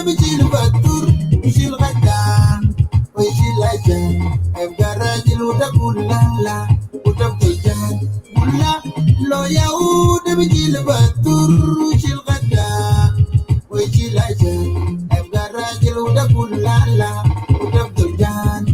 بجيل بطور يشيل غدا ويشيل لجان أبقى راجل وتقول لا لا وتبقى جان ولا لو يعود بجيل بطور يشيل غدا ويشيل لجان أبقى راجل وتقول لا لا وتبقى جان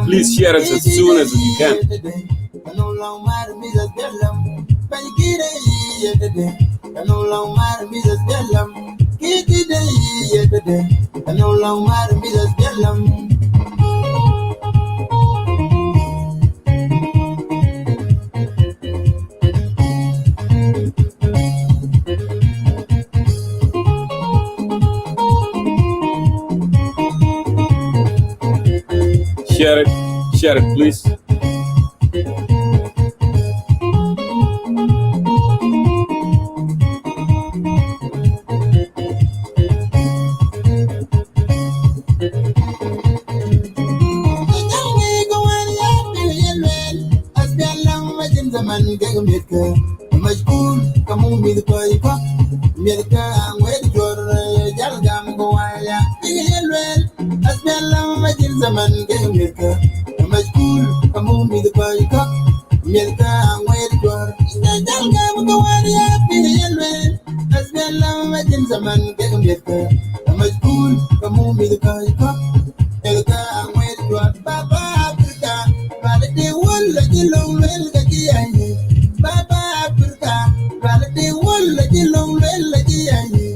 Please share it as soon as you can. Share it, please. أسبيلا ما جل زمن كميركا مجبول كمومي دقايقة ميركا وير جوار إذا جلقا مكواريا في يلوين أسبيلا ما جل زمن كميركا مجبول كمومي دقايقة ميركا وير جوار بابا أفريكا بالدي ولا جلو ملكا كياني بابا أفريكا بالدي ولا جلو ملكا كياني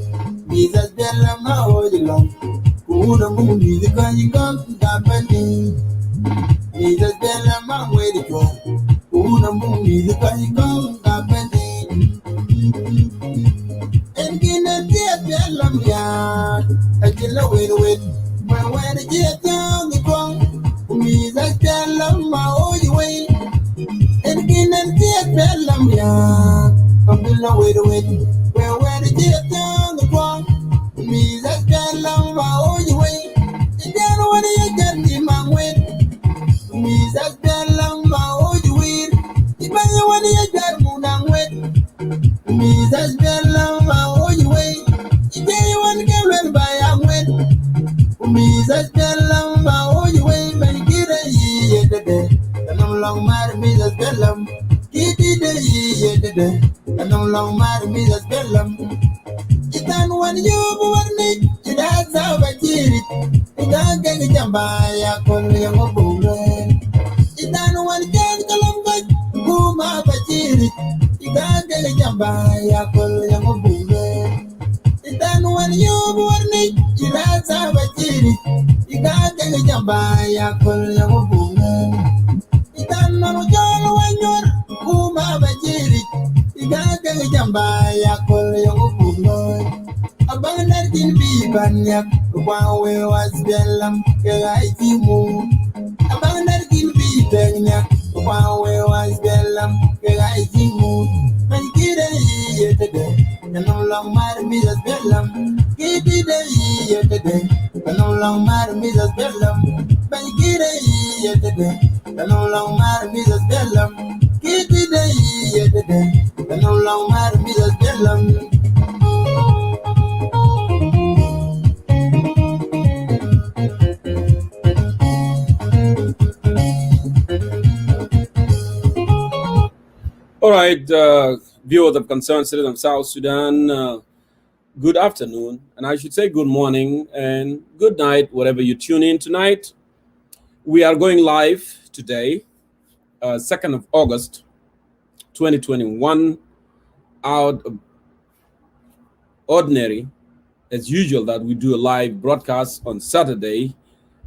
Jesus Bella Maoilong, Una Mooney, the Granny Gong, Gabani. Jesus Bella Maoilong, Una Mooney, the Granny Gong, Gabani. And Guinness, dear Bellam Yard, I can know it. But when the jet down the gong, Jesus Bella Maoilong, and Guinness, dear Bellam Yard, I'm below it. Well, when the jet down the gong, me that tell my own way. You don't want to get me my way. Me that tell my own way. If I want to get Munang way. Me that tell my own way. If you want to get rid by a way. Me that tell my own way. But get a year today. And I'm long mad me that tell them. Get it a year today. And I'm long mad me that tell them. Itan wan you warni ida sabajiri ida geng jambaya kol yang obule itan wan jan kalamba kuma bajiri ida geng jambaya kol yang obule itan wan you warni ida sabajiri ida geng jambaya kol yang obule itan no jolo wanyor kuma bajiri ida geng jambaya kol yang obule Abangar kin bi banyak wawe was belam kaya ikimu Abangar kin bi banyak wawe was belam kaya ikimu Mankira yetede kanong lang mar misas belam Kitide yetede kanong lang mar misas belam Mankira yetede kanong lang mar misas belam Kitide yetede kanong lang mar misas belam All right, viewers of concerned citizens of South Sudan, good afternoon, and I should say good morning and good night, wherever you tune in tonight. We are going live today, 2nd of August, 2021, out of ordinary, as usual, that we do a live broadcast on Saturday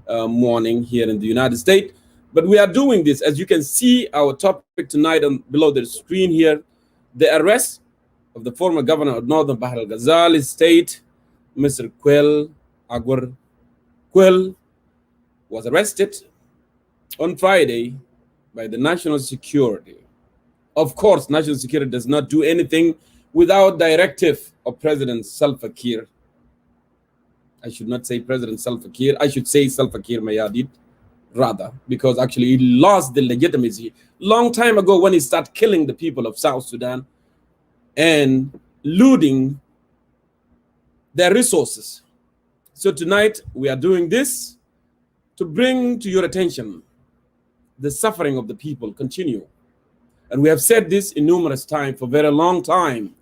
morning here in the United States. But we are doing this, as you can see, our topic tonight on below the screen here, the arrest of the former governor of Northern Bahr Ghazal State, Mr. Kuel Aguer Kuel, was arrested on Friday by the national security. Of course, national security does not do anything without directive of President Salva Kiir. I should not say President Salva Kiir, I should say Salva Kiir Mayardit, rather, because actually he lost the legitimacy long time ago when he started killing the people of South Sudan and looting their resources. So tonight we are doing this to bring to your attention the suffering of the people continue. And we have said this in numerous times for a very long time,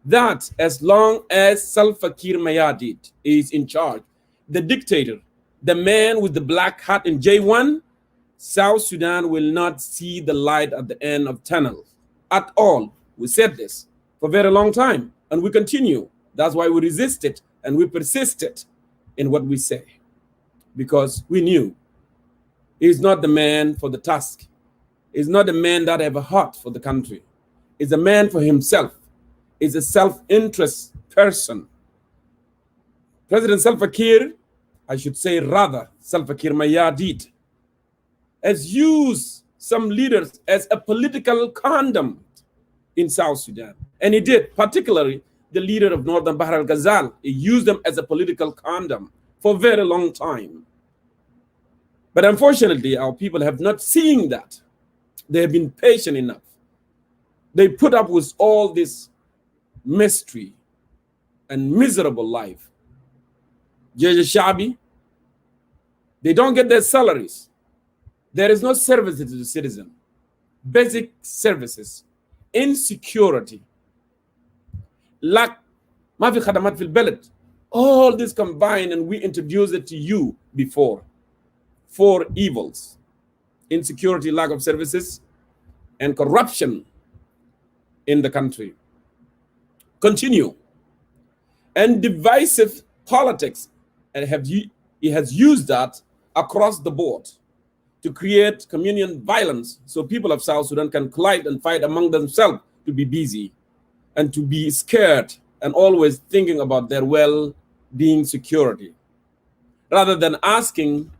that as long as Salva Kiir Mayardit is in charge, the dictator, the man with the black hat in J1, South Sudan will not see the light at the end of tunnel at all. We said this for a very long time, and we continue. That's why we resisted and we persisted in what we say, because we knew he's not the man for the task. He's not the man that have a heart for the country. He's a man for himself. He's a self-interest person. President Salva Kiir, I should say rather, Salva Kiir Mayardit, has used some leaders as a political condom in South Sudan. And he did, particularly the leader of Northern Bahr Ghazal. He used them as a political condom for a very long time. But unfortunately, our people have not seen that. They have been patient enough. They put up with all this mystery and miserable life. Jeje Shabi, They don't get their salaries. There is no services to the citizen. Basic services, insecurity, lack, ما في خدمات في البلد. All this combined, and we introduced it to you before. 4 evils: insecurity, lack of services, and corruption in the country. Continue. And divisive politics, and he has used that across the board to create communal violence, so people of South Sudan can collide and fight among themselves, to be busy and to be scared and always thinking about their well-being security, rather than asking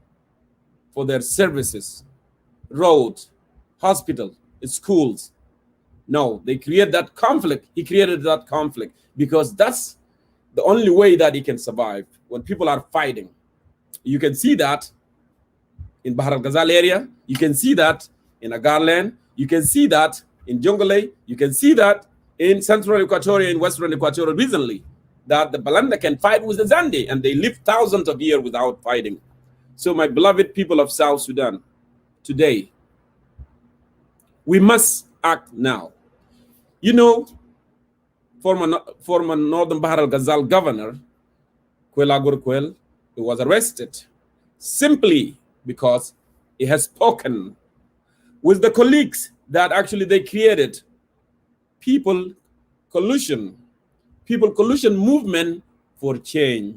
for their services, road, hospital, schools. No, they create that conflict. He created that conflict because that's the only way that he can survive when people are fighting. You can see that in Bahr Ghazal area. You can see that in Agarland. You can see that in Jonglei. You can see that in Central Equatoria, in Western Equatoria recently, that the Balanda can fight with the Zande, and they live thousands of years without fighting. So my beloved people of South Sudan, today, we must act now. You know, former Northern Bahr Ghazal governor, Kuel Aguer Kuel, he was arrested simply because he has spoken with the colleagues that actually they created people collusion movement for change,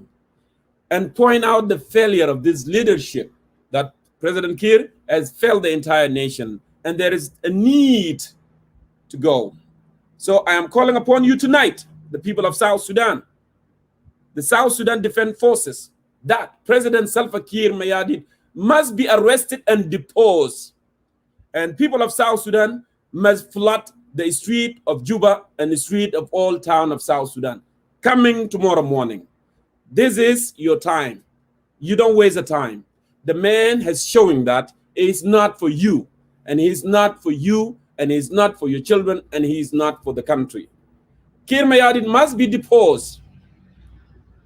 and point out the failure of this leadership, that President Kiir has failed the entire nation, and there is a need to go. So I am calling upon you tonight, the people of South Sudan, the South Sudan Defense Forces, that President Salva Kiir Mayardit must be arrested and deposed. And people of South Sudan must flood the street of Juba and the street of all town of South Sudan coming tomorrow morning. This is your time. You don't waste the time. The man has shown that it's not for you, and he's not for you, and he's not for your children, and he's not for the country. Kiir Mayardit must be deposed.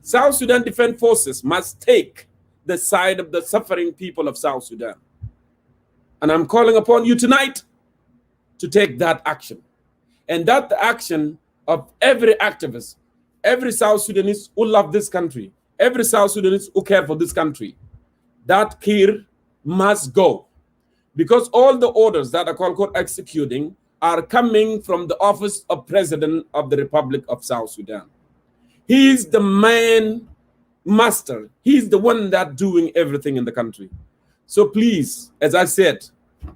South Sudan Defense Forces must take the side of the suffering people of South Sudan. And I'm calling upon you tonight to take that action. And that the action of every activist, every South Sudanese who love this country, every South Sudanese who care for this country, that Kiir must go. Because all the orders that are called executing are coming from the office of President of the Republic of South Sudan. He is the man master. He's the one that doing everything in the country. So please, as I said,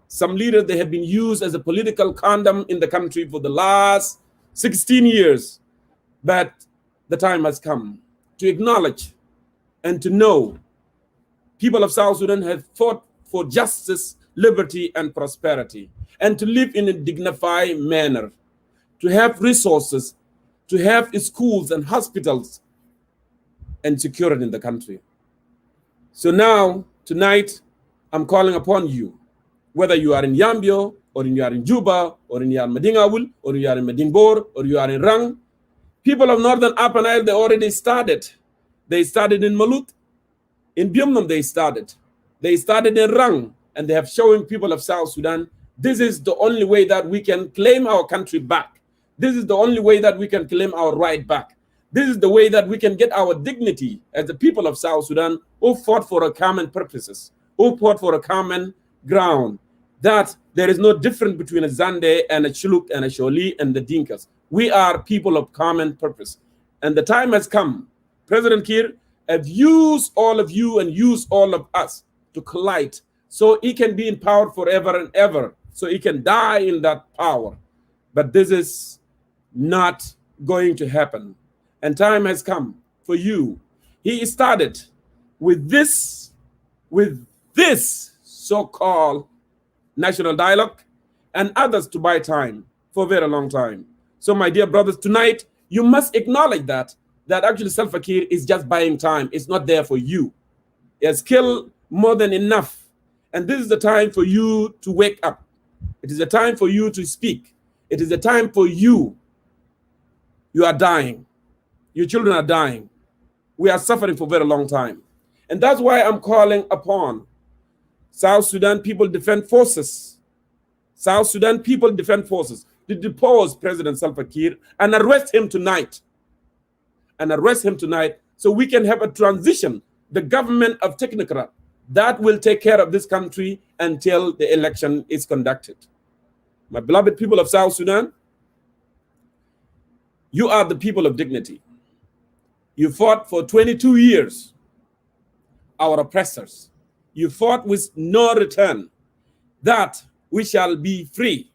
some leaders, they have been used as a political condom in the country for the last 16 years. But the time has come to acknowledge and to know people of South Sudan have fought for justice, liberty, and prosperity, and to live in a dignified manner, to have resources, to have schools and hospitals and security in the country. So now, tonight, I'm calling upon you, whether you are in Yambio, or you are in Juba, or you are in Madingawul, or you are in Madingbor, or you are in Rang. People of Northern Upper Nile, they already started. They started in Malut. In Biomnum, they started. They started in Rang, and they have shown people of South Sudan, this is the only way that we can claim our country back. This is the only way that we can claim our right back. This is the way that we can get our dignity as the people of South Sudan who fought for a common purposes, who fought for a common ground, that there is no difference between a Zande and a Chiluk and a Sholi and the Dinkas. We are people of common purpose. And the time has come. President Kiir have used all of you and used all of us to collide so he can be in power forever and ever, so he can die in that power. But this is not going to happen. And time has come for you. He started with this so-called national dialogue and others to buy time for a very long time. So my dear brothers, tonight, you must acknowledge that actually Salva Kiir is just buying time. It's not there for you. He has killed more than enough. And this is the time for you to wake up. It is a time for you to speak. It is a time for you. You are dying. Your children are dying. We are suffering for a very long time. And that's why I'm calling upon South Sudan People Defense Forces, South Sudan People Defense Forces, to depose President Salva Kiir and arrest him tonight. So we can have a transition, the government of technocrat that will take care of this country until the election is conducted. My beloved people of South Sudan, you are the people of dignity. You fought for 22 years, our oppressors. You fought with no return, that we shall be free,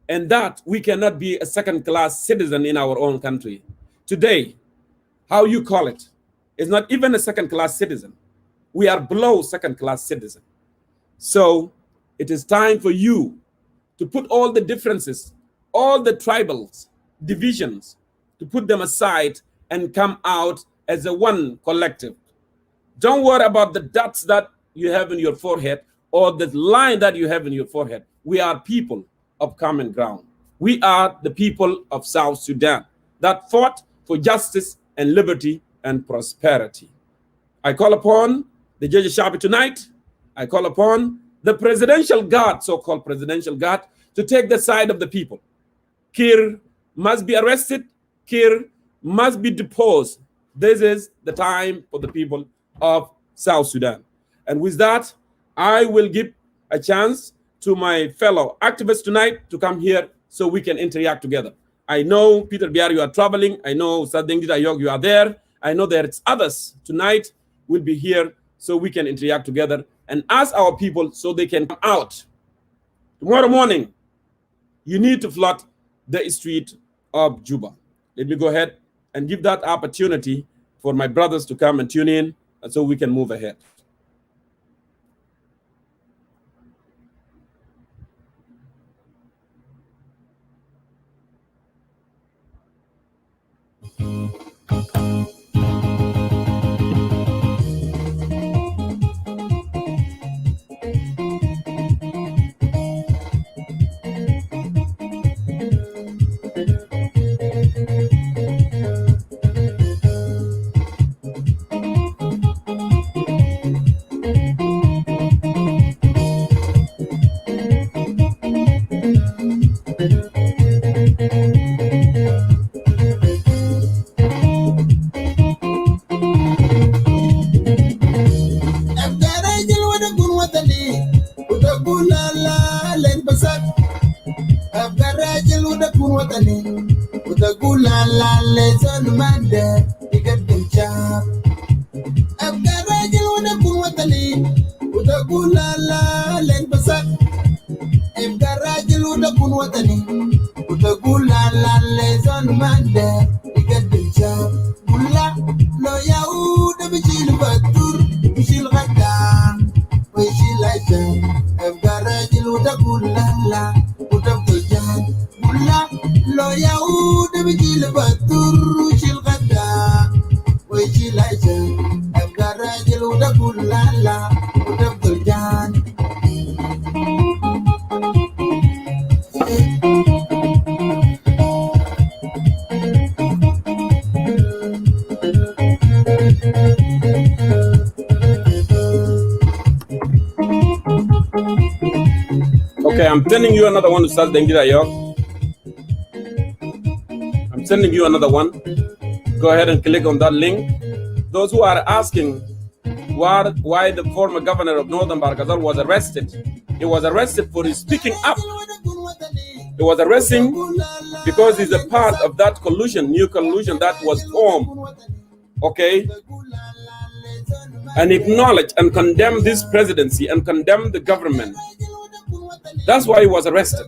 and that we cannot be a second-class citizen in our own country. Today, how you call it, is not even a second-class citizen. We are below second-class citizen. So it is time for you to put all the differences, all the tribals, divisions, to put them aside and come out as a one collective. Don't worry about the dots that you have in your forehead or the line that you have in your forehead. We are people of common ground. We are the people of South Sudan that fought for justice and liberty and prosperity. I call upon the Judge Shabi tonight. I call upon the presidential guard, so-called presidential guard, to take the side of the people. Kiir must be arrested. Kiir must be deposed. This is the time for the people of South Sudan. And with that, I will give a chance to my fellow activists tonight to come here so we can interact together. I know, Peter Biar, you are traveling. I know, Sadengdi Ayog, you are there. I know there's others tonight will be here so we can interact together and ask our people so they can come out. Tomorrow morning, you need to flood the street of Juba. Let me go ahead and give that opportunity for my brothers to come and tune in and so we can move ahead. Okay, I'm sending you another one to start Dengira Yok. I'm sending you another one. Go ahead and click on that link. Those who are asking why the former governor of Northern Bahr Ghazal was arrested, he was arrested for his speaking up. He was arresting because he's a part of that collusion, new collusion that was formed. Okay? And acknowledge and condemn this presidency and condemn the government. That's why he was arrested.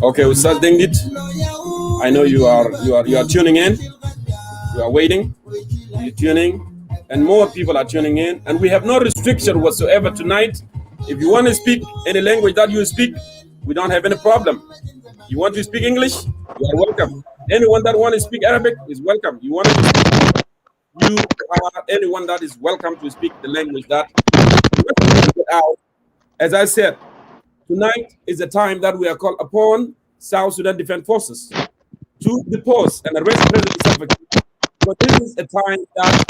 Okay, Ustaz Dengit, I know you are tuning in. You are waiting. You're tuning. And more people are tuning in, and we have no restriction whatsoever tonight. If you want to speak any language that you speak, we don't have any problem. You want to speak English, you are welcome. Anyone that want to speak Arabic is welcome. You want to speak, you are anyone that is welcome to speak the language that you out. As I said, tonight is a time that we are called upon South Sudan Defense Forces to depose and arrest President Salva Kiir. But this is a time that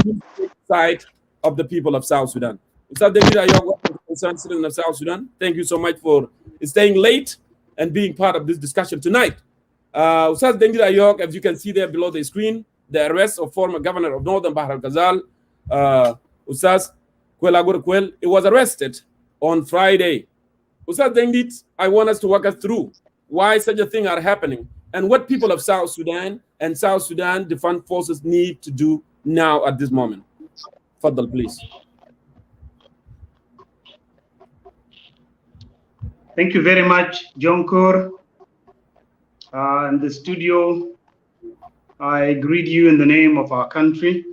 we take side of the people of South Sudan. Ustaz David Ayog, concerned citizen of South Sudan, thank you so much for staying late and being part of this discussion tonight. Ustaz David Ayog, as you can see there below the screen, the arrest of former governor of Northern Bahr Ghazal, Ustaz Kuel Aguer Kuel, he was arrested on Friday. Ustaz David, I want us to walk us through why such a thing are happening and what people of South Sudan and South Sudan Defense Forces need to do now at this moment. Fadal, please. Thank you very much, John Kur. In the studio, I greet you in the name of our country,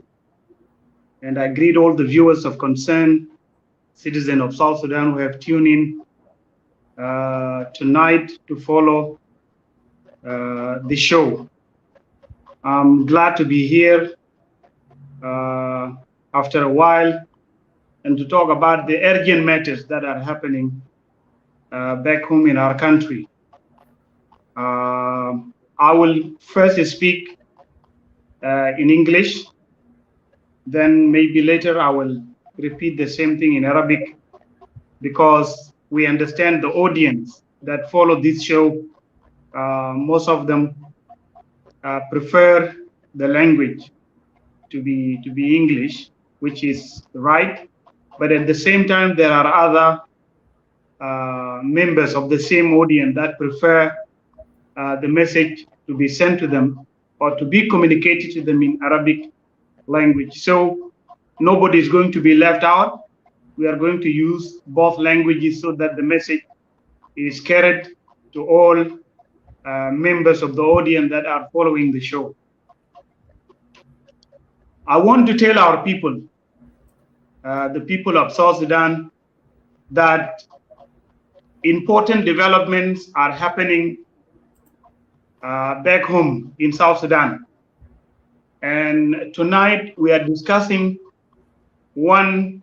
and I greet all the viewers of concern, citizens of South Sudan who have tuned in tonight to follow the show. I'm glad to be here after a while and to talk about the urgent matters that are happening back home in our country. I will first speak in English, then maybe later I will repeat the same thing in Arabic, because we understand the audience that follow this show. Most of them prefer the language to be English, which is right. But at the same time, there are other members of the same audience that prefer the message to be sent to them or to be communicated to them in Arabic language. So nobody is going to be left out. We are going to use both languages so that the message is carried to all members of the audience that are following the show. I want to tell our people, the people of South Sudan, that important developments are happening back home in South Sudan. And tonight we are discussing one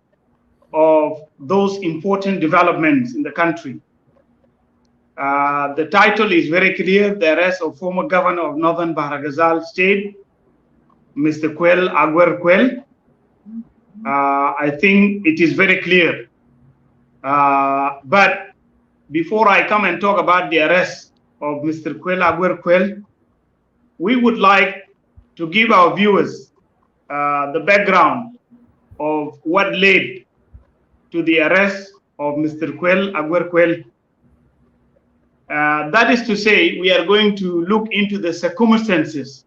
of those important developments in the country. The title is very clear: the arrest of former governor of Northern Bahr Ghazal State, Mr. Kuel Aguer Kuel. I think it is very clear. But before I come and talk about the arrest of Mr. Kuel Aguer Kuel, we would like to give our viewers the background of what led to the arrest of Mr. Kuel Aguer Kuel. That is to say, we are going to look into the circumstances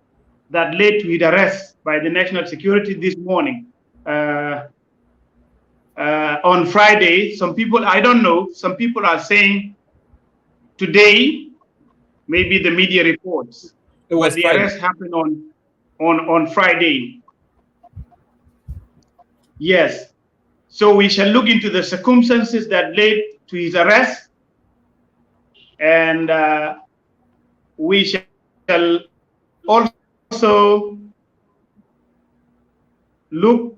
that led to his arrest by the national security this morning. On Friday, some people, I don't know, some people are saying today, maybe the media reports, but the arrest happened on Friday. Yes. So we shall look into the circumstances that led to his arrest, and we shall also look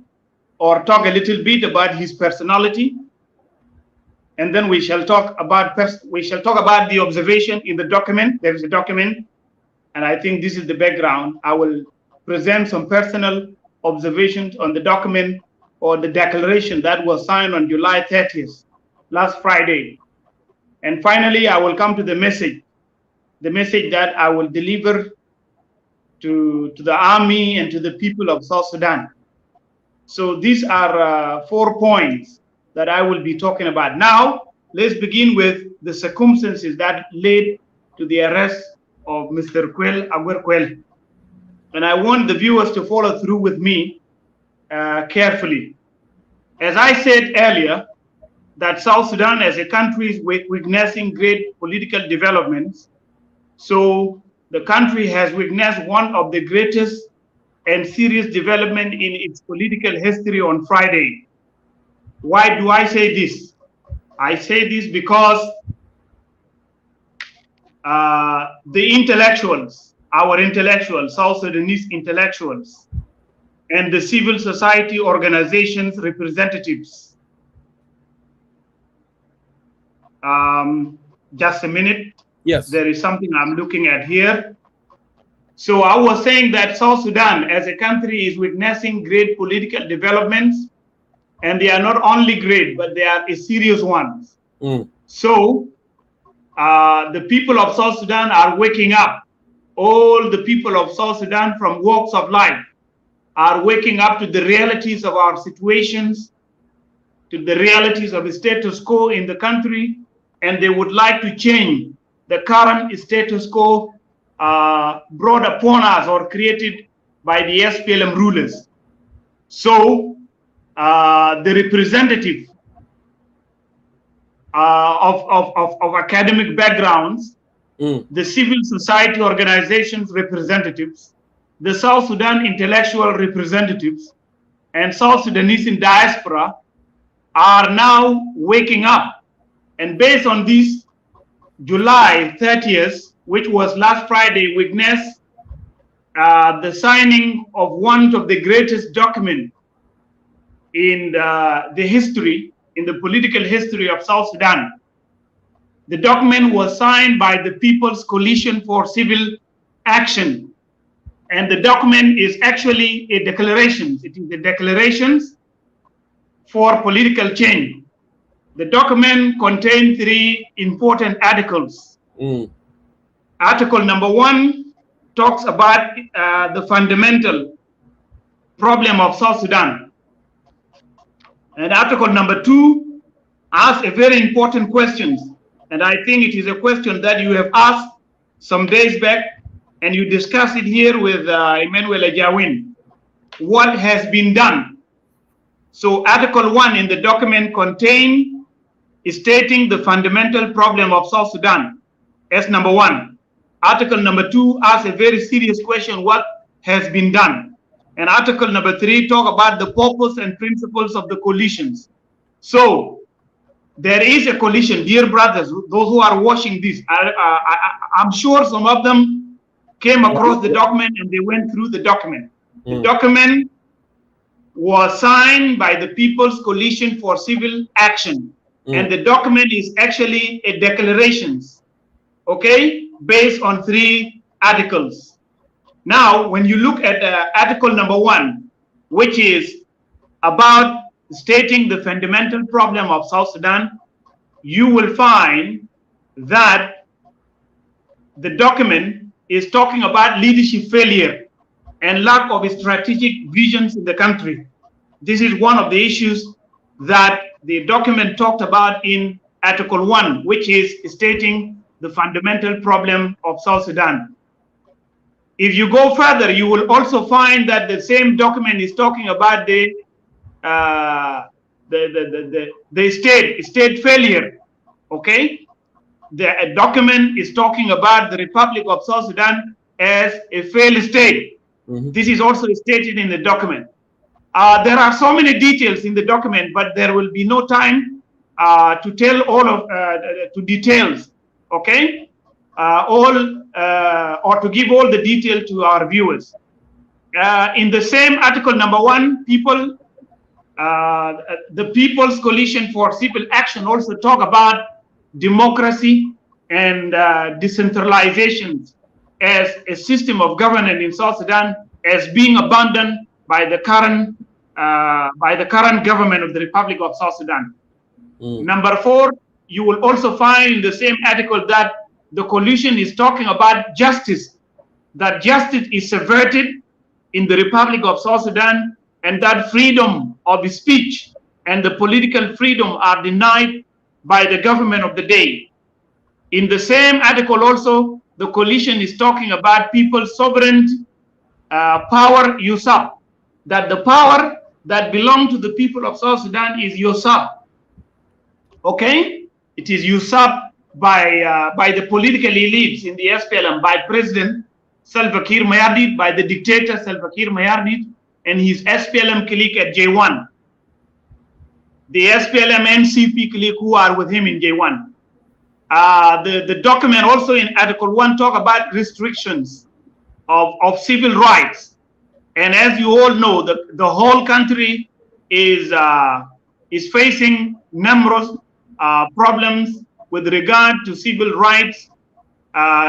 or talk a little bit about his personality, and then we shall talk about the observation in the document. There is a document, and I think this is the background. I will present some personal observations on the document or the declaration that was signed on July 30th, last Friday. And finally, I will come to the message that I will deliver to the army and to the people of South Sudan. So these are 4 points that I will be talking about. Now, let's begin with the circumstances that led to the arrest of Mr. Kuel Aguer Kuel. And I want the viewers to follow through with me carefully. As I said earlier, that South Sudan as a country is witnessing great political developments. So the country has witnessed one of the greatest and serious development in its political history on Friday. Why do I say this? I say this because the intellectuals our intellectuals, South Sudanese intellectuals, and the civil society organizations representatives. Just a minute. Yes. There is something I'm looking at here. So I was saying that South Sudan as a country is witnessing great political developments, and they are not only great, but they are serious ones. So the people of South Sudan are waking up. All the people of South Sudan from walks of life are waking up to the realities of our situations, to the realities of the status quo in the country, and they would like to change the current status quo brought upon us or created by the SPLM rulers. So the representative of academic backgrounds, the civil society organizations representatives, the South Sudan intellectual representatives, and South Sudanese in diaspora are now waking up. And based on this, July 30th, which was last Friday, witnessed the signing of one of the greatest documents in the history, in the political history of South Sudan. The document was signed by the People's Coalition for Civil Action. And the document is actually a declaration. It is a declaration for political change. The document contains 3 important articles. Article number 1 talks about the fundamental problem of South Sudan. And article number 2 asks a very important question. And I think it is a question that you have asked some days back, and you discussed it here with Emmanuel Ajawin. What has been done? So article 1 in the document contains stating the fundamental problem of South Sudan as number 1. Article number 2 asks a very serious question, what has been done? And article number 3 talk about the purpose and principles of the coalitions. So there is a coalition, dear brothers, those who are watching this, I'm sure some of them came across the document and they went through the document. The document was signed by the People's Coalition for Civil Action. And the document is actually a declaration, okay, based on 3 articles. Now, when you look at article number 1, which is about stating the fundamental problem of South Sudan, you will find that the document is talking about leadership failure and lack of strategic visions in the country. This is one of the issues that the document talked about in article 1, which is stating the fundamental problem of South Sudan. If you go further, you will also find that the same document is talking about the state failure. Okay, the document is talking about the Republic of South Sudan as a failed state. This is also stated in the document. There are so many details in the document, but there will be no time to tell all of to details. Okay, or to give all the detail to our viewers. In the same article number 1, the People's Coalition for Civil Action also talk about democracy and decentralization as a system of governance in South Sudan as being abandoned by the current government of the Republic of South Sudan. Number 4, you will also find in the same article that the coalition is talking about justice, that justice is subverted in the Republic of South Sudan, and that freedom of speech and the political freedom are denied by the government of the day. In the same article also, the coalition is talking about people's sovereign power usurped, that the power that belongs to the people of South Sudan is usurped. Okay? It is usurped by the political elites in the SPLM, by President Salva Kiir Mayardit, by the dictator Salva Kiir Mayardit, and his SPLM clique at J1. The SPLM NCP clique who are with him in J1. The document also in Article 1 talk about restrictions of civil rights. And as you all know, the whole country is facing numerous problems with regard to civil rights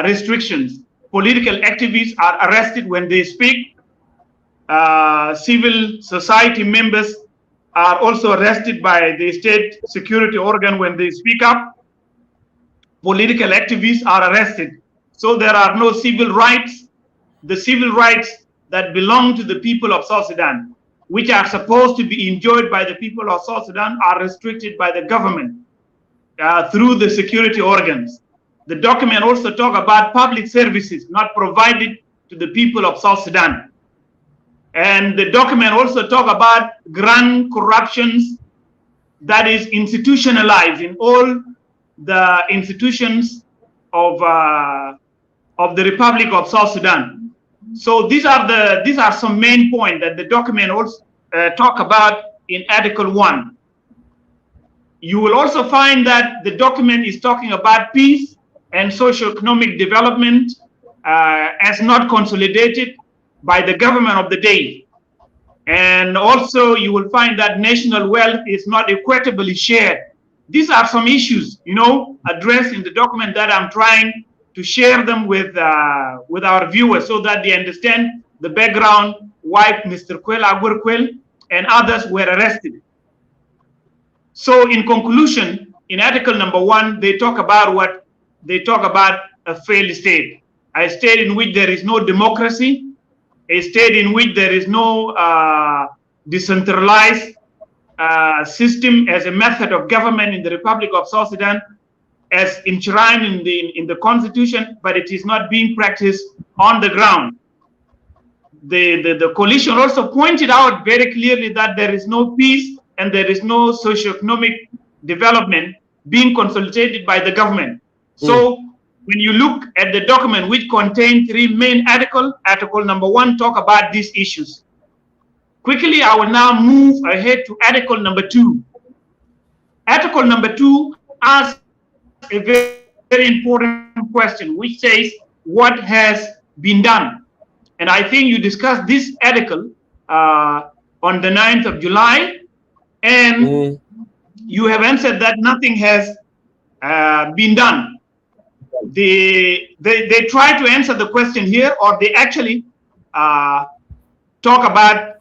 restrictions. Political activists are arrested when they speak. Civil society members are also arrested by the state security organ when they speak up. Political activists are arrested. So there are no civil rights. The civil rights that belong to the people of South Sudan, which are supposed to be enjoyed by the people of South Sudan, are restricted by the government through the security organs. The document also talks about public services not provided to the people of South Sudan. And the document also talks about grand corruptions that is institutionalized in all the institutions of the Republic of South Sudan. So these are some main points that the document also talk about in Article 1. You will also find that the document is talking about peace and socio-economic development as not consolidated by the government of the day. And also you will find that national wealth is not equitably shared. These are some issues, addressed in the document that I'm trying to share them with our viewers so that they understand the background why Mr. Kuel Aguer Kuel and others were arrested. So in conclusion, in Article number 1, they talk about a failed state, a state in which there is no democracy, a state in which there is no decentralized system as a method of government in the Republic of South Sudan, as enshrined in the Constitution, but it is not being practiced on the ground. The coalition also pointed out very clearly that there is no peace and there is no socioeconomic development being consolidated by the government. So when you look at the document, which contains 3 main articles, Article number 1 talk about these issues. Quickly, I will now move ahead to Article number 2. Article number 2 asks a very, very important question, which says, what has been done? And I think you discussed this article on the 9th of July, and you have answered that nothing has been done. They try to answer the question here, or they actually talk about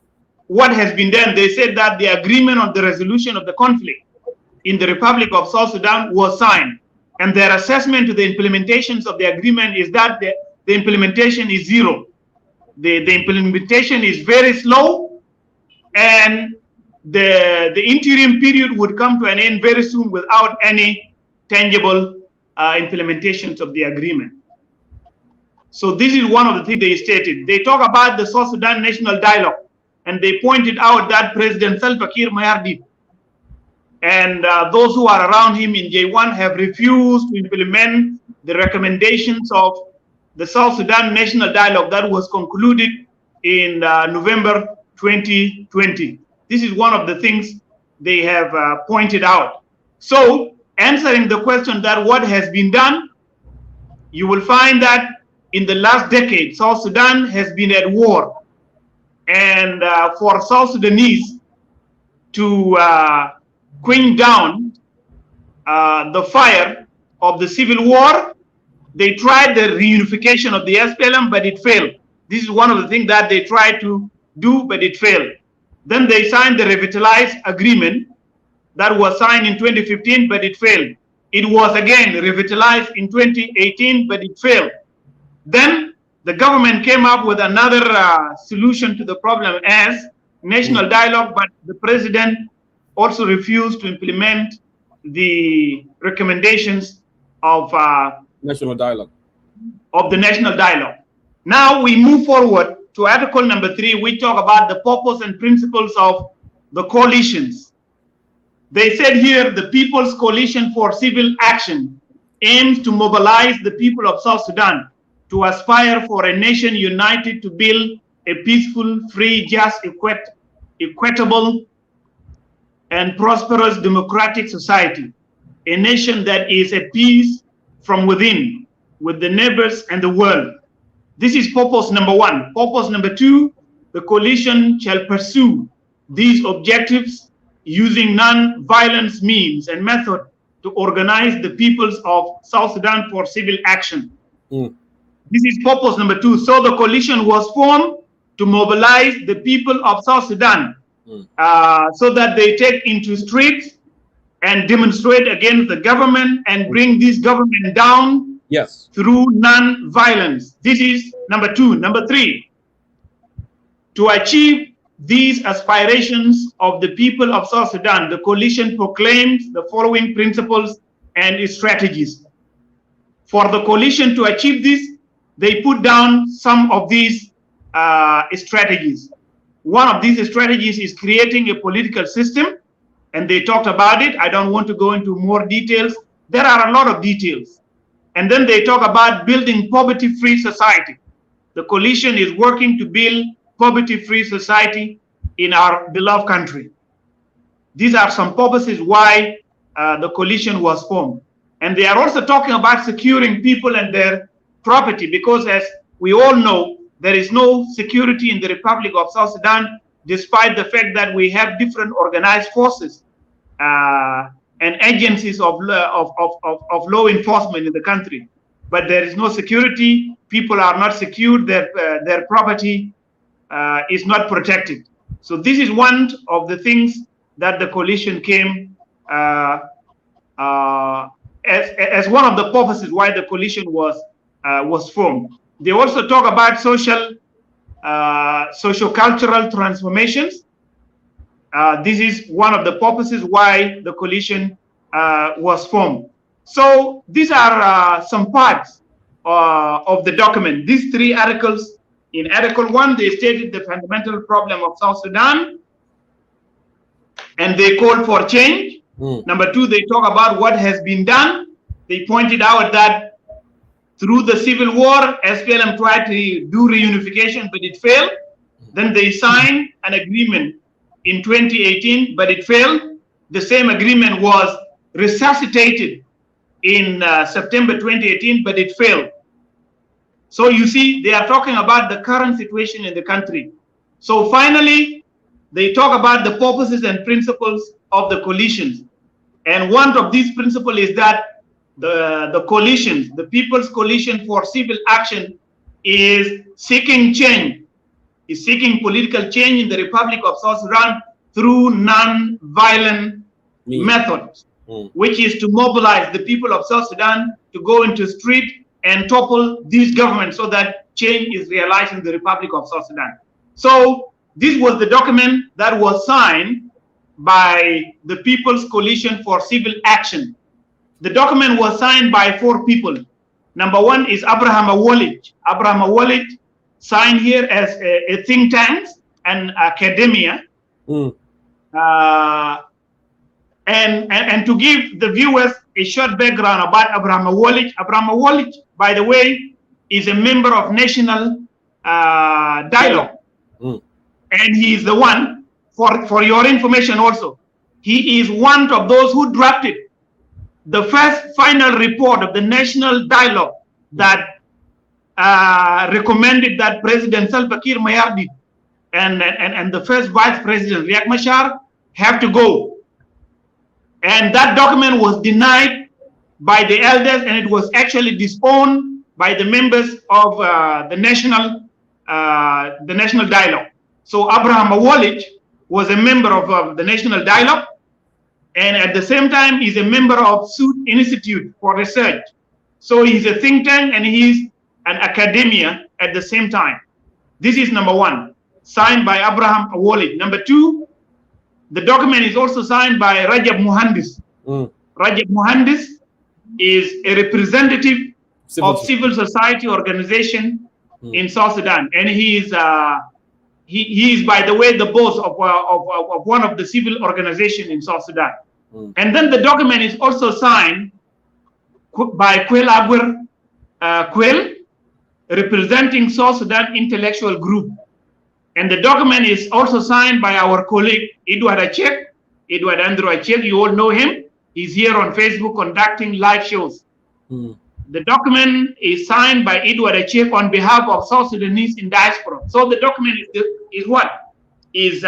what has been done. They said that the agreement on the resolution of the conflict in the Republic of South Sudan was signed, and their assessment to the implementations of the agreement is that the implementation is zero. The implementation is very slow, and the interim period would come to an end very soon without any tangible implementations of the agreement. So this is one of the things they stated. They talk about the South Sudan National Dialogue, and they pointed out that President Salva Kiir Mayardit and those who are around him in J1 have refused to implement the recommendations of the South Sudan National Dialogue that was concluded in November 2020. This is one of the things they have pointed out. So answering the question that what has been done, you will find that in the last decade, South Sudan has been at war. And for South Sudanese to quench down the fire of the civil war, they tried the reunification of the SPLM, but it failed. This is one of the things that they tried to do, but it failed. Then they signed the revitalized agreement that was signed in 2015, but it failed. It was again revitalized in 2018, but it failed. Then the government came up with another solution to the problem as national dialogue, but the president also refused to implement the recommendations of national dialogue. Of the national dialogue. Now we move forward to Article number 3, which talk about the purpose and principles of the coalitions. They said here, the People's Coalition for Civil Action aims to mobilize the people of South Sudan to aspire for a nation united to build a peaceful, free, just, equitable, and prosperous democratic society, a nation that is at peace from within, with the neighbors and the world. This is purpose number one. Purpose number two, the coalition shall pursue these objectives using non-violence means and method to organize the peoples of South Sudan for civil action. This is purpose number two. So the coalition was formed to mobilize the people of South Sudan so that they take into streets and demonstrate against the government and bring this government down through non-violence. This is number two. Number three, to achieve these aspirations of the people of South Sudan, the coalition proclaims the following principles and strategies. For the coalition to achieve this, they put down some of these strategies. One of these strategies is creating a political system, and they talked about it. I don't want to go into more details. There are a lot of details. And then they talk about building poverty-free society. The coalition is working to build poverty-free society in our beloved country. These are some purposes why the coalition was formed. And they are also talking about securing people and their property, because as we all know, there is no security in the Republic of South Sudan, despite the fact that we have different organized forces and agencies of law enforcement in the country. But there is no security. People are not secured. Their property is not protected. So this is one of the things that the coalition came as one of the purposes why the coalition was formed. They also talk about socio-cultural transformations. This is one of the purposes why the coalition was formed. So these are some parts of the document. These three articles. In Article 1, they stated the fundamental problem of South Sudan, and they called for change. Number 2, they talk about what has been done. They pointed out that through the civil war, SPLM tried to do reunification, but it failed. Then they signed an agreement in 2018, but it failed. The same agreement was resuscitated in September 2018, but it failed. So you see, they are talking about the current situation in the country. So finally, they talk about the purposes and principles of the coalitions. And one of these principles is that the coalition, the People's Coalition for Civil Action, is seeking change, is seeking political change in the Republic of South Sudan through non-violent methods, which is to mobilize the people of South Sudan to go into street and topple this government so that change is realized in the Republic of South Sudan. So this was the document that was signed by the People's Coalition for Civil Action. The document was signed by 4 people. Number 1 is Abraham Awolij. Abraham Awolij signed here as a think tank and academia. And to give the viewers a short background about Abraham Awolij. Abraham Awolij, by the way, is a member of National Dialogue. And he is the one, for your information also, he is one of those who drafted the first final report of the National Dialogue that recommended that President Salva Kiir Mayardit and the first Vice President Riek Machar have to go. And that document was denied by the elders, and it was actually disowned by the members of the National Dialogue. So Abraham Awolij was a member of the National Dialogue, and at the same time, he's a member of Sud Institute for Research. So he's a think tank and he's an academia at the same time. This is number 1, signed by Abraham Awolij. Number 2, the document is also signed by Rajab Muhandis. Rajab Muhandis is a representative of civil society organization in South Sudan, and he is, by the way, the boss of one of the civil organizations in South Sudan. And then the document is also signed by Kuel Aguer Kuel, representing South Sudan Intellectual Group. And the document is also signed by our colleague, Edward Andrew Achek. You all know him. He's here on Facebook conducting live shows. The document is signed by Edward Achek on behalf of South Sudanese in diaspora. So the document is what? Is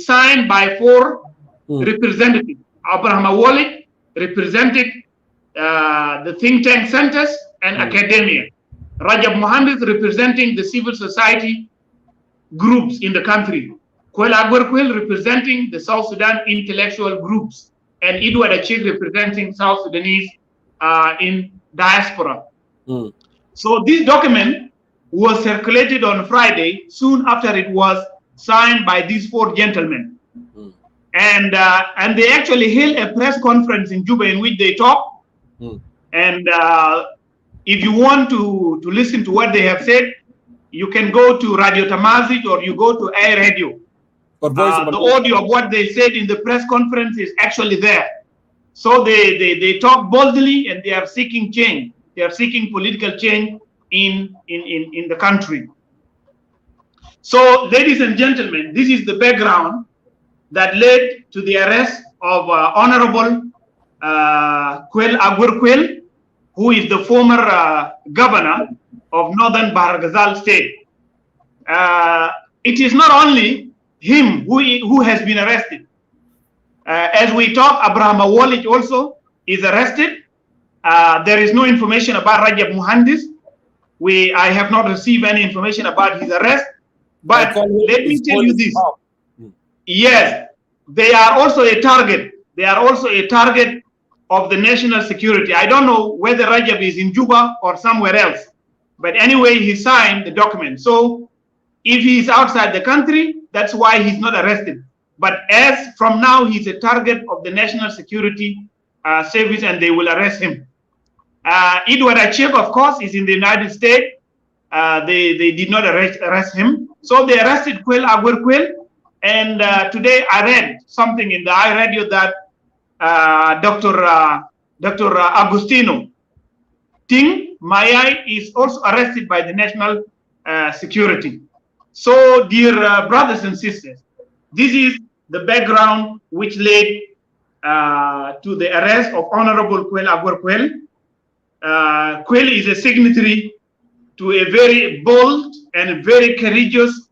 signed by 4 representatives. Abraham Awoli represented the think tank centers and academia. Rajab Mohammed representing the civil society groups in the country. Kuel Aguer Kuel representing the South Sudan intellectual groups. And Edward Achek representing South Sudanese in diaspora. So this document was circulated on Friday, soon after it was signed by these 4 gentlemen. And they actually held a press conference in Juba in which they talked. And if you want to listen to what they have said, you can go to Radio Tamazic or you go to Air Radio. The audio of what they said in the press conference is actually there. So they talk boldly and they are seeking change. They are seeking political change in the country. So, ladies and gentlemen, this is the background that led to the arrest of Honorable Kuel Aguer Kuel, who is the former governor of Northern Bahr Ghazal State. It is not only him who has been arrested. As we talk, Abraham Awoli also is arrested. There is no information about Rajab Mohammed. I have not received any information about his arrest. But let me tell you this. Yes, they are also a target. They are also a target of the national security. I don't know whether Rajab is in Juba or somewhere else. But anyway, he signed the document. So if he is outside the country, that's why he's not arrested. But as from now, he's a target of the National Security Service and they will arrest him. Edward Achek, of course, is in the United States. They did not arrest him. So they arrested Kuel Aguer Kuel. And today I read something in the iRadio that Dr. Agustino Ting Mayai is also arrested by the National Security. So, dear brothers and sisters, this is the background which led to the arrest of Honorable Kuel Aguer Kuel. Kuel is a signatory to a very bold and very courageous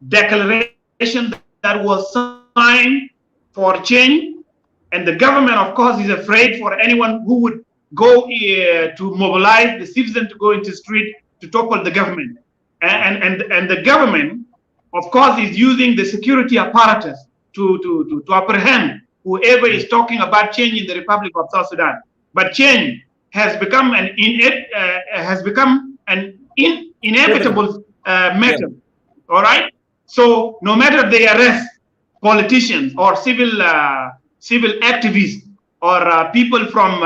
declaration that was signed for change. And the government, of course, is afraid for anyone who would go to mobilize the citizens to go into the street to topple the government. And the government, of course, is using the security apparatus to apprehend whoever is talking about change in the Republic of South Sudan. But change has become an inevitable matter. All right. So no matter they arrest politicians or civil activists or people from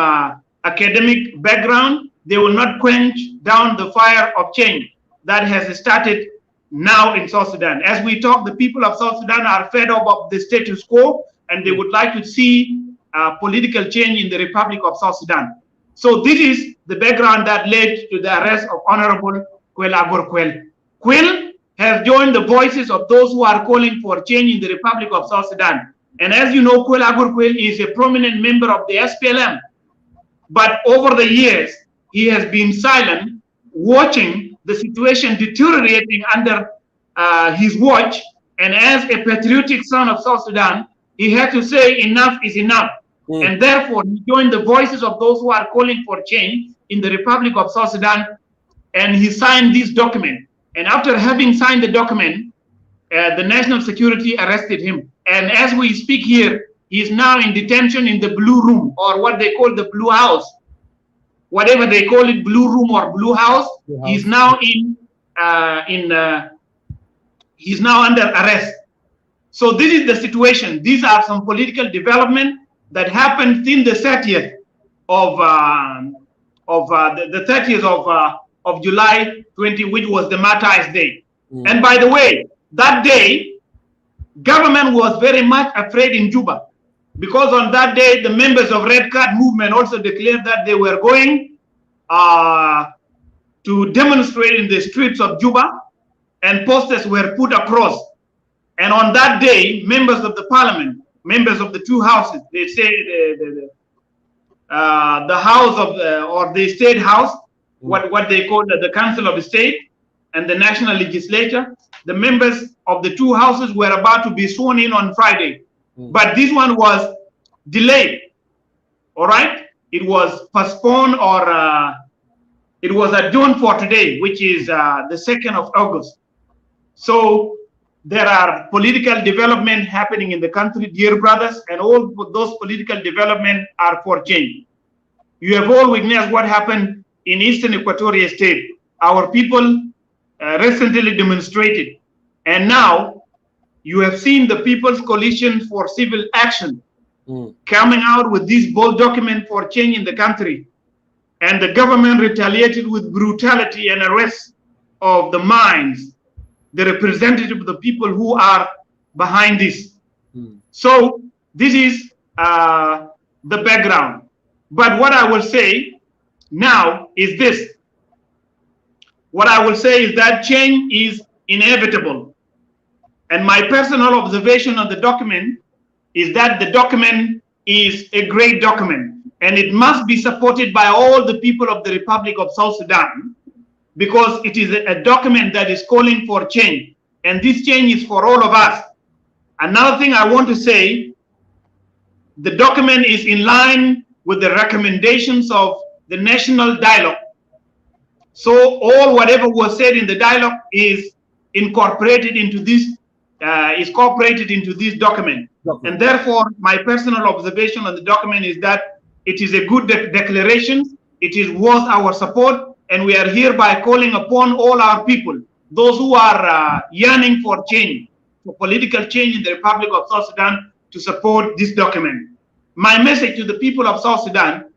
academic background, they will not quench down the fire of change that has started now in South Sudan. As we talk, the people of South Sudan are fed up of the status quo and they would like to see political change in the Republic of South Sudan. So this is the background that led to the arrest of Honorable Kuel Aguer Kuel. Kuel has joined the voices of those who are calling for change in the Republic of South Sudan. And as you know, Kuel Aguer Kuel is a prominent member of the SPLM. But over the years, he has been silent, watching the situation deteriorating under his watch. And as a patriotic son of South Sudan, he had to say enough is enough. And therefore, he joined the voices of those who are calling for change in the Republic of South Sudan. And he signed this document. And after having signed the document, the national security arrested him. And as we speak here, he is now in detention in the Blue Room, or what they call the Blue House. Whatever they call it, Blue Room or Blue House, he's now he's now under arrest. So this is the situation. These are some political development that happened in the 30th of July 20, which was the Martyrs' Day. And by the way, that day, government was very much afraid in Juba, because on that day, the members of Red Card movement also declared that they were going to demonstrate in the streets of Juba, and posters were put across. And on that day, members of the parliament, members of the two houses, they say the house of or the state house, what they call the Council of State and the National Legislature. The members of the two houses were about to be sworn in on Friday, but this one was delayed. All right, it was postponed, or it was adjourned for today, which is the 2nd of August. So there are political development happening in the country, dear brothers, and all those political development are for change. You have all witnessed what happened in Eastern Equatoria State. Our people recently demonstrated, and now you have seen the People's Coalition for Civil Action coming out with this bold document for change in the country, and the government retaliated with brutality and arrest of the minds, the representative of the people who are behind this. So this is the background. But what I will say now is this. What I will say is that change is inevitable. And my personal observation on the document is that the document is a great document, and it must be supported by all the people of the Republic of South Sudan, because it is a document that is calling for change, and this change is for all of us. Another thing I want to say, the document is in line with the recommendations of the national dialogue. So whatever was said in the dialogue is incorporated into this document. And therefore, my personal observation on the document is that it is a good declaration. It is worth our support, and we are hereby calling upon all our people, those who are yearning for change, for political change in the Republic of South Sudan, to support this document. My message to the people of South Sudan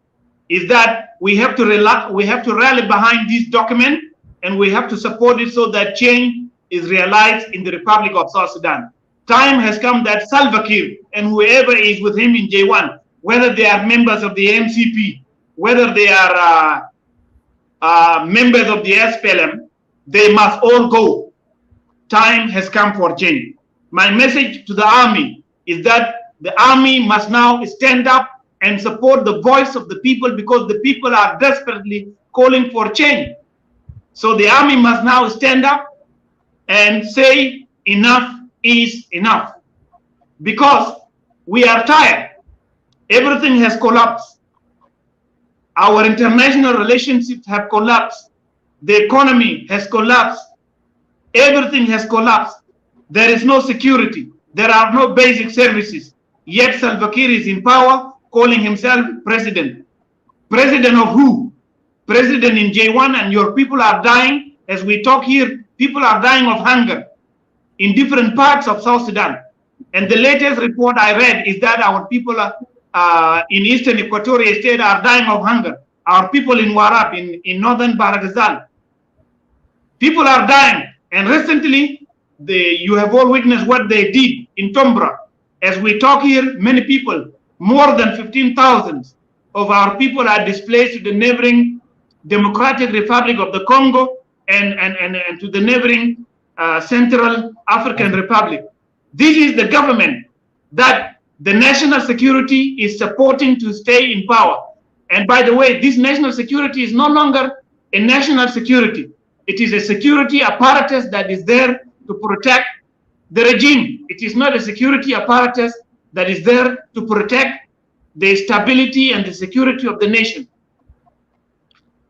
is that we have to rally behind this document, and we have to support it so that change is realized in the Republic of South Sudan. Time has come that Salva Kiir and whoever is with him in J1, whether they are members of the MCP, whether they are members of the SPLM, they must all go. Time has come for change. My message to the army is that the army must now stand up and support the voice of the people, because the people are desperately calling for change. So the army must now stand up and say enough is enough, because we are tired. Everything has collapsed. Our international relationships have collapsed. The economy has collapsed. Everything has collapsed. There is no security. There are no basic services. Yet Salva Kiir is in power, calling himself president. President of who? President in J1, and your people are dying. As we talk here, people are dying of hunger in different parts of South Sudan. And the latest report I read is that our people in Eastern Equatoria State are dying of hunger. Our people in Warab, in Northern Bahr Ghazal, people are dying. And recently, you have all witnessed what they did in Tombra. As we talk here, many people, more than 15,000 of our people are displaced to the neighboring Democratic Republic of the Congo and to the neighboring Central African Republic. This is the government that the national security is supporting to stay in power. And by the way, this national security is no longer a national security. It is a security apparatus that is there to protect the regime. It is not a security apparatus that is there to protect the stability and the security of the nation.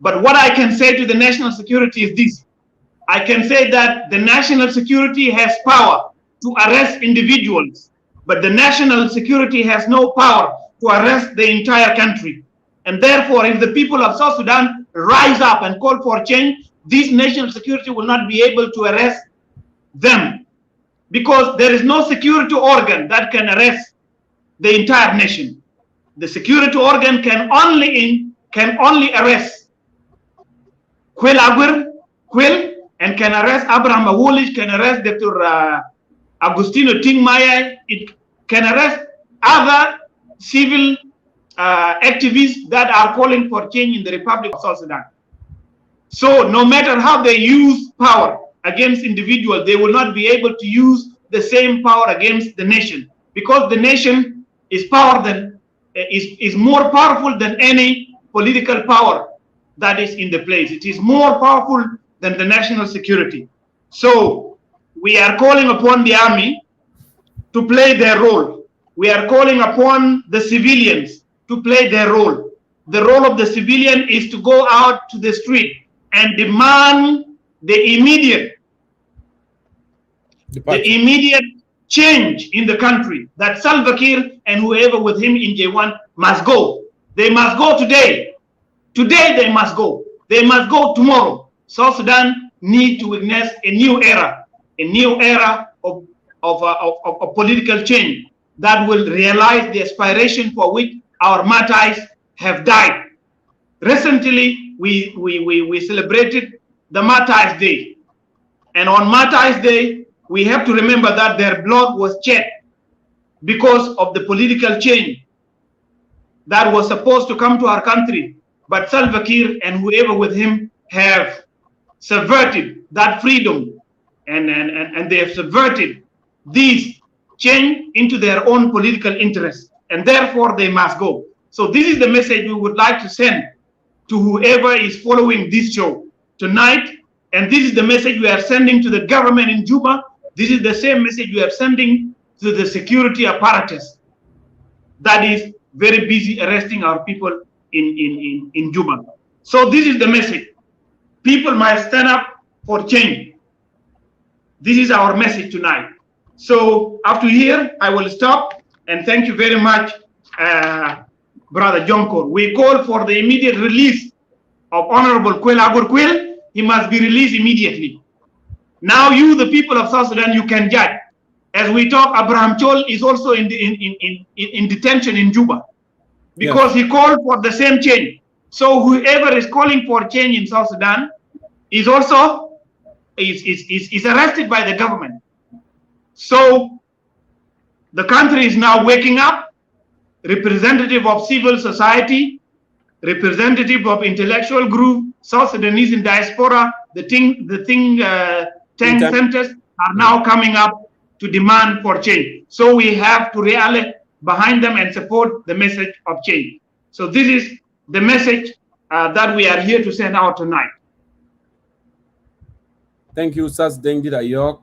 But what I can say to the national security is this. I can say that the national security has power to arrest individuals, but the national security has no power to arrest the entire country. And therefore, if the people of South Sudan rise up and call for change, this national security will not be able to arrest them, because there is no security organ that can arrest the entire nation. The security organ can only arrest Kuel Aguer Kuel, and can arrest Abraham Awolish, can arrest Dr. Agustino Tingmaya. It can arrest other civil activists that are calling for change in the Republic of South Sudan. So no matter how they use power against individuals, they will not be able to use the same power against the nation, because the nation is is more powerful than any political power that is in the place. It is more powerful than the national security. So we are calling upon the army to play their role. We are calling upon the civilians to play their role. The role of the civilian is to go out to the street and demand the immediate change in the country, that Salva Kiir and whoever with him in J1 must go. They must go today. Today they must go. They must go tomorrow. South Sudan need to witness a new era of political change that will realize the aspiration for which our martyrs have died. Recently, we celebrated the Martyrs' Day. And on Martyrs' Day, we have to remember that their blood was shed because of the political change that was supposed to come to our country. But Salva Kiir and whoever with him have subverted that freedom, and they have subverted these change into their own political interests, and therefore they must go. So this is the message we would like to send to whoever is following this show tonight, and this is the message we are sending to the government in Juba. This is the same message we are sending to the security apparatus that is very busy arresting our people in Juba. So this is the message. People must stand up for change. This is our message tonight. So after here, I will stop, and thank you very much, Brother Jonkor. We call for the immediate release of Honorable Kuel Aguer Kuel. He must be released immediately. Now you, the people of South Sudan, you can judge. As we talk, Abraham Chol is also in detention in Juba because he called for the same change. So whoever is calling for change in South Sudan is also is arrested by the government. So the country is now waking up. Representative of civil society, representative of intellectual group, South Sudanese in diaspora, the tank centers are now coming up to demand for change. So we have to rally behind them and support the message of change. So this is the message that we are here to send out tonight. Thank you, Sas Dengi Ayok.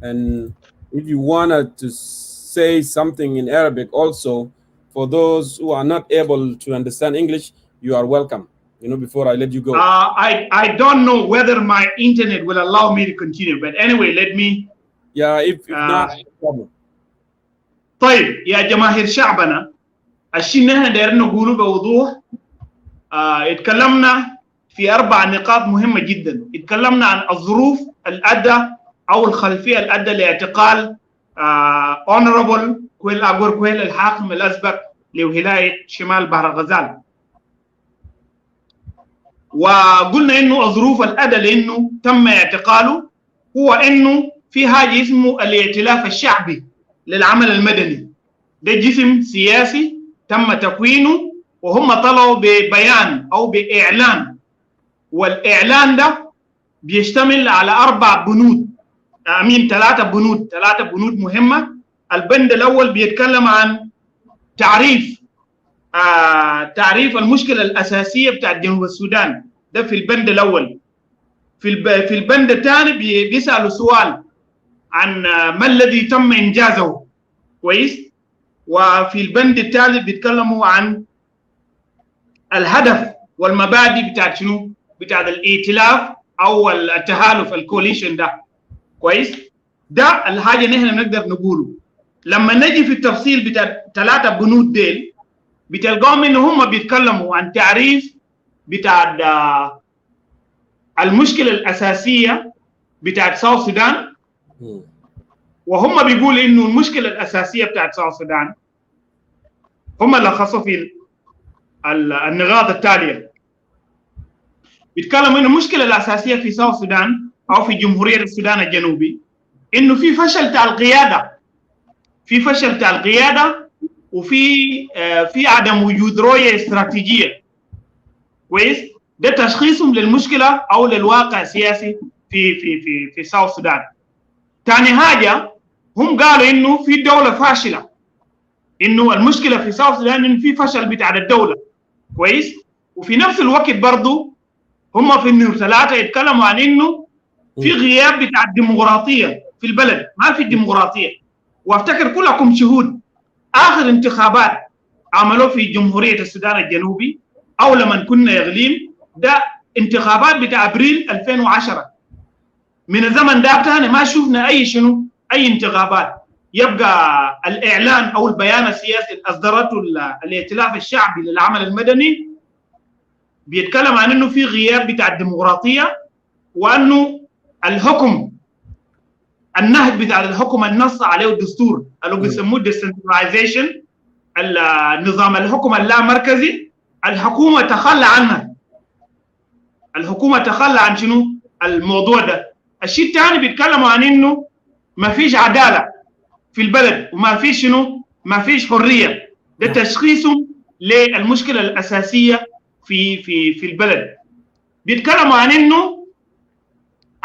And if you wanted to say something in Arabic also, for those who are not able to understand English, you are welcome. You know, before I let you go. I don't know whether my internet will allow me to continue, but anyway, let me. Yeah, if not, no problem. طيب يا جماهير شعبنا الشيء اللي احنا دايرين نقوله بوضوح اتكلمنا في 4 نقاط مهمة جدا. اتكلمنا عن الظروف الأدى أو الخلفية الأدى لاعتقال Honorable كويل أغور كويل الحاكم الأسبق لولاية شمال بحر غزال. وقلنا إنه الظروف الأدى لأنه تم اعتقاله هو إنه في حاجة اسمه الائتلاف الشعبي للعمل المدني. ده جسم سياسي تم تكوينه وهم طلعوا ببيان أو بإعلان، والإعلان ده بيشتمل على 4 بنود، 3 بنود مهمة. البند الأول بيتكلم عن تعريف المشكلة الأساسية بتاعت جنوب السودان، ده في البند الأول. في البند الثاني بيسألوا سؤال عن ما الذي تم إنجازه، كويس. وفي البند الثالث بيتكلموا عن الهدف والمبادئ بتاعت شنو، بتاعت الائتلاف أو التحالف الكوليشن ده، كويس. ده الحاجة اللي احنا نقدر نقوله. لما نجي في التفصيل بتاع 3 بنود ديل بتلقاهم ان هم بيتكلموا عن تعريف بتاع المشكله الاساسيه بتاع ساوث السودان، وهم بيقولوا انه المشكله الاساسيه بتاع ساوث السودان هم لخصوا في النقاط التاليه. بيتكلموا انه المشكله الاساسيه في ساوث السودان او في جمهوريه السودان الجنوبي انه في فشل بتاع القياده، وفي عدم وجود رؤيه استراتيجيه، كويس. ده تشخيصهم للمشكله او للواقع السياسي في ساوث السودان. ثاني حاجه هم قالوا انه في دوله فاشله انه المشكله في ساوث السودان انه في فشل بتاع الدوله كويس. وفي نفس الوقت برضه هم في النور 3 يتكلموا عن انه في غياب بتاع الديمقراطيه في البلد، ما في ديمقراطيه. وافتكر كلكم شهود اخر انتخابات عملوه في جمهوريه السودان الجنوبي او لما كنا اقليم، ده انتخابات بتاع ابريل 2010. من الزمن ده تاني ما شفنا اي اي انتخابات. يبقى الاعلان او البيان السياسي اللي اصدرته الائتلاف الشعبي للعمل المدني بيتكلم عن انه في غياب بتاع الديمقراطيه، وانه الحكم النهج بتاع الحكم النص عليه الدستور اللي بيسموه الديسنتراليزيشن، النظام الحكم اللامركزي، الحكومه تخلى عنها. الحكومه تخلى عن الموضوع ده. الشيء الثاني بيتكلموا عن انه ما فيش عداله في البلد وما فيش ما فيش حريه. ده تشخيصهم للمشكله الاساسيه في البلد. بيتكلموا عن انه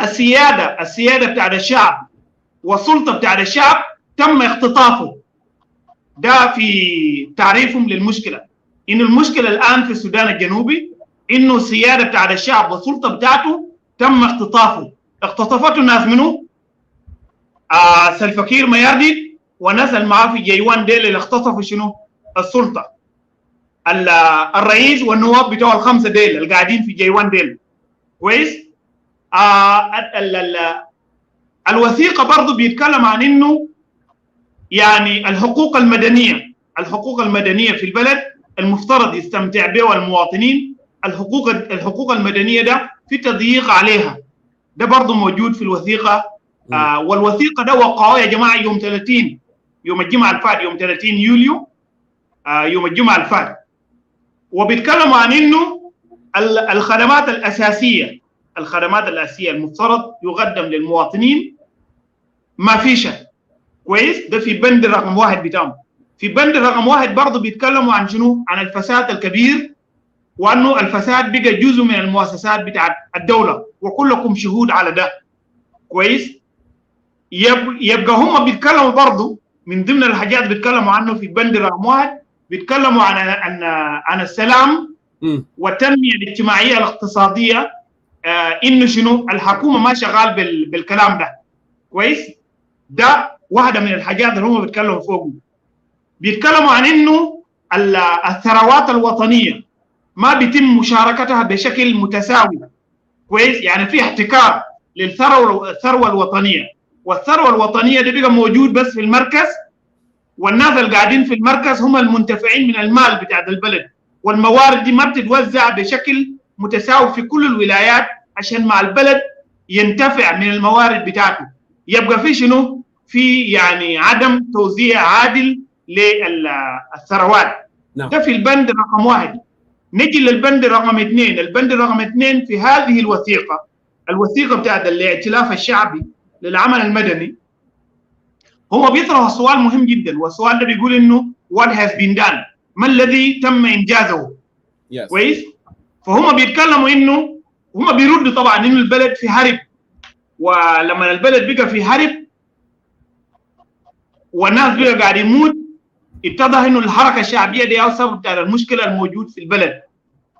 السياده بتاع الشعب والسلطه بتاع الشعب تم اختطافه. ده في تعريفهم للمشكله، انه المشكله الان في السودان الجنوبي انه السياده بتاع الشعب والسلطه بتاعته تم اختطافه. اختطفته الناس منه سلفا كير ميارديد وناس معاه في جيوان ديل اللي اختطفوا السلطه. الرئيس والنواب بتوع الخمسه ديل اللي قاعدين في جيوان ديل كويس. الوثيقه برضه بيتكلم عن انه يعني الحقوق المدنيه في البلد المفترض يستمتع بها المواطنين. الحقوق المدنيه ده في تضييق عليها. ده برضه موجود في الوثيقه. والوثيقه ده وقعوها يا جماعه يوم 30 يوم الجمعه الفات، يوم 30 يوليو يوم الجمعه الفات. وبيتكلموا عن انه الخدمات الاساسيه المفترض يقدم للمواطنين ما فيش كويس. ده في بند رقم 1 بتاعهم. في بند رقم 1 برضه بيتكلموا عن عن الفساد الكبير، وانه الفساد بقى جزء من المؤسسات بتاعت الدوله، وكلكم شهود على ده كويس. يبقى هم بيتكلموا برضه من ضمن الحاجات بيتكلموا عنه في بند رقم 1 بيتكلموا عن السلام والتنميه الاجتماعيه الاقتصاديه. انه الحكومه ما شغال بالكلام ده كويس. ده واحده من الحاجات اللي هم بيتكلموا فوقه. بيتكلموا عن انه الثروات الوطنيه ما بيتم مشاركتها بشكل متساوي كويس. يعني في احتكار للثروه الوطنيه، والثروه الوطنيه ده بقى موجود بس في المركز، والناس اللي قاعدين في المركز هم المنتفعين من المال بتاع البلد. والموارد دي ما بتتوزع بشكل متساوي في كل الولايات عشان مع البلد ينتفع من الموارد بتاعته. يبقى في في يعني عدم توزيع عادل للثروات. ده في البند رقم 1. نجي للبند رقم 2. البند رقم 2 في هذه الوثيقه بتاعت الائتلاف الشعبي للعمل المدني، هو بيطرح سؤال مهم جدا، والسؤال ده بيقول انه what has been done، ما الذي تم انجازه كويس. فهم بيتكلموا انه هم بيردوا طبعا انه البلد في حرب، ولما البلد بقى في حرب والناس بقى قاعد يموت، اتضح انه الحركه الشعبيه دي هو سبب بتاع المشكله الموجود في البلد.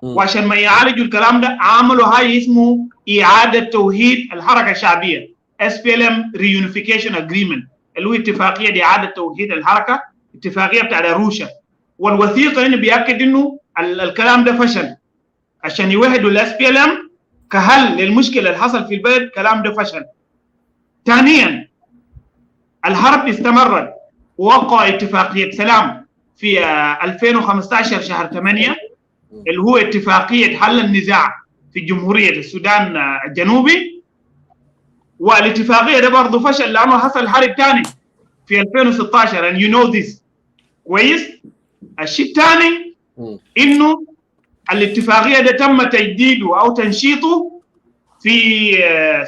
وعشان ما يعالجوا الكلام ده عملوا هاي اسمه اعاده توحيد الحركه الشعبيه SPLM Reunification Agreement، اللي هو اتفاقيه لاعاده توحيد الحركه، اتفاقيه بتاع أروشا. والوثيقه هنا بياكد انه الكلام ده فشل. عشان يوحدوا SPLM كحل للمشكله اللي حصل في البلد، الكلام ده فشل. ثانيا الحرب استمرت، ووقعوا اتفاقيه سلام في 2015 شهر 8 اللي هو اتفاقيه حل النزاع في جمهوريه السودان الجنوبي. والاتفاقيه ده برضه فشل لانه حصل حرب ثاني في 2016 and you know this كويس. الشيء الثاني انه الاتفاقيه ده تم تجديده او تنشيطه في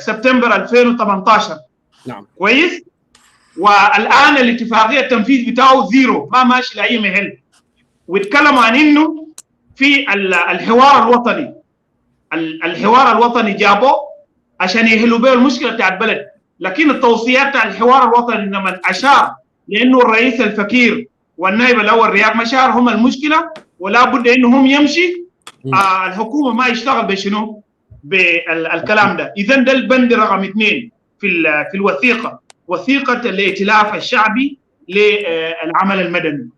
سبتمبر 2018 نعم كويس. والان الاتفاقيه التنفيذ بتاعه زيرو، ما ماشي لاي محل. واتكلموا عن انه في الحوار الوطني جابوه عشان يحلوا به المشكله بتاع البلد، لكن التوصيات بتاع الحوار الوطني لما اشار لانه الرئيس الفكير والنائب الاول رياض مشار هم المشكله، ولا بد انهم يمشي. الحكومه ما يشتغل بشنو؟ بالكلام ده. اذا ده البند رقم 2 في الوثيقه، وثيقه الائتلاف الشعبي للعمل المدني.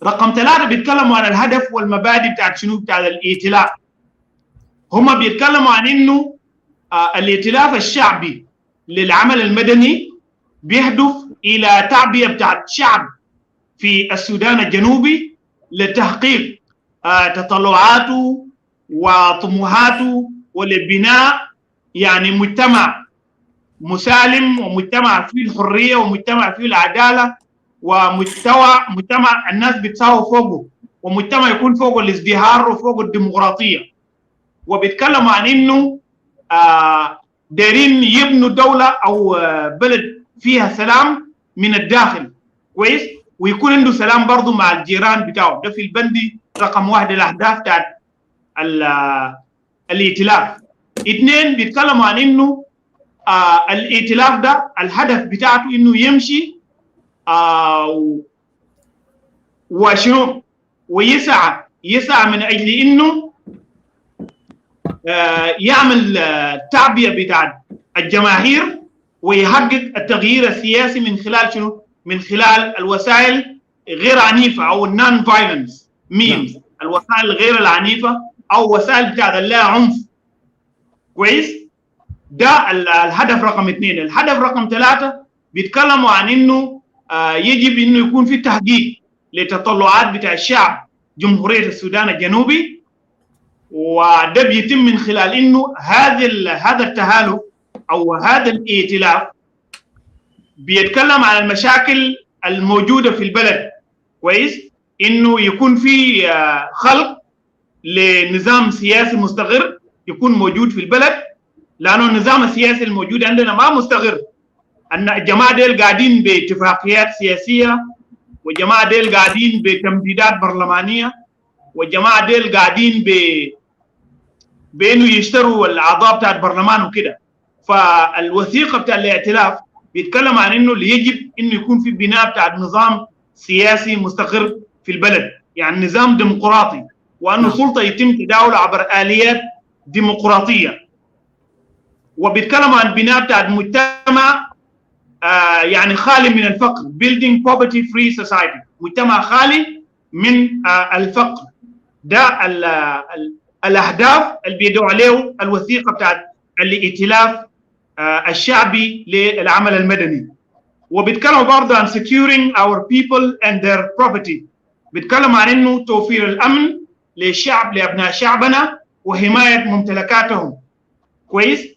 رقم 3 بيتكلموا عن الهدف والمبادئ بتاعت شنو؟ بتاع الائتلاف. هم بيتكلموا عن انه الائتلاف الشعبي للعمل المدني بيهدف الى تعبئه بتاعت شعب في السودان الجنوبي لتحقيق تطلعاته وطموحاته ولبناء يعني مجتمع مسالم، ومجتمع فيه الحريه، ومجتمع فيه العداله، مجتمع الناس بتساوي فوقه، ومجتمع يكون فوق الازدهار وفوق الديمقراطيه. وبيتكلموا عن انه دايرين يبنوا دوله او بلد فيها سلام من الداخل، كويس، ويكون عنده سلام برضه مع الجيران بتاعه. ده في البند رقم 1 الاهداف بتاعت الائتلاف. 2 بيتكلموا عن انه الائتلاف ده الهدف بتاعته انه يمشي وشنو، ويسعى من اجل انه يعمل تعبئه بتاع الجماهير، ويحقق التغيير السياسي من خلال شنو؟ من خلال الوسائل غير عنيفه او النون فايلنس مينز، الوسائل غير العنيفه او وسائل بتاع لا عنف، كويس. ده الهدف رقم 2. الهدف رقم 3 بيتكلموا عن انه يجب انه يكون في تحقيق لتطلعات بتاع الشعب جمهوريه السودان الجنوبي، وده بيتم من خلال انه هذا التهالك او هذا الائتلاف بيتكلم عن المشاكل الموجوده في البلد، كويس، انه يكون في خلق لنظام سياسي مستقر يكون موجود في البلد، لانه النظام السياسي الموجود عندنا ما مستقر. ان الجماعه ديل قاعدين باتفاقيات سياسيه، والجماعه ديل قاعدين بتمديدات برلمانيه، والجماعه ديل قاعدين بانه يشتروا الاعضاء بتاع البرلمان وكده. فالوثيقه بتاع الائتلاف بيتكلم عن انه اللي يجب انه يكون في بناء بتاع نظام سياسي مستقر في البلد، يعني نظام ديمقراطي، وانه السلطه يتم تداولها عبر اليات ديمقراطيه. وبيتكلموا عن بناء بتاع مجتمع يعني خالي من الفقر، building poverty free society، مجتمع خالي من الفقر. ده الاهداف اللي بيدعو عليه الوثيقه بتاعت الائتلاف الشعبي للعمل المدني. وبيتكلموا برضه عن securing our people and their property، بيتكلموا عن انه توفير الامن للشعب، لابناء شعبنا، وحمايه ممتلكاتهم، كويس.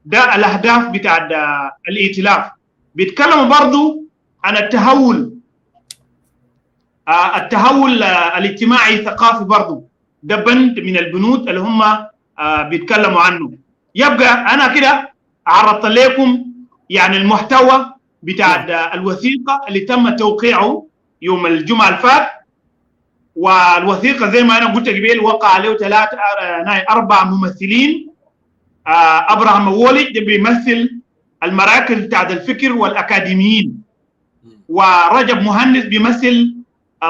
ده الاهداف بتاع الائتلاف. بيتكلموا برضه عن التحول الاجتماعي الثقافي، برضه ده بند من البنود اللي هم بيتكلموا عنه. يبقى انا كده عرضت لكم يعني المحتوى بتاع الوثيقه اللي تم توقيعه يوم الجمعه الفات. والوثيقه زي ما انا قلت قبل وقع عليه 4 ممثلين. ابراهام مولد ده بيمثل المراكز بتاعت الفكر والاكاديميين، ورجب مهندس بيمثل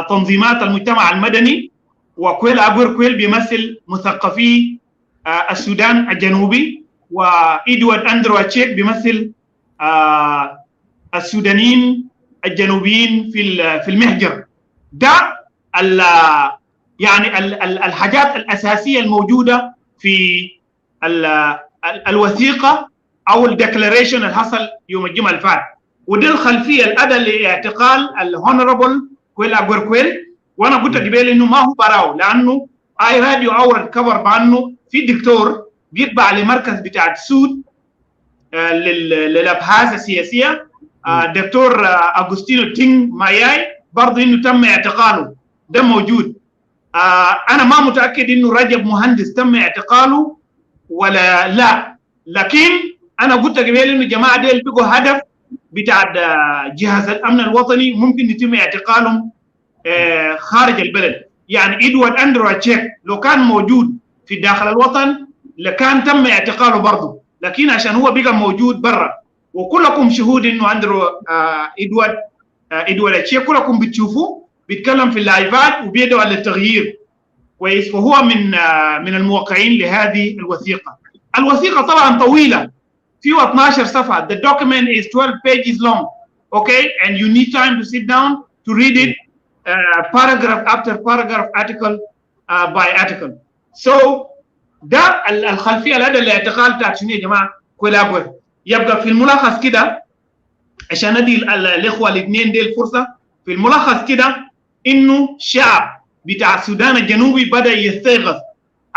تنظيمات المجتمع المدني، وكويل اغوير كويل بيمثل مثقفي السودان الجنوبي، وإدوارد أندرو أتشيك بيمثل السودانيين الجنوبيين في المهجر. ده يعني الحاجات الأساسية الموجودة في الوثيقة أو الديكلاريشن اللي حصل يوم الجمعة اللي فات. ودي الخلفية الأداة لاعتقال الهونربل كويل أغوير كويل. وأنا قلت قبل إنه ما هو براو، لأنه آي راديو أورد كبر بأنه في دكتور بيتبع لمركز بتاع السود للأبحاث السياسية، دكتور أغوستينو تينغ ماياي، برضه إنه تم اعتقاله، ده موجود. أنا ما متأكد إنه رجب مهندس تم اعتقاله ولا لا، لكن أنا قلت قبل إنه الجماعة ديل بقوا هدف بتاع جهاز الأمن الوطني، ممكن يتم اعتقالهم خارج البلد. يعني إدوارد أندرو أتشيك لو كان موجود في داخل الوطن لكان تم اعتقاله برضه، لكن عشان هو بقى موجود برا، وكلكم شهود إنه أندرو إدوارد الدول الشيء كلكم بتشوفوه بيتكلم في اللايفات وبيدعو على التغيير كويس. وهو من الموقعين لهذه الوثيقة. الوثيقة طبعا طويلة فيه 12 صفحة. The document is 12 pages long, okay, and you need time to sit down to read it paragraph after paragraph, article by article. So ده الخلفية لدى الاعتقال بتاع شنو يا جماعة كويل أغوير. يبقى في الملخص كده عشان ندي الإخوة الاثنين دي الفرصة. في الملخص كده إنه شعب بتاع السودان الجنوبي بدأ يستيقظ.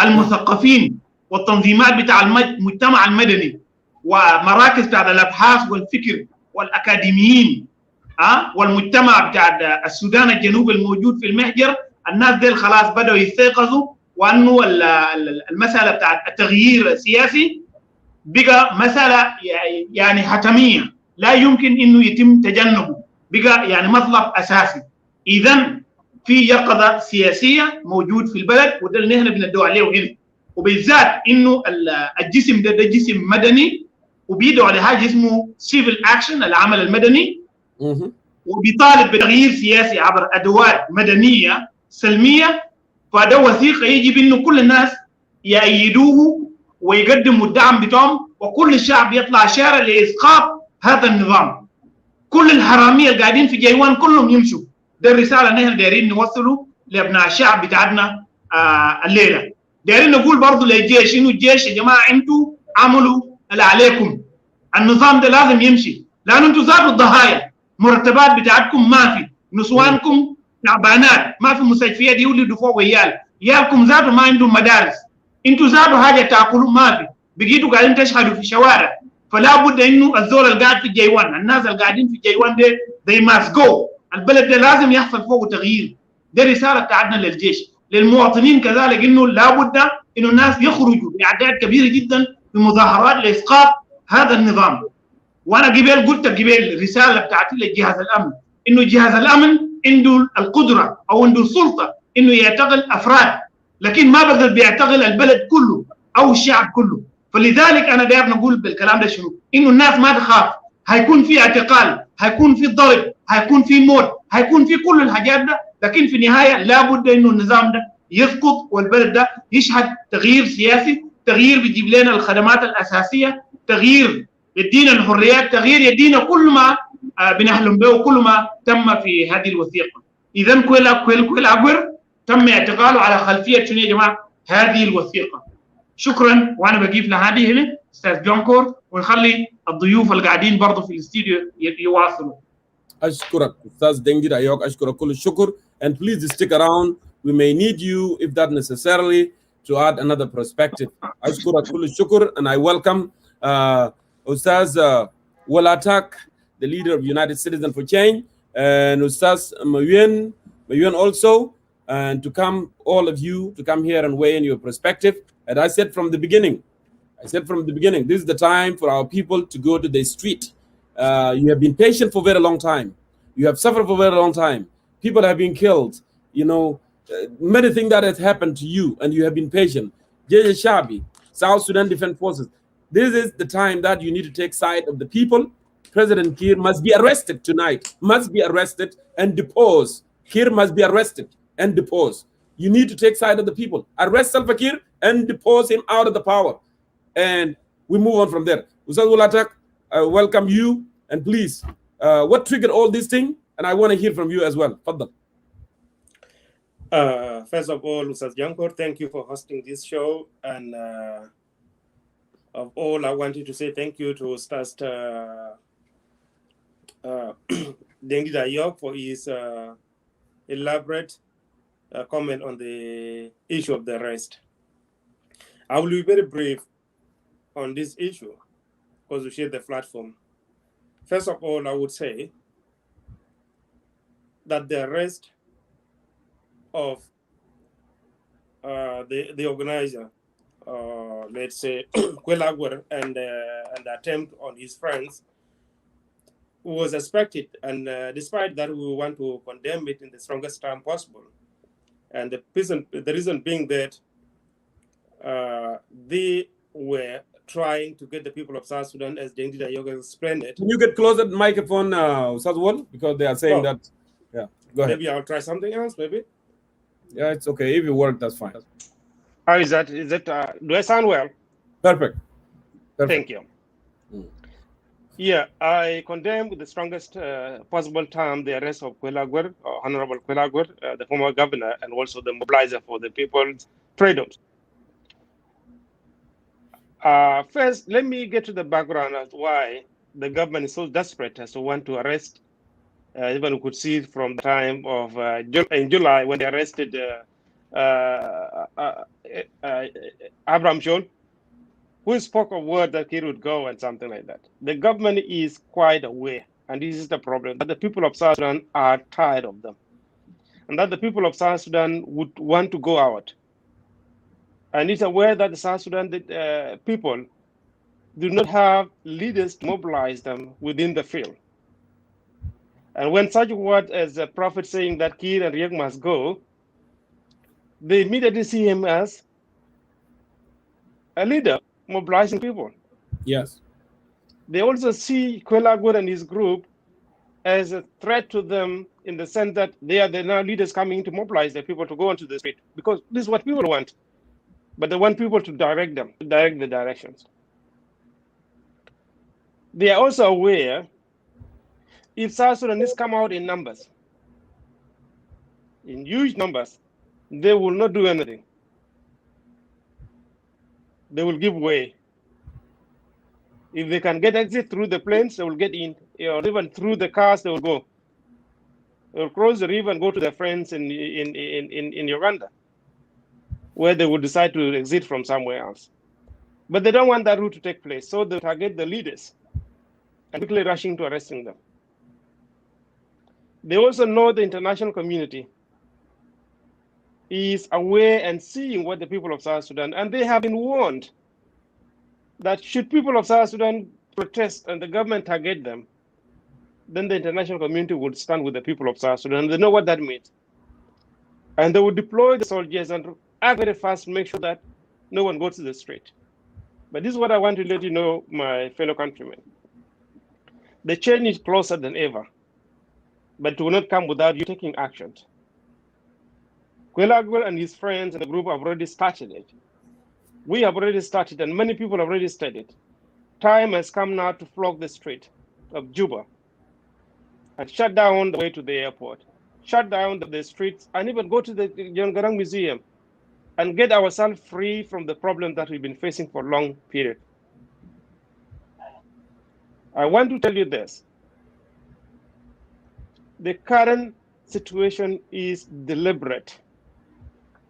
المثقفين والتنظيمات بتاع المجتمع المدني ومراكز بتاع الأبحاث والفكر والأكاديميين والمجتمع بتاع السودان الجنوبي الموجود في المحجر، الناس دي خلاص بدأوا يستيقظوا وأنه المسألة بتاع التغيير السياسي بقى مسألة يعني حتمية لا يمكن إنه يتم تجنبه، بقى يعني مطلب أساسي. إذن في يقظة سياسية موجود في البلد وده اللي نحن بندعو عليه هنا، وبالذات إنه الجسم ده جسم مدني وبيدعو على حاجة اسمه civil action العمل المدني، وبيطالب بتغيير سياسي عبر أدوات مدنية سلمية. فده وثيقة يجب إنه كل الناس يأيدوه ويقدموا الدعم بتاعهم، وكل الشعب يطلع شارع لإسقاط هذا النظام. كل الحرامية اللي قاعدين في جيوان كلهم يمشوا. ده الرسالة نحن دايرين نوصله لأبناء الشعب بتاعنا الليلة. دايرين نقول برضو للجيش إنه الجيش يا جماعة أنتوا عملوا اللي عليكم، النظام ده لازم يمشي، لأنه أنتوا ذاتوا الضحايا. مرتبات بتاعتكم ما في، نسوانكم تعبانات، ما في مستشفيات يولدوا فوق عيال، عيالكم ذاتوا ما عندهم مدارس، انتوا ذاتوا حاجه تاكلوا ما في، بقيتوا قاعدين تشهدوا في الشوارع. فلا بد انه الزول اللي قاعد في جيوان، الناس اللي قاعدين في جيوان ده they must go. البلد ده لازم يحصل فوقه تغيير. ده رساله بتاعتنا للجيش، للمواطنين كذلك، انه لا بد انه الناس يخرجوا باعداد كبيره جدا في مظاهرات لاسقاط هذا النظام. وانا قلت الرساله بتاعتي لجهاز الامن، انه جهاز الامن عنده القدره او عنده السلطه انه يعتقل افراد، لكن ما بقدر بيعتقل البلد كله او الشعب كله. فلذلك انا داير نقول بالكلام ده شنو؟ انه الناس ما تخاف، هيكون في اعتقال، هيكون في ضرب، هيكون في موت، هيكون في كل الحاجات ده، لكن في النهايه لابد انه النظام ده يسقط والبلد ده يشهد تغيير سياسي، تغيير بيجيب لنا الخدمات الاساسيه، تغيير يدينا الحريات، تغيير يدينا كل ما بنحلم به وكل ما تم في هذه الوثيقه. اذا كويل أغوير تم اعتقاله على خلفيه شنو يا جماعه؟ هذه الوثيقه. شكرا. وانا بجيب لهذه هنا استاذ جونكور، ونخلي الضيوف اللي قاعدين برضه في الاستديو يواصلوا. اشكرك استاذ دنجر ايوك، اشكرك كل الشكر. And please stick around. We may need you if that necessarily to add another perspective. اشكرك كل الشكر. And I welcome Ustaz Kuel Aguer, the leader of United Citizens for Change, and Ustaz Mayuen also, and to come, all of you, to come here and weigh in your perspective. And I said from the beginning, this is the time for our people to go to the street. You have been patient for a very long time. You have suffered for a very long time. People have been killed. You know, many things that has happened to you, and you have been patient. JJ Shabi, South Sudan Defense Forces. This is the time that you need to take side of the people. President Kiir must be arrested tonight, must be arrested and deposed. Kiir must be arrested and deposed. You need to take side of the people. Arrest Salva Kiir and depose him out of the power. And we move on from there. Ustaz Kuel Aguer, I welcome you. And please, what triggered all these things? And I want to hear from you as well. Faddal. First of all, Ustaz Jankor, thank you for hosting this show. And of all, I wanted to say thank you to Ustaz Dengi Dayok for his elaborate comment on the issue of the arrest. I will be very brief on this issue because we share the platform. First of all, I would say that the arrest of the organizer, let's say Kuel Aguer, and the attempt on his friends was expected, and despite that, we want to condemn it in the strongest term possible. And the reason being that they were trying to get the people of South Sudan, as Dengi Dayoga explained it. Can you get closer to the microphone, Southwell? Because they are saying that. Yeah, go ahead. Maybe I'll try something else, maybe. Yeah, it's okay. If you work, that's fine. How is that? Do I sound well? Perfect. Thank you. Yeah, I condemn with the strongest possible term the arrest of Kuel Aguer, Honorable Kuel Aguer, the former governor, and also the mobilizer for the people's freedoms. First, let me get to the background as to why the government is so desperate as to want to arrest. Even we could see it from the time of in July when they arrested Abraham Schol, who spoke a word that he would go and something like that. The government is quite aware, and this is the problem, that the people of South Sudan are tired of them, and that the people of South Sudan would want to go out. And it's aware that the South Sudan people do not have leaders to mobilize them within the field. And when such word as a prophet saying that Kir and Riek must go, they immediately see him as a leader mobilizing people. Yes. They also see Kuel Aguer and his group as a threat to them in the sense that they are the now leaders coming to mobilize the people to go onto the street, because this is what people want. But they want people to direct them, to direct the directions. They are also aware if South Sudanese come out in numbers, in huge numbers, they will not do anything. They will give way. If they can get exit through the planes, they will get in, or even through the cars, they will go. They will cross the river and go to their friends in Uganda, where they will decide to exit from somewhere else. But they don't want that route to take place, so they target the leaders and quickly rushing to arresting them. They also know the international community is aware and seeing what the people of South Sudan, and they have been warned that should people of South Sudan protest and the government target them, then the international community would stand with the people of South Sudan. They know what that means. And they would deploy the soldiers and act very fast to make sure that no one goes to the street. But this is what I want to let you know, my fellow countrymen. The change is closer than ever, but it will not come without you taking action. Kuel Aguer and his friends and the group have already started it. We have already started, and many people have already started. Time has come now to flock the street of Juba and shut down the way to the airport, shut down the streets, and even go to the John Garang Museum and get ourselves free from the problem that we've been facing for a long period. I want to tell you this. The current situation is deliberate.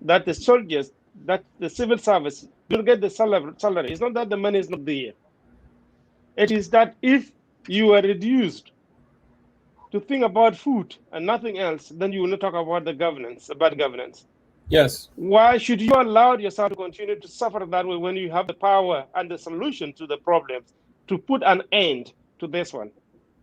That the soldiers, that the civil service don't get the salary. It's not that the money is not there. It is that if you are reduced to think about food and nothing else, then you will not talk about the governance, bad governance. Yes. Why should you allow yourself to continue to suffer that way when you have the power and the solution to the problems to put an end to this one?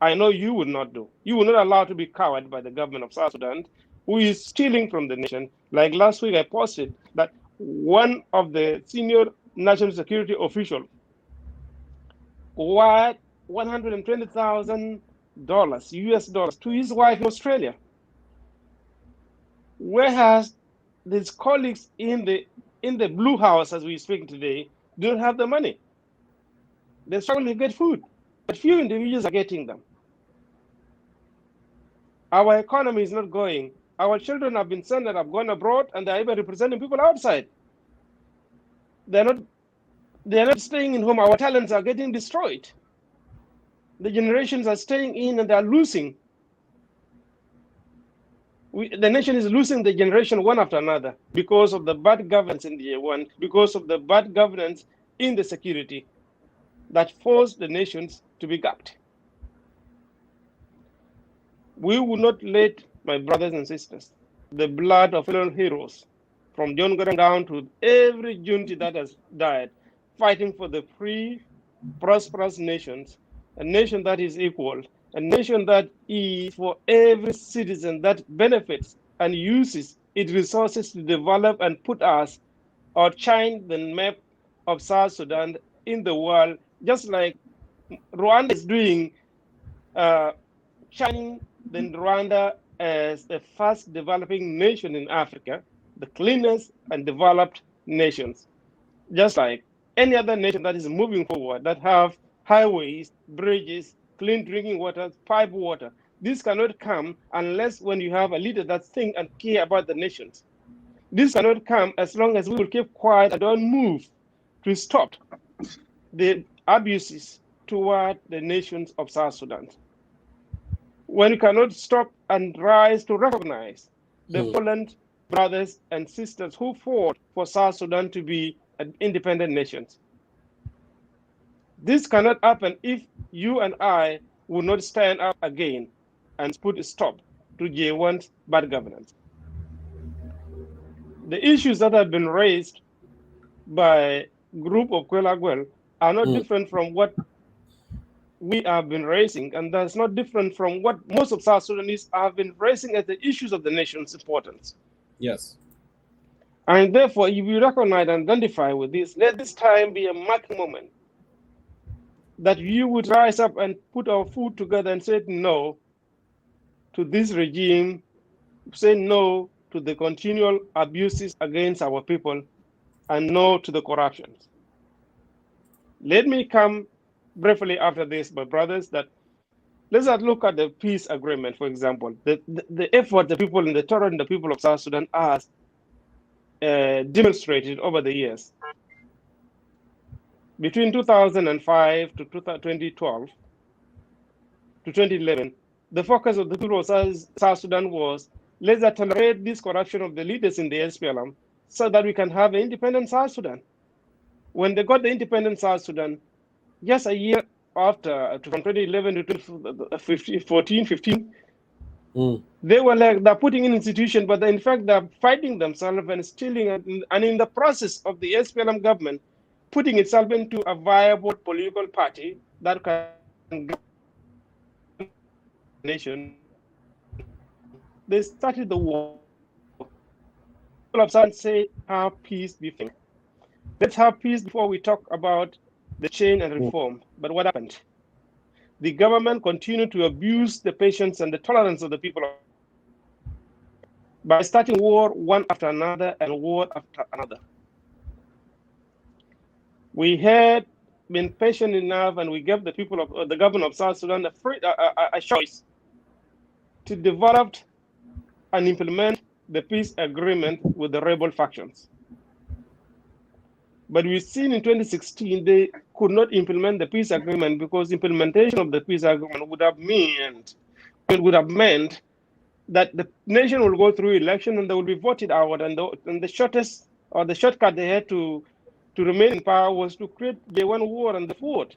I know you would not do. You will not allow to be cowered by the government of South Sudan, who is stealing from the nation. Like last week, I posted that one of the senior national security officials wired $120,000 US dollars to his wife in Australia, whereas his colleagues in the Blue House, as we speak today, don't have the money. They're struggling to get food, but few individuals are getting them. Our economy is not going. Our children have been sent and have gone abroad, and they're even representing people outside. They're not staying in home. Our talents are getting destroyed. The generations are staying in and they're losing. The nation is losing the generation one after another because of the bad governance in the one, because of the bad governance in the security that forced the nations to be gapped. We will not let, my brothers and sisters, the blood of fallen heroes, from John Garang down to every junta that has died, fighting for the free, prosperous nations, a nation that is equal, a nation that is for every citizen that benefits and uses its resources to develop and put us or shine the map of South Sudan in the world, just like Rwanda is doing, shining then Rwanda as the first developing nation in Africa, the cleanest and developed nations, just like any other nation that is moving forward, that have highways, bridges, clean drinking water, pipe water. This cannot come unless when you have a leader that think and care about the nations. This cannot come as long as we will keep quiet and don't move to stop the abuses toward the nations of South Sudan. When you cannot stop and rise to recognize the fallen brothers and sisters who fought for South Sudan to be an independent nation. This cannot happen if you and I will not stand up again and put a stop to J1's bad governance. The issues that have been raised by group of Kuel Aguer are not different from what we have been raising, and that's not different from what most of South Sudanese have been raising as the issues of the nation's importance. Yes. And therefore, if we recognize and identify with this, let this time be a marked moment that you would rise up and put our foot together and say no to this regime, say no to the continual abuses against our people, and no to the corruptions. Let me come briefly after this, my brothers, that let's look at the peace agreement, for example. The effort the people in the Torah and the people of South Sudan has demonstrated over the years. Between 2005 to 2012 to 2011, the focus of the people of South Sudan was, let's tolerate this corruption of the leaders in the SPLM so that we can have an independent South Sudan. When they got the independent South Sudan, just a year after, from 2011 to 2014, 15, they were like, they're putting in institutions, but in fact, they're fighting themselves and stealing, and in the process of the SPLM government, putting itself into a viable political party that can govern the nation. They started the war. People of South say, have peace before. Let's have peace before we talk about the change and reform. But what happened? The government continued to abuse the patience and the tolerance of the people by starting war one after another and war after another. We had been patient enough, and we gave the people of the government of South Sudan a choice to develop and implement the peace agreement with the rebel factions. But we've seen in 2016, they could not implement the peace agreement because implementation of the peace agreement would have meant that the nation will go through election and they will be voted out, and the shortest or the shortcut they had to remain in power was to create J1 war and the fort.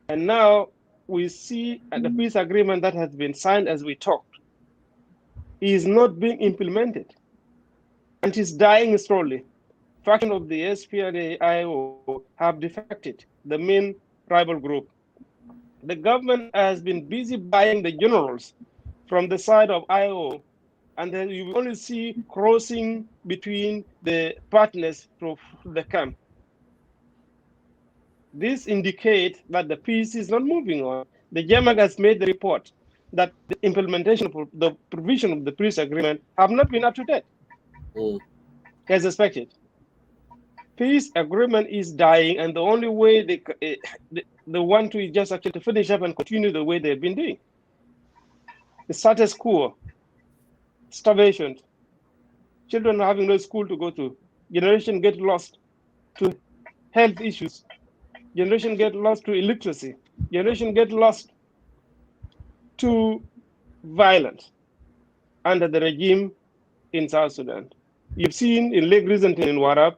And now we see the peace agreement that has been signed as we talked is not being implemented, and is dying slowly. Faction of the SPLA-IO have defected, the main rival group. The government has been busy buying the generals from the side of IO, and then you only see crossing between the partners to the camp. This indicates that the peace is not moving on. The JMAC has made the report that the implementation of the provision of the peace agreement have not been up to date, as expected. Peace agreement is dying, and the only way they want to is just actually to finish up and continue the way they've been doing. The status quo, starvation, children having no school to go to, generation get lost to health issues, generation get lost to illiteracy, generation get lost to violence under the regime in South Sudan. You've seen in Lake Recently in Warab,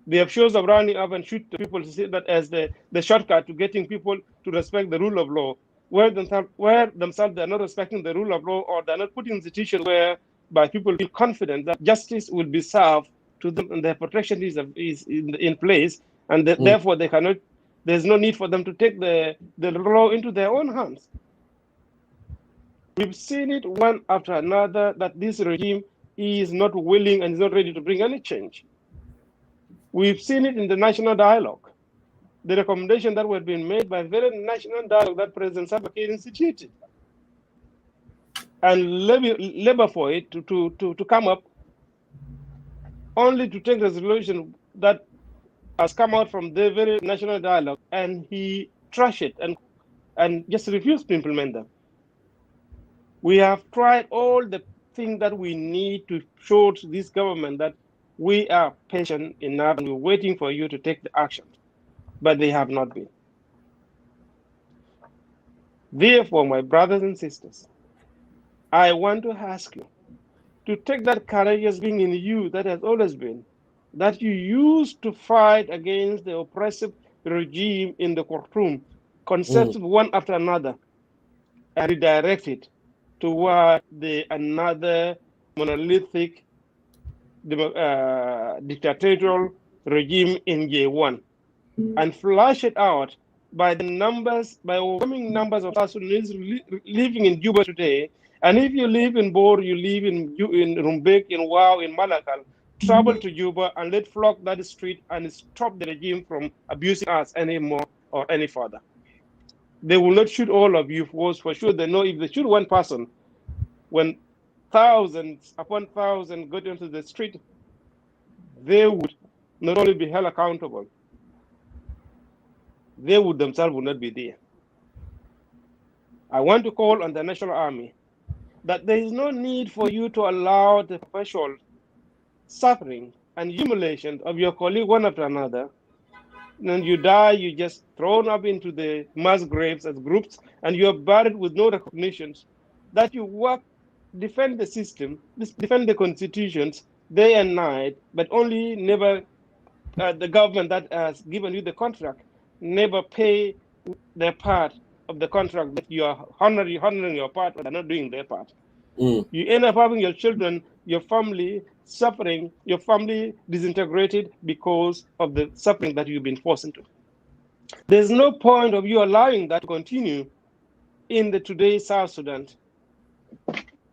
they have shows of running up and shoot the people to see that as the shortcut to getting people to respect the rule of law, where themselves they're not respecting the rule of law, or they're not putting institutions whereby people feel confident that justice will be served to them and their protection is in place, and therefore they cannot. There's no need for them to take the law into their own hands. We've seen it one after another that this regime is not willing and is not ready to bring any change. We've seen it in the national dialogue. the recommendation that were being made by very national dialogue that President Salva Kiir instituted, and labor for it to come up, only to take resolution that has come out from the very national dialogue, and he trashed it and just refused to implement them. We have tried all the things that we need to show to this government that we are patient enough and we're waiting for you to take the action, but they have not been. Therefore, my brothers and sisters, I want to ask you to take that courageous being in you that has always been, that you used to fight against the oppressive regime in the courtroom, concepts one after another, and redirect it toward another monolithic dictatorial regime in J1, and flush it out by overwhelming numbers of South Sudanese living in Juba today. And if you live in Bor, you live in Rumbek, in Wau, in Malakal, travel to Juba and let flock that street and stop the regime from abusing us anymore or any further. They will not shoot all of you, for sure. They know if they shoot one person, when thousands upon thousands go into the street, they would not only be held accountable, they would themselves would not be there. I want to call on the National Army that there is no need for you to allow the perpetual suffering and humiliation of your colleague one after another. And you die, you just thrown up into the mass graves as groups, and you are buried with no recognitions. That you work, defend the system, defend the constitutions day and night, but only never the government that has given you the contract never pay their part of the contract, that you are honoring your part, but they're not doing their part. You end up having your children, your family suffering, your family disintegrated because of the suffering that you've been forced into. There's no point of you allowing that to continue in today's South Sudan.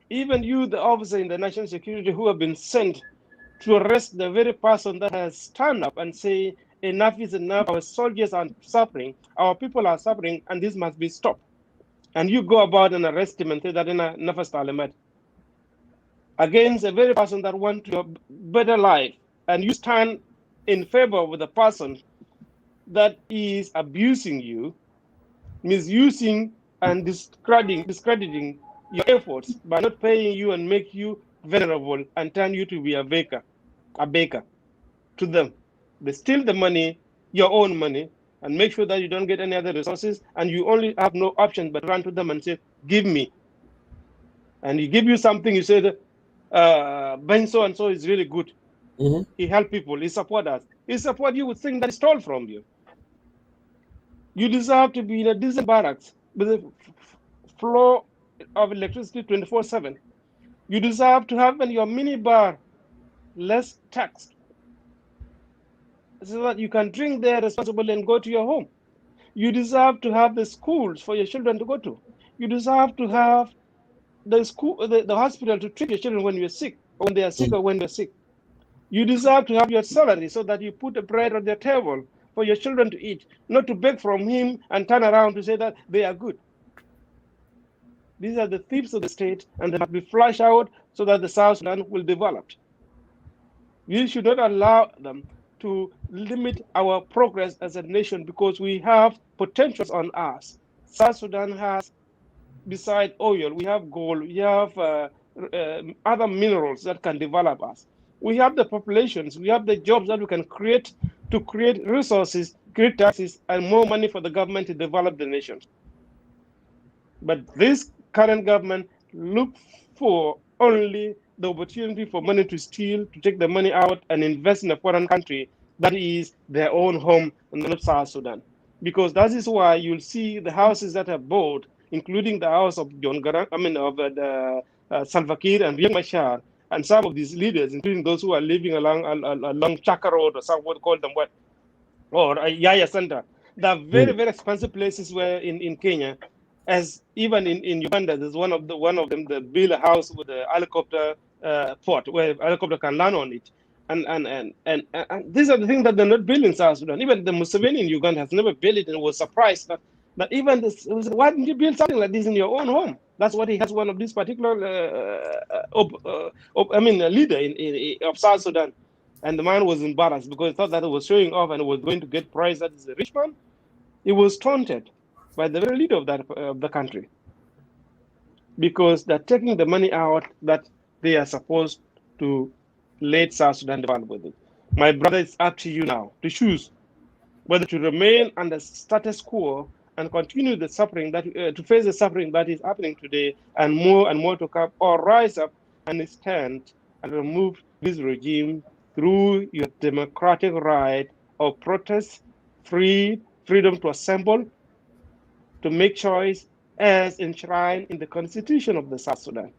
Even you, the officer in the national security, who have been sent to arrest the very person that has stand up and say, enough is enough, our soldiers are suffering, our people are suffering, and this must be stopped. And you go about and arrest him and say that enough is talimat. Against a very person that wants a better life, and you stand in favor of the person that is abusing you, misusing and discrediting your efforts by not paying you and make you vulnerable and turn you to be a baker to them. They steal the money, your own money, and make sure that you don't get any other resources, and you only have no option but run to them and say, give me. And he give you something, you say, Ben so-and-so is really good. He help people, he support us. He support you with things that is stole from you. You deserve to be in a decent barracks with a flow of electricity 24/7. You deserve to have in your mini bar less taxed, so that you can drink there responsibly and go to your home. You deserve to have the schools for your children to go to. You deserve to have the hospital to treat your children when you're sick, or when they are sick, or when they're sick. You deserve to have your salary so that you put the bread on their table for your children to eat, not to beg from him and turn around to say that they are good. These are the thieves of the state, and they must be flushed out so that the South Sudan will develop. We should not allow them to limit our progress as a nation, because we have potentials on us. South Sudan has, besides oil, we have gold, we have other minerals that can develop us. We have the populations, we have the jobs that we can create to create resources, create taxes, and more money for the government to develop the nation. But this current government look for only the opportunity for money to steal, to take the money out and invest in a foreign country that is their own home and not South Sudan. Because that is why you'll see the houses that are bought, including the house of Salva Kiir and Riek Machar, and some of these leaders, including those who are living along Chaka Road, or some would call them what, or Yaya Center. They are very, very expensive places where in Kenya, as even in Uganda, there's one of them, the build a house with a helicopter port where a helicopter can land on it, these are the things that they're not building in South Sudan. Even the Museveni in Uganda has never built it, and was surprised that even this, why didn't you build something like this in your own home? That's what he has, one of these particular leader of South Sudan. And the man was embarrassed because he thought that he was showing off and was going to get praise that is a rich man. He was taunted by the very leader of the country because they're taking the money out that they are supposed to let South Sudan develop with it. My brother, it's up to you now to choose whether to remain under status quo and continue the suffering that to face the suffering that is happening today, and more to come, or rise up and stand and remove this regime through your democratic right of protest, freedom to assemble, to make choice as enshrined in the Constitution of the South Sudan.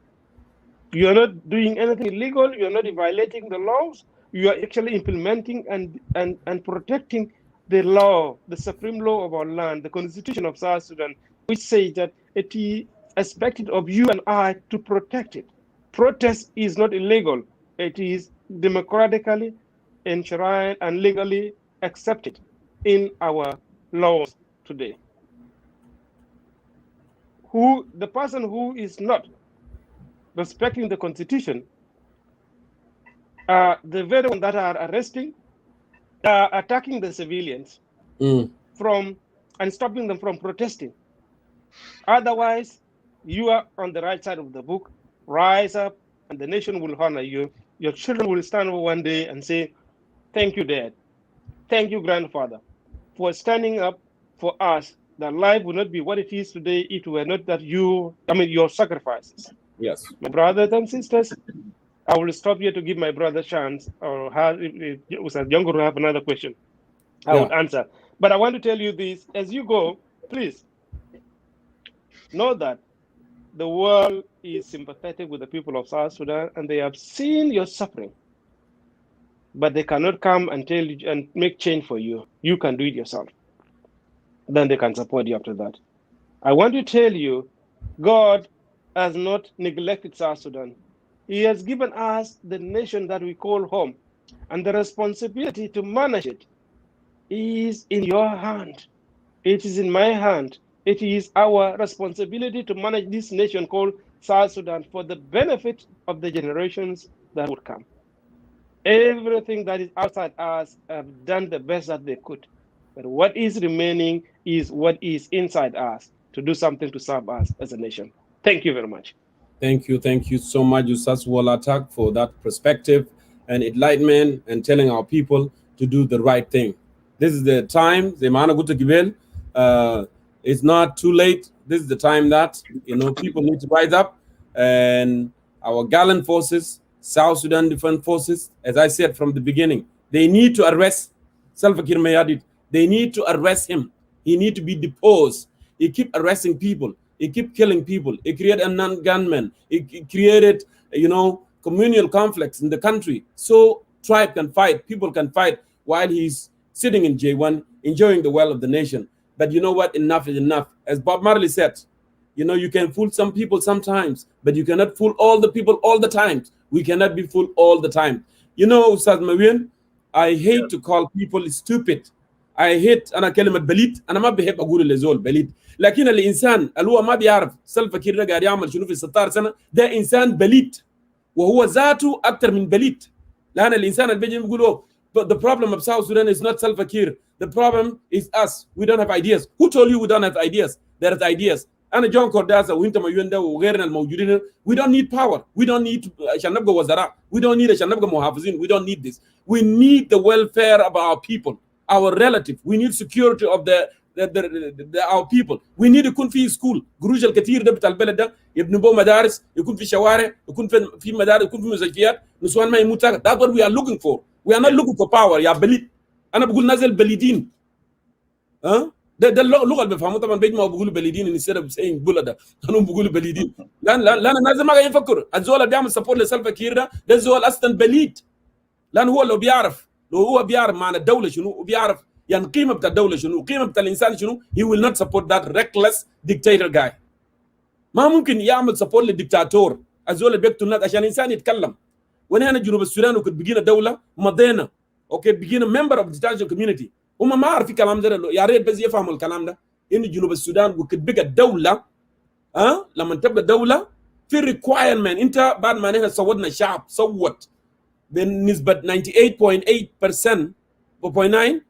You are not doing anything illegal. You are not violating the laws. You are actually implementing and protecting the law, the supreme law of our land, the Constitution of South Sudan, which says that it is expected of you and I to protect it. Protest is not illegal. It is democratically enshrined and legally accepted in our laws today. The person who is not respecting the Constitution are the very ones that are arresting, attacking the civilians from and stopping them from protesting. Otherwise, you are on the right side of the book. Rise up, and the nation will honor you. Your children will stand up one day and say, "Thank you, Dad. Thank you, grandfather, for standing up for us. That life would not be what it is today if it were not that your sacrifices." Yes. My brothers and sisters, I will stop here to give my brother a chance, or if Younger have another question, I will answer. But I want to tell you this, as you go, please know that the world is sympathetic with the people of South Sudan, and they have seen your suffering, but they cannot come and tell you and make change for you. You can do it yourself. Then they can support you after that. I want to tell you, God has not neglected South Sudan. He has given us the nation that we call home, and the responsibility to manage it is in your hand. It is in my hand. It is our responsibility to manage this nation called South Sudan for the benefit of the generations that would come. Everything that is outside us have done the best that they could. But what is remaining is what is inside us to do something to serve us as a nation. Thank you very much. Thank you so much, Ustaz Walatak, for that perspective and enlightenment and telling our people to do the right thing. This is the time, it's not too late. This is the time that people need to rise up, and our gallant forces, South Sudan Defense Forces, as I said from the beginning, they need to arrest Salva Kiir Mayardit. They need to arrest him. He need to be deposed. He keep arresting people. He keep killing people. He created a non-gunman. He created, communal conflicts in the country. So tribe can fight, people can fight while he's sitting in J1, enjoying the wealth of the nation. But you know what? Enough is enough. As Bob Marley said, you can fool some people sometimes, but you cannot fool all the people all the time. We cannot be fooled all the time. Ustaz Mawien, I hate to call people stupid. I hate أنا كلمة بليد. أنا ما بحب أقول لزول بليد. لكن الإنسان اللي هو ما بيعرف سلفا كير ده قاعد يعمل شنو في 16 سنة ده إنسان بليد، وهو ذاته أكتر من بليد. لأن الإنسان اللي بيجي بيقولوا but the problem of South Sudan is not Salva Kiir. The problem is us. We don't have ideas. Who told you we don't have ideas? There are ideas. أنا جون كورداسا وأنت مايون ده وغيرنا الموجودين. We don't need power. We don't need عشان نبقى وزراء. We don't need عشان نبقى محافظين. We don't need this. We need the welfare of our people, our relative. We need security of our people. We need يكون في school. قروش الكثير ده بتاع البلد ده يبنوا به مدارس، يكون في شوارع، يكون في مدارس، يكون في مستشفيات، نسوان ما يموت. That's what we are looking for. We are not looking for power. يا بليد. أنا بقول نازل بليدين. ده اللغة اللي بفهموها طبعا بيجمعوا بيقولوا بليدين instead of saying بلد. أنا بقولوا بليدين. لأن نازل ما قاعد يفكر. الزول اللي بيعمل support لسلفا كير ده الزول أصلا بليد. لأن هو لو هو بيعرف معنى الدولة شنو وبيعرف يعني قيمة بتاع الدولة شنو وقيمة بتاع الإنسان شنو, he will not support that reckless dictator guy. ما ممكن يعمل support للدكتاتور الزول اللي بيقتل الناس عشان إنسان يتكلم. when Junub Sudan could begin a dawla madena, okay, begin a member of the international community. Ma arfi kalam da ya red bas yafhamul kalam da in Junub Sudan we could begin a dawla لما تبقى دولة في requirement انت بعد ما نحن صوتنا شعب صوت بنسبة 98.8% و.9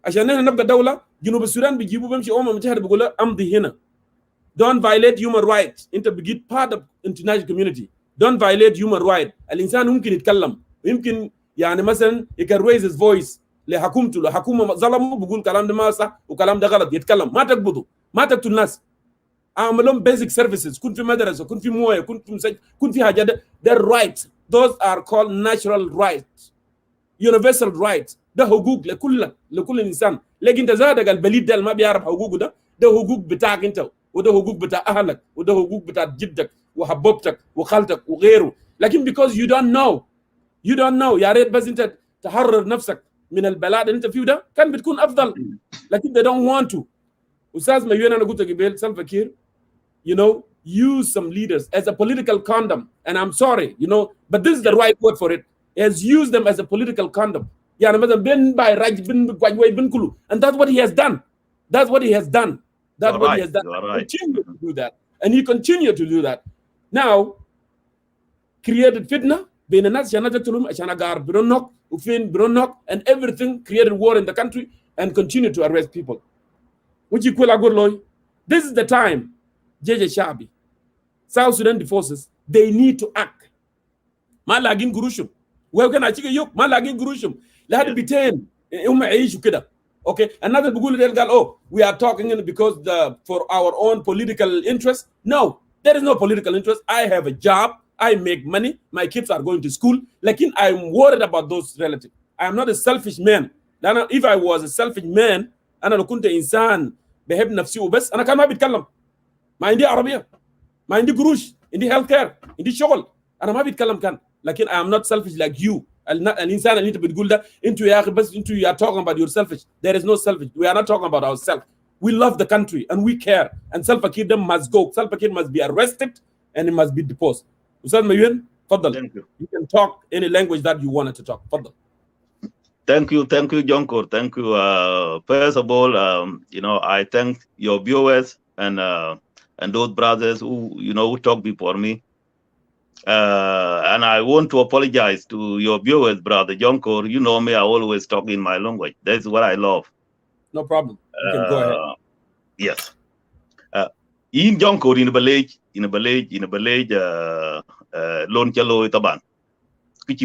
عشان نحن نبقى دولة جنوب السودان بيجيبوا بمشي متحدة بيقول امضي هنا don't violate human rights انت بقيت part of international community don't violate human rights الانسان ممكن يتكلم يمكن يعني مثلا he can raise his voice لحكومته لو حكومة ظلمه بيقول كلام ده ما صح وكلام ده غلط يتكلم ما تقبضوا ما تقتل الناس اعملهم basic services كن في مدرسه كن في مويه كن في مسجد كن في حاجات their rights those are called natural rights universal rights ده حقوق لكل انسان لكن انت زادك البليد ده ما بيعرف حقوقه ده حقوق بتاعك انت وده حقوق بتاع اهلك وده حقوق بتاع جدك وحبوبتك وخالتك وغيره لكن because you don't know يا ريت بس انت تحرر نفسك من البلاء اللي انت فيه ده كان بتكون افضل لكن they don't want to استاذ ما انا قلت قبل سلفا كير you know, use some leaders as a political condom. And I'm sorry, you know, but this is the right word for it. He has used them as a political condom. And that's what he has done. That's what he has done. That's what he has done. Continue to do that. And he continued to do that. Now, created fitna, and everything, created war in the country and continue to arrest people. Which Kuel Aguer Kuel. This is the time. Jeje Shabi, South Sudan forces, they need to act. Malagin Gurushum. Where can I check you? Malagin Gurushum. Let it be 10. Okay. Another Bugul del Gal, oh, we are talking because for our own political interest. No, there is no political interest. I have a job. I make money. My kids are going to school. Like I'm worried about those relatives. I am not a selfish man. If I was a selfish man, أنا لو كنت إنسان بحب نفسي وبس أنا كان ما بتكلم. ما عندي عربيه ما عندي قروش عندي هيلث كير عندي شغل انا ما بيتكلم كان لكن I am not selfish like you الانسان اللي انت بتقول ده انتوا يا اخي بس انتوا you are talking about your selfish there is no selfish we are not talking about ourselves we love the country and we care and Salva Kiir must go Salva Kiir must be arrested and he must be deposed استاذ ميون تفضل you can talk any language that you wanted to talk تفضل Thank you, Jonkor. Thank you. First of all, you know, I thank your viewers and those brothers who, you know, who talked before me. And I want to apologize to your viewers, brother Jonkor. You know me, I always talk in my language. That's what I love. No problem. You can go ahead. Yes. In Jonkor, in a village, Lon Chalo Taban. You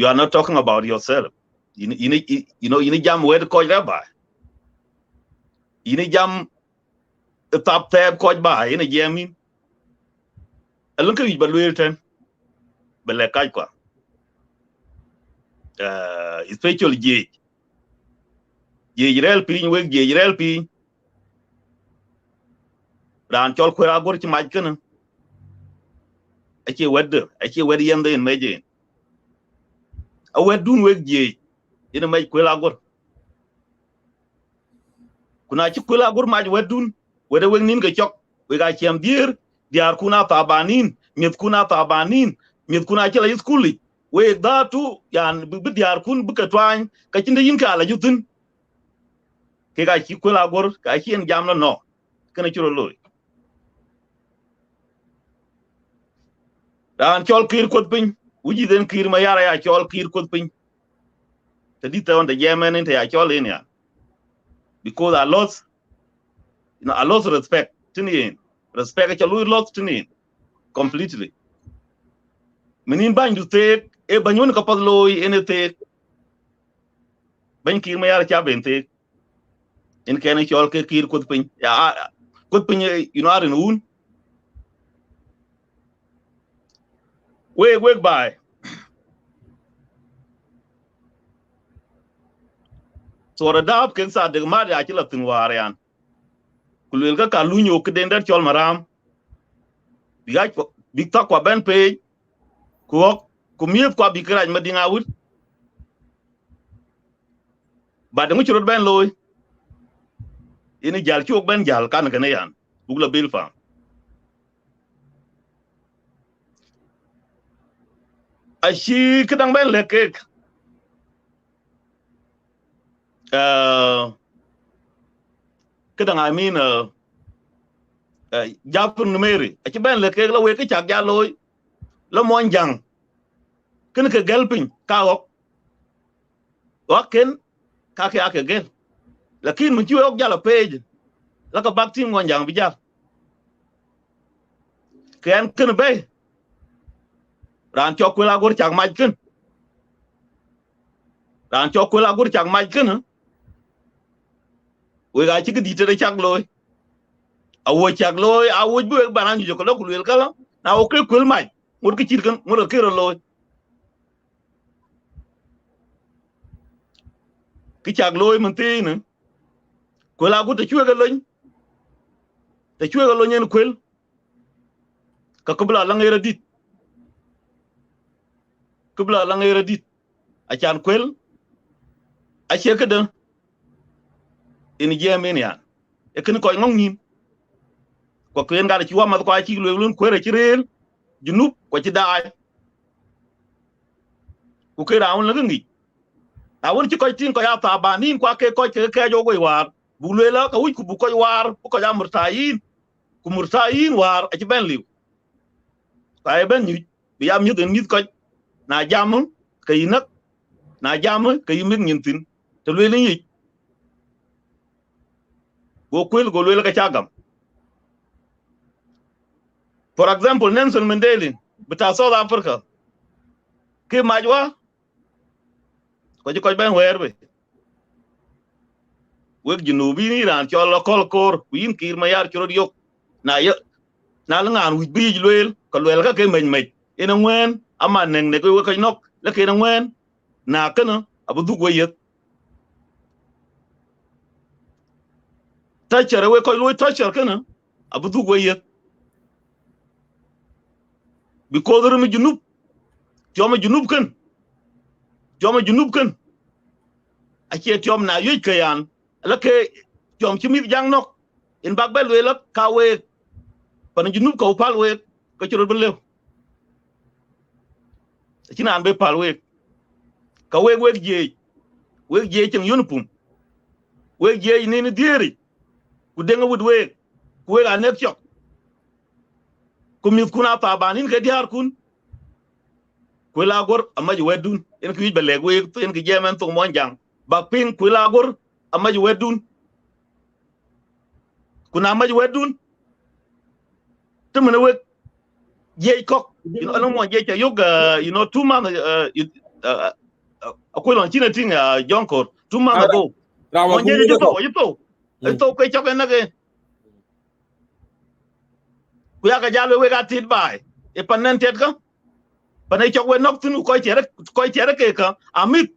are not talking about yourself. You know, jam where the coach rabbi. Jam the top tab coach by in a jamming. I look at you, but we'll turn. But like especially J. Pin, wake J. Pin. Ran Chol Kuel Aguer Kuel. I can't wed the end in Majin. I went doing work ye in a May Kuel Aguer. Kunachi Kuel Aguer might wed doon, whether we ninga chok, we got him dear, the Arkuna Tabanin, Mitkuna Tabanin, Mitkunachela is coolie. We that too, Yan, but the Arkun book a twine, catching the Inca, la Jutin. Kagachi Kuel Aguer, Kachi and Jamla no. Can I churro loy? Dan Chol Kir Kutpin, which is then Kir Mayara, Chol Kir Kutpin. The detail on the Yemen into Achol in ya. Because I lost, you know, I lost respect to me. Respect I lost to me completely. Meaning bang to take a banyon capaloy in a take. Bang Kir Mayara Chabin take. In Kenny Chol Kir Kutpin. Yeah, Kutpin, you know, in wound. Wake by. So the dab can start the mad Achilla Tinwarian. Kulilka Kalunyo Kedenda Chol Maram. Big talk wa Ben Pay. Cook, Kumil Kwa Bikra and Medina Wood. But the mutual Ben Loy in a Jalchuk Ben Jal Kanakayan, Bugla Bill Farm. Ashi kadang ben leke kadang I mean Japun numeri achi ben leke la we ke chak ja loy la monjang ken ke gelpin ka ok waken ka ke ake gel lakin mun chiwe ok jala page la ka bak tin monjang bi ja ken be ran chok Kuel Aguer chak maj ken ran chok Kuel Aguer chak maj ken we ga chi ke ditere chak loy awo chak loy awo bu baran ju ko lo Kuel kala na o ke Kuel maj mur ke chir kan mur ke ro loy ki chak loy mun ti ne Kuel Aguer te chwe ga loñ te chwe ga loñ en Kuel ka ko bla la ngay radit ko bla la ngay radit a chan Kuel a che ke de in jemen ya e ken ko ngong nim ko ken ga ci wa ma ko ci lo lun ko re ci reel junub ko ci daay ku ke raawun la ngi awun ci ko tin ko ya ta ba nin ko ke jo go war bu le la ka wi ku bu ko war bu ko ya murtayin ku murtayin war a ci ben liw ay ben ni bi am ñu den nit ko na jam kay nak na jam kay mi ngin tin te le ni go Kuel go le ka chagam. For example, Nelson Mandela, but South Africa. Ke majwa ko ben werbe. Wek junubi ni ran chol kol kor win kir mayar choro yok. Na yo na ngan wi bi lwel ko lwel ka ke men ina ngwen ama neng ne ko nok la ke ngwen na kana abu du goyet. Ta chere we ko lwe ta chere kana abu du goyet. Because ru mi junub joma junub kan ake tiom na yoy kayan la ke tiom chimi jang nok in bag bel we la ka we pan junub ko pal we ko chiro belew china an be pal we ka we je chang yunupum we je ni ni dieri ku denga wud we ku we anek chok ku mi kuna pa banin ke diar kun Kuel Aguer amaji wedun en ki be leg we en ki jemen to monjang ba pin Kuel Aguer amaji wedun kuna amaji wedun temene we je kok no mo je yoga 2 months Kuel on china ting jonkor 2 months ago mo je to ke chok en ke ku ya ga jalo we ga tit bai e panen tet ka panay chok we nok tunu ko chere ke ka amit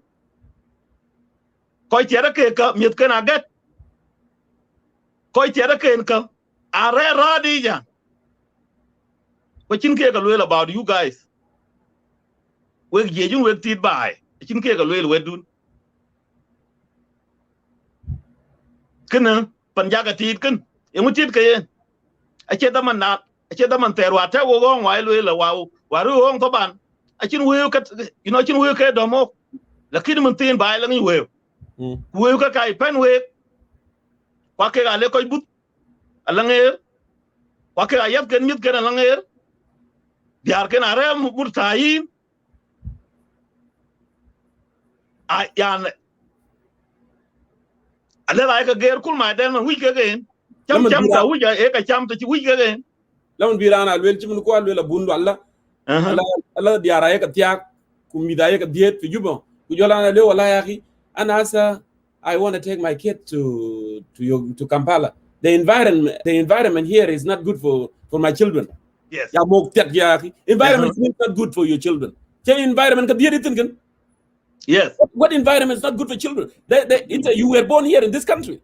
ko chere ke ka mit kana get ko chere ke ka are radi ja ko chin ke ka lwel about you guys we jejun we tit bai chin ke ka lwel wedun kana panja ka tit kan e mutit ke yen a che da man terwa ta go gon wa lwel wa ru on to ban achin we ka chin we ke do mo lakini mun tin bai la ngi we ka kai pen we kwa ke ale ko but alange kwa ke ayat ken mit ken alange diar ken are murtayin a yan ale la ka ger kul ma den wi ke gen cham ka wi e ka cham to wi ke gen lamun birana wel chimun ko alwela bundu alla alla diara ya ka tiak kumida ya ka diet fi jubo ku jolana le wala yaki ana asa I want to take my kid to Kampala. The environment here is not good for my children. Yes. Ya mok tet yaki. Environment is not good for your children. Change environment ka diet itin. Yes. What environment is not good for children? You were born here in this country.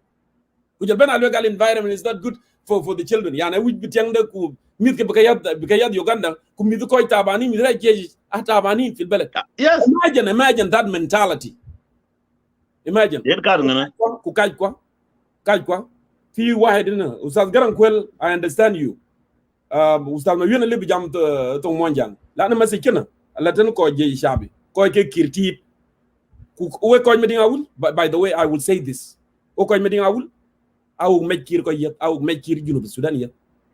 Legal environment is not good for the children. Yana we bitang ku mit ke bakayad Uganda ku mit ko tabani mit ra ke atabani fil balad. Yes. Imagine that mentality. Imagine. Yer kar ngana ku kaj kwa fi wahid na Ustaz Garan Kuel, I understand you. Ustaz ma yuna libi jam to monjang. La na masikina ala tan ko je shabi ko ke kirti we ko medin awul. By the way, I will say this. O ko medin awul aw mekir ko yet aw mekir junub Sudan yet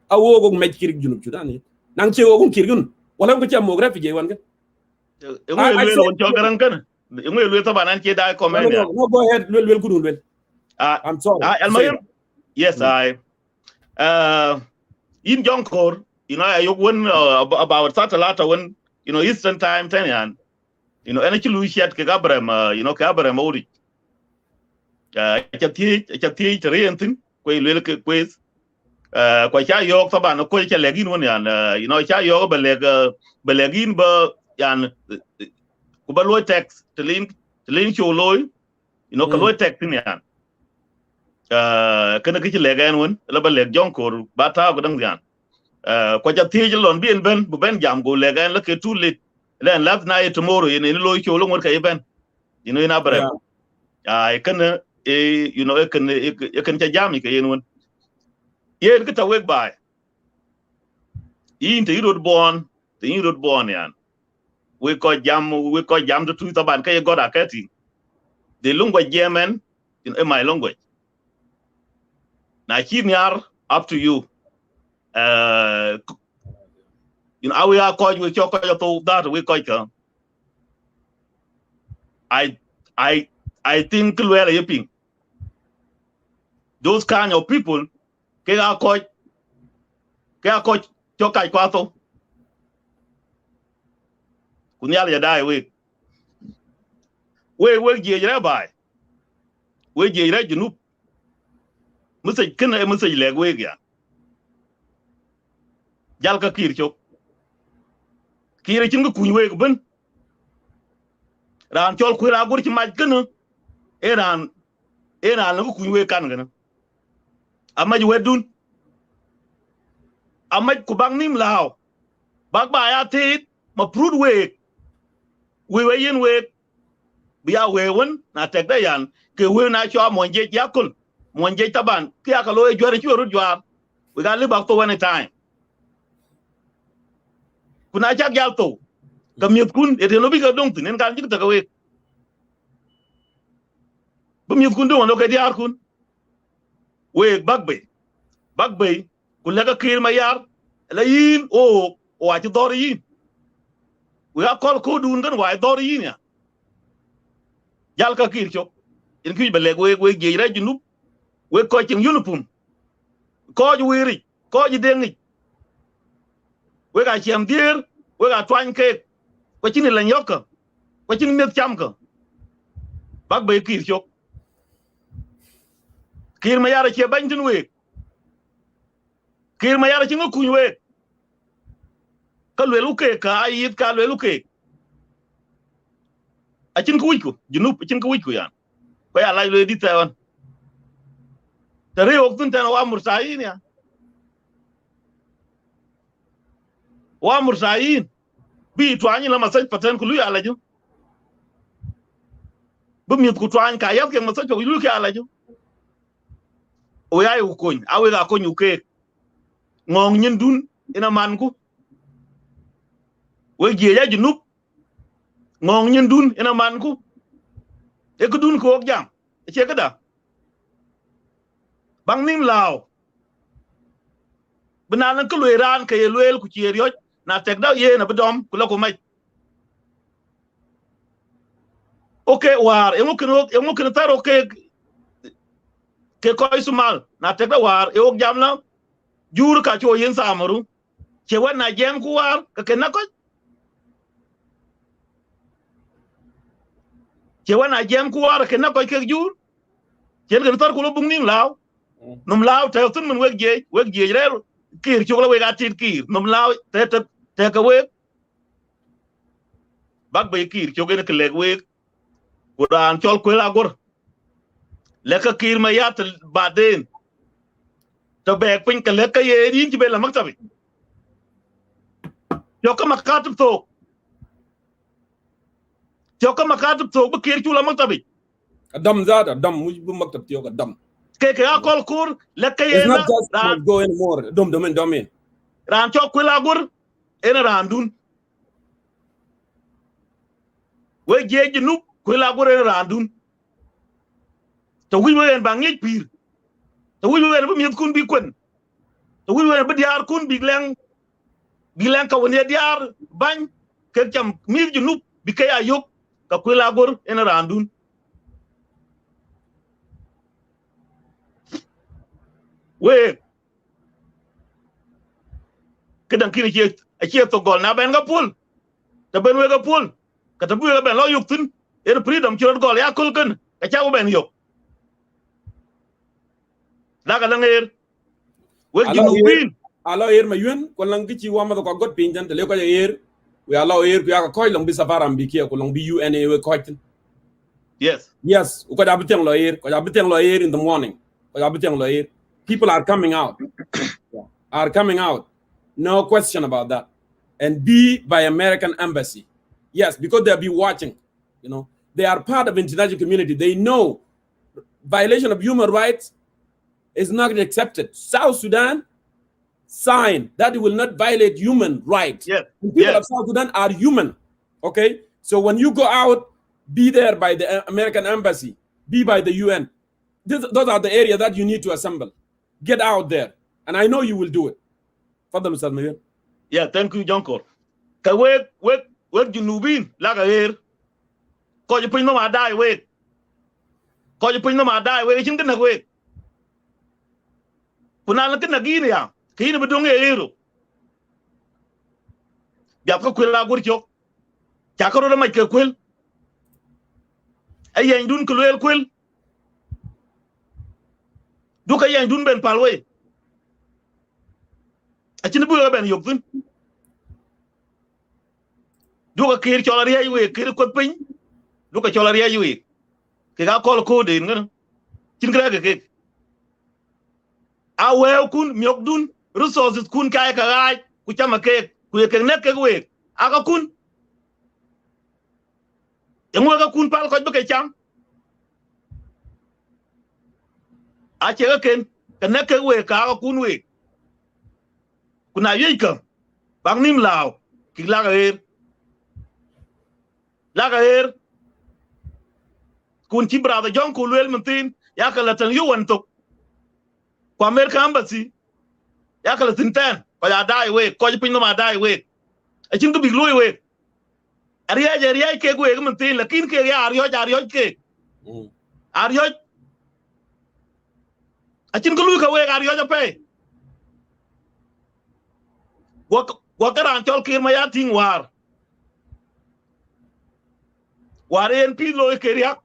aw go mekir junub Sudan yet nang che go kirgun wala ko ci amografi je wan ga ngoy lu won jogaran kan ngoy lu tabanan ci da comment no go ahead wel gudun wel I'm sorry almayem yes I in Jonkor, you know, I won about satellite when, you know, Eastern time 10 yan. You know, energy Luciat Kagabrem, you know, Cabrem Odi. Chati, Renton, Quay Lilke Quiz, Quacha York Saban, Quacha Legin one yan, you know, Cha York Belegin Yan Kubaloy text to link Choloy, you know, Kaloy text in yan. Kana kichi legan won laba leg Jonkor bata ko dang yan ko ja tiji lon bien ben bu ben jam go legan la ke tulit then last night tomorrow in lo cho lo ngor ka ben you know ina bare ay kana you know e kan ja jam ke yen won yen ka tawek bay yin te road born yan we ko jam to tu taban ka ye goda kati de lungwa jemen in my language. Now, here up to you. You know, we are called with your that we call. I think where you ping. Those kind of people, they are called Chokai Quato. Kunyali die we. We get rabbi. We get you know. Musaj kana e musaj legwe gya jal ka kir chok kire chin ku kunywe ko ben ran chol Kuel Aguer chi maj kana eran ku kunywe kan gana amaj wedun amaj ku bang nim lao bag ba ya tit ma prud we yen we biya we won na tek da yan ke we na cho monje yakul Monje taban, kia kalo e juare chuo rujwa. We got live back to one time. Kuna chak yal to. Kamiet kun ete no biga dong tin en kan jik taka we. Bamiet kun do no ke diar kun. We bagbay. Kulega kir mayar. La yin o achi dori yin. We are call ko dun kan wa dori yin ya. Yal ka kir chok. En kuj beleg we geira junub. We coaching uniform. Coach weary, coach dengi. We got cham deer, we got twine cake. Watching the lanyoka, watching milk chamka. Back by kir chok. Kir mayara che banjin we. Kir mayara chingo kuny we. Kalweluke ka ayit kalweluke. Achin kuwiku, junub achin kuwiku yan. Kaya alay lo edit tayon. Tare oktun tan wa mursayin ya. Wa mursayin. Bi twani la masaj paten ku lu ala ju. Bu mi ku twani ka yat ke masaj ku lu ke ala ju. O ya yu koñ, awe ga koñ ke. Ngong nyin dun ina man ku. We je ya junub. Ngong nyin dun ina man ku. E ku dun ko ok jam. E che kada. Bang nim lao benanan ko leran ke yelwel ku chieriot na tek da ye na bedom kula ko mai okay war emo kino taro ke ko isumal na tek da war e ok jamla jur ka cho yen samaru che wa na jem ku war ka ken na ko che wa na jem ku war ken na ko ke jur chen kino tar ko lo bung nim lao num lao te tun mun weg je rel kir chukla we gatin kir num lao te ka we bag bay kir chogen ke leg we quran chol Kuel Aguer le ka kir ma yat baden to be pin ka le ka ye yin ci be la maktabi yo ka makatib to bu kir chula maktabi adam zada adam mu bu maktab tiyo adam ke akol kur lekay it's not just go anymore dom ran cho Kuel Aguer ena randun we je junub Kuel Aguer randun to wi wen bangi pir to wi wen bu mi kun bi kun to wi wen bu diar kun bi leng ka woni diar ban ke cham mi junub bi kay ayok ka Kuel Aguer en randun we kedan kini che to gol na ben ga pul ta ben we ga pul ka ta bu ga ben lo yuk tin er freedom chron gol ya kul kan ka cha ben yok la ga langer we junubin alo yer ma yuen ko lang ki ci wa ma ko got pin tan le ko yer we alo yer ku ya ko long bi safaram bi ki ko long bi UNA we ko tin yes ko da biteng lo yer ko da biteng lo yer in the morning ko da biteng lo yer people are coming out no question about that and be by American embassy yes because they'll be watching you know they are part of international community they know violation of human rights is not accepted. South Sudan signed that it will not violate human rights. People of South Sudan are human. Okay? So when you go out, be there by the American embassy, be by the UN. Those are the areas that you need to assemble. Get out there. And I know you will do it. Fadal Ustaz Mayun. Yeah, thank you, Jonko. Ka we junubin la ga her. Ko je pin no ma dai we. Ko je pin no ma dai we chin kan we. Kuna la kan gi ne ya. Kini bedong ero. Biap ka Kuel Aguer chok. Cha ka ro ma ke Kuel. Ay yan dun Kuel. Du ka yan dun ben palwe. A chin bu ben yok dun. Du ka kir chola riya we kir ko pin. Du ka chola riya we. Ke ga kol ko de ngana. Chin gra ke. A we kun myok dun. Resources kun kaya kagai ku chama ke ku ye nek ke we aga kun emo ga kun pal ko be ke cham a che ga ken ke nek ke we ka aga kun we kuna ye ka bang nim lao ki la ga her kun ti brother John ku lel mentin ya ka la tan yu wan to ko America embassy ya kala tinten ko ya dai we ko pin no ma dai we a chin ko big loy we ariya ke we mun tin lakin ke ya ariyo ke ariyo a chin ko lu ka we ariyo ja pe wo ka ran chol kir ma ya ting war en pi loy ke ya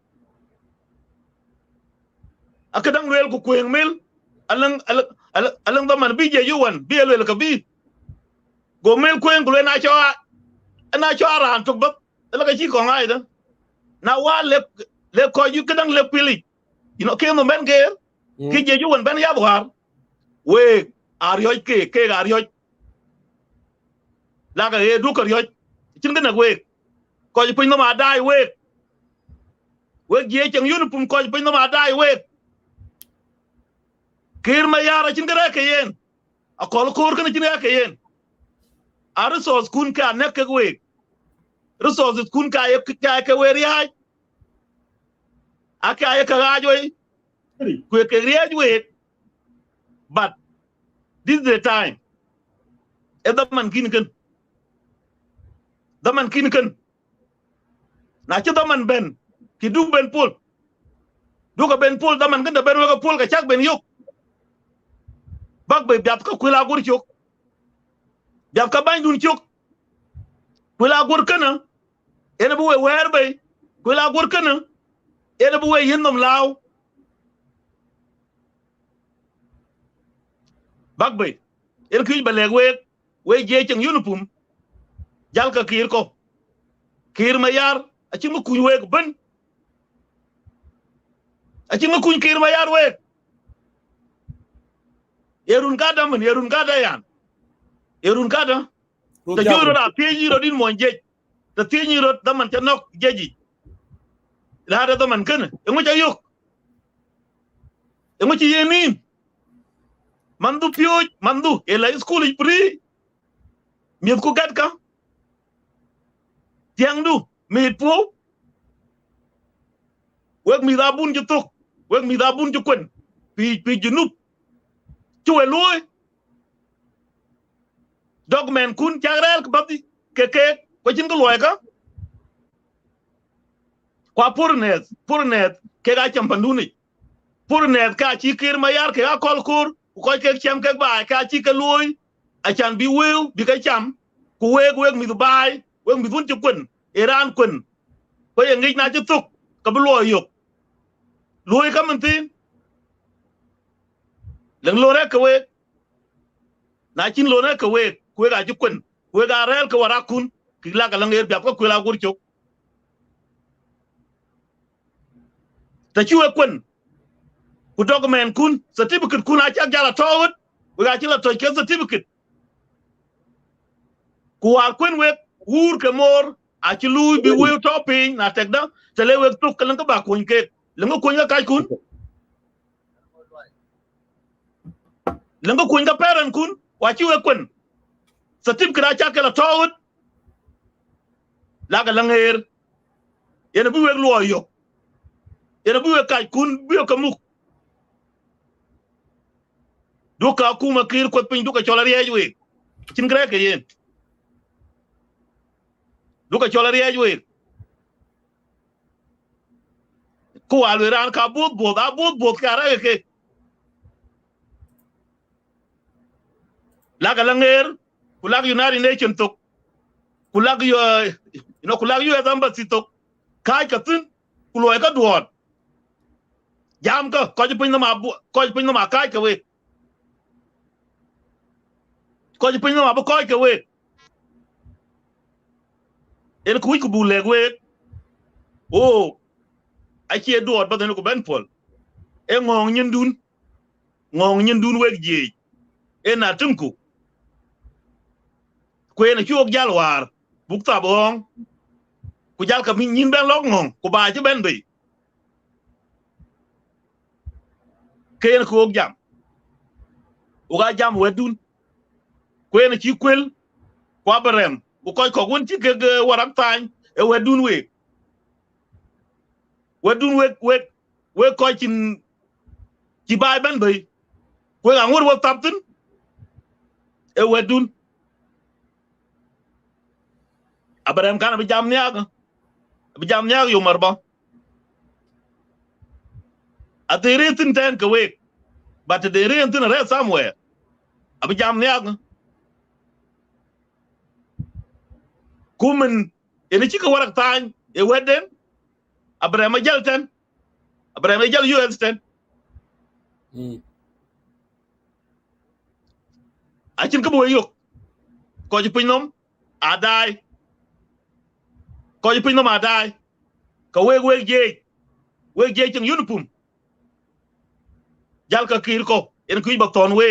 akadang wel ko kweng mil alang da man bi je yuwan bi el ka bi go mel kwen go na cho ran to ba la ka chi ko ngai da na wa le ko yu kadang le pili you know ke no men ge ki je yuwan ben ya war we aryo ke aryo la ka e du ka ryo chin ga na we ko ju pin no ma dai we je chang yun pum ko ju pin no ma dai we kir ma yara chin gara ke yen a kol kor kan chin gara ke yen a resource kun ka nek ke we resources kun ka ye ke we ri hay aka ye ka ga joy ku ke ri we but this is the time e da man kin na ci da man ben ki du ben pol du ka ben pol da man kan da ben we ka pol ka chak ben yok bak bay biap ka Kuel Aguer chok biap ka ban dun chok Kuel Aguer kana ene bu we wer bay Kuel Aguer kana ene bu we yindom law bak bay el kuy ba leg we je chang yunupum jal ka kir ma yar a ci mu kuñ we ben a ci mu kuñ kir ma yar we yerun gada yan yerun gada ta juro da teji ro din monje ta teji ro da man ta nok jeji la da man kana e mo yok e mo ci yemin mandu e la school pri mi ko gad ka tiang du mi po wek mi da bun ju tok wek mi da bun ju kun pi junub chuwe loy dogmen kun chagrel ka badi ke ko chin ko loy ka kwa purnet ke ga champanduni purnet ka chi kir mayar ke ga kolkur ko ke chem ke ba ka chi ke loy a chan bi will bi ka cham ku wek mi dubai wek mi dun ju kun iran kun ko ye ngi na ju tok ka bu loy yok loy ka mantin leng lore ka wek na chin lore ka wek ku ga ju kun ku ga rel ka wara kun ki la ka lang er bi ko Kuel Aguer chok ta chi we kun ku document kun certificate kun a cha jala tawut we ga chi la to ke certificate ku al kun we wur ke mor a chi lui bi we to pin na tek da te le we tuk ka lang ka ba kun ke lang ko ka kun lang ko ka parent kun wa chi we kun certificate a cha ke la tawut la ga lang er ena bi we lo yo ena bi we ka kun bi ka mu duka kuma kir ko pin duka chola riej we chin gre ke yen duka chola riej we ko alweran ka bot ka ra ke la ga langer kulag United Nation tok kulag yo kulag yo embassy tok kai ka tin kuloy ka duot jam ka ko pin na ma kai ka we ko pin na ma ba ko ka we en ku bu le we o a che duot ba den ko ben pol e ngong nyin dun we ji e na tunku ko en chuok jal war buk ta bong ku jal ka min nyin ben lok ngong ku ba je ben bi ken ko jam o ga jam we dun ko en chi kwel kwa barem ku ko won chi ke warak tan e we dun we ko chin chi bai ben bi ko ga ngor wo taptin e we dun abarem kana bi jam nyag yo marba atere tin ten ka we but the rain tin re somewhere abi jam nyag kumen ene ci ka warak tan e wedden abarem jal ten abarem jal US ten acin ka boy yok ko ji pinom adai ko ji pinom adai ka we je cin uniform jal ka kir ko en kuy ba ton we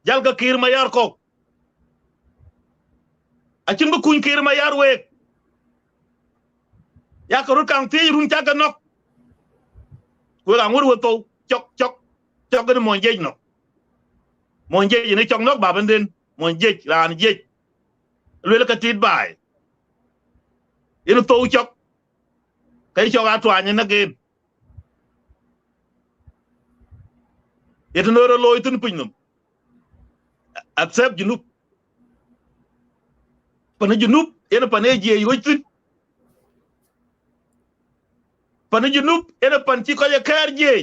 jal ka kir mayar ko acin ba kuñ kir mayar we ya ko rukang ti run ta ka nok we ga ngor wo to chok ga mo je no mo je ni chok nok ba benden mo je ran je le ka tit bai ino to chok kai chok atwa ni na gen et no ro loy tun pinnum accept junub pana junub ena pane je yoitin pana junub ena pan ci ko ya kar je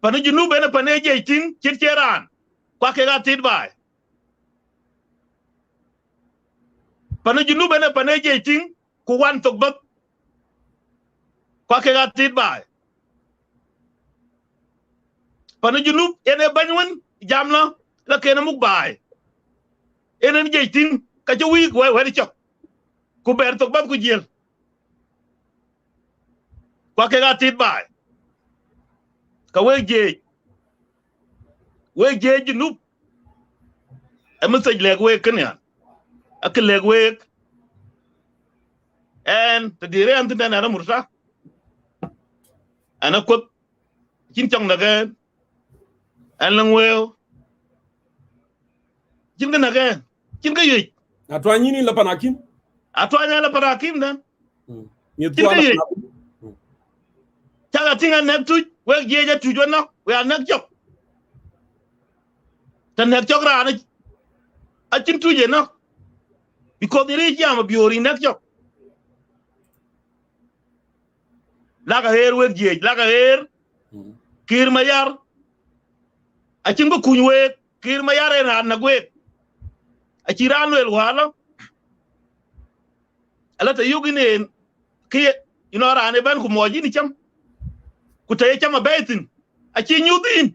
pana junub ena pane je tin ci ceran kwa ke ga tit bai pana junub ena pane je tin ku wan tok bab kwa ke ga tit bai pana junub ena banwan jamla la ke na muk bai ena je tin ka ci wi we di chok ku ber tok bab ku jel kwa ke ga tit bai ka we je junub e message leg we kenya ak leg we en te dire ant na na mursa ana ko cin chong daga an lang we cin ga yi atwa nyini la panakim atwa nya la parakim dan Tinga Chaga tinga nek tu we jeja tu jona we are nek chok. Tan nek chok ra na a chin tu je no. Because the rich am biori nek chok. Laga her we jej laga her kir mayar a chin go kun we kir mayar en na we a chiran wel wala ala ta yugine ki ra ne ban ku moji ni cham ku tay cham baitin a chi nyudin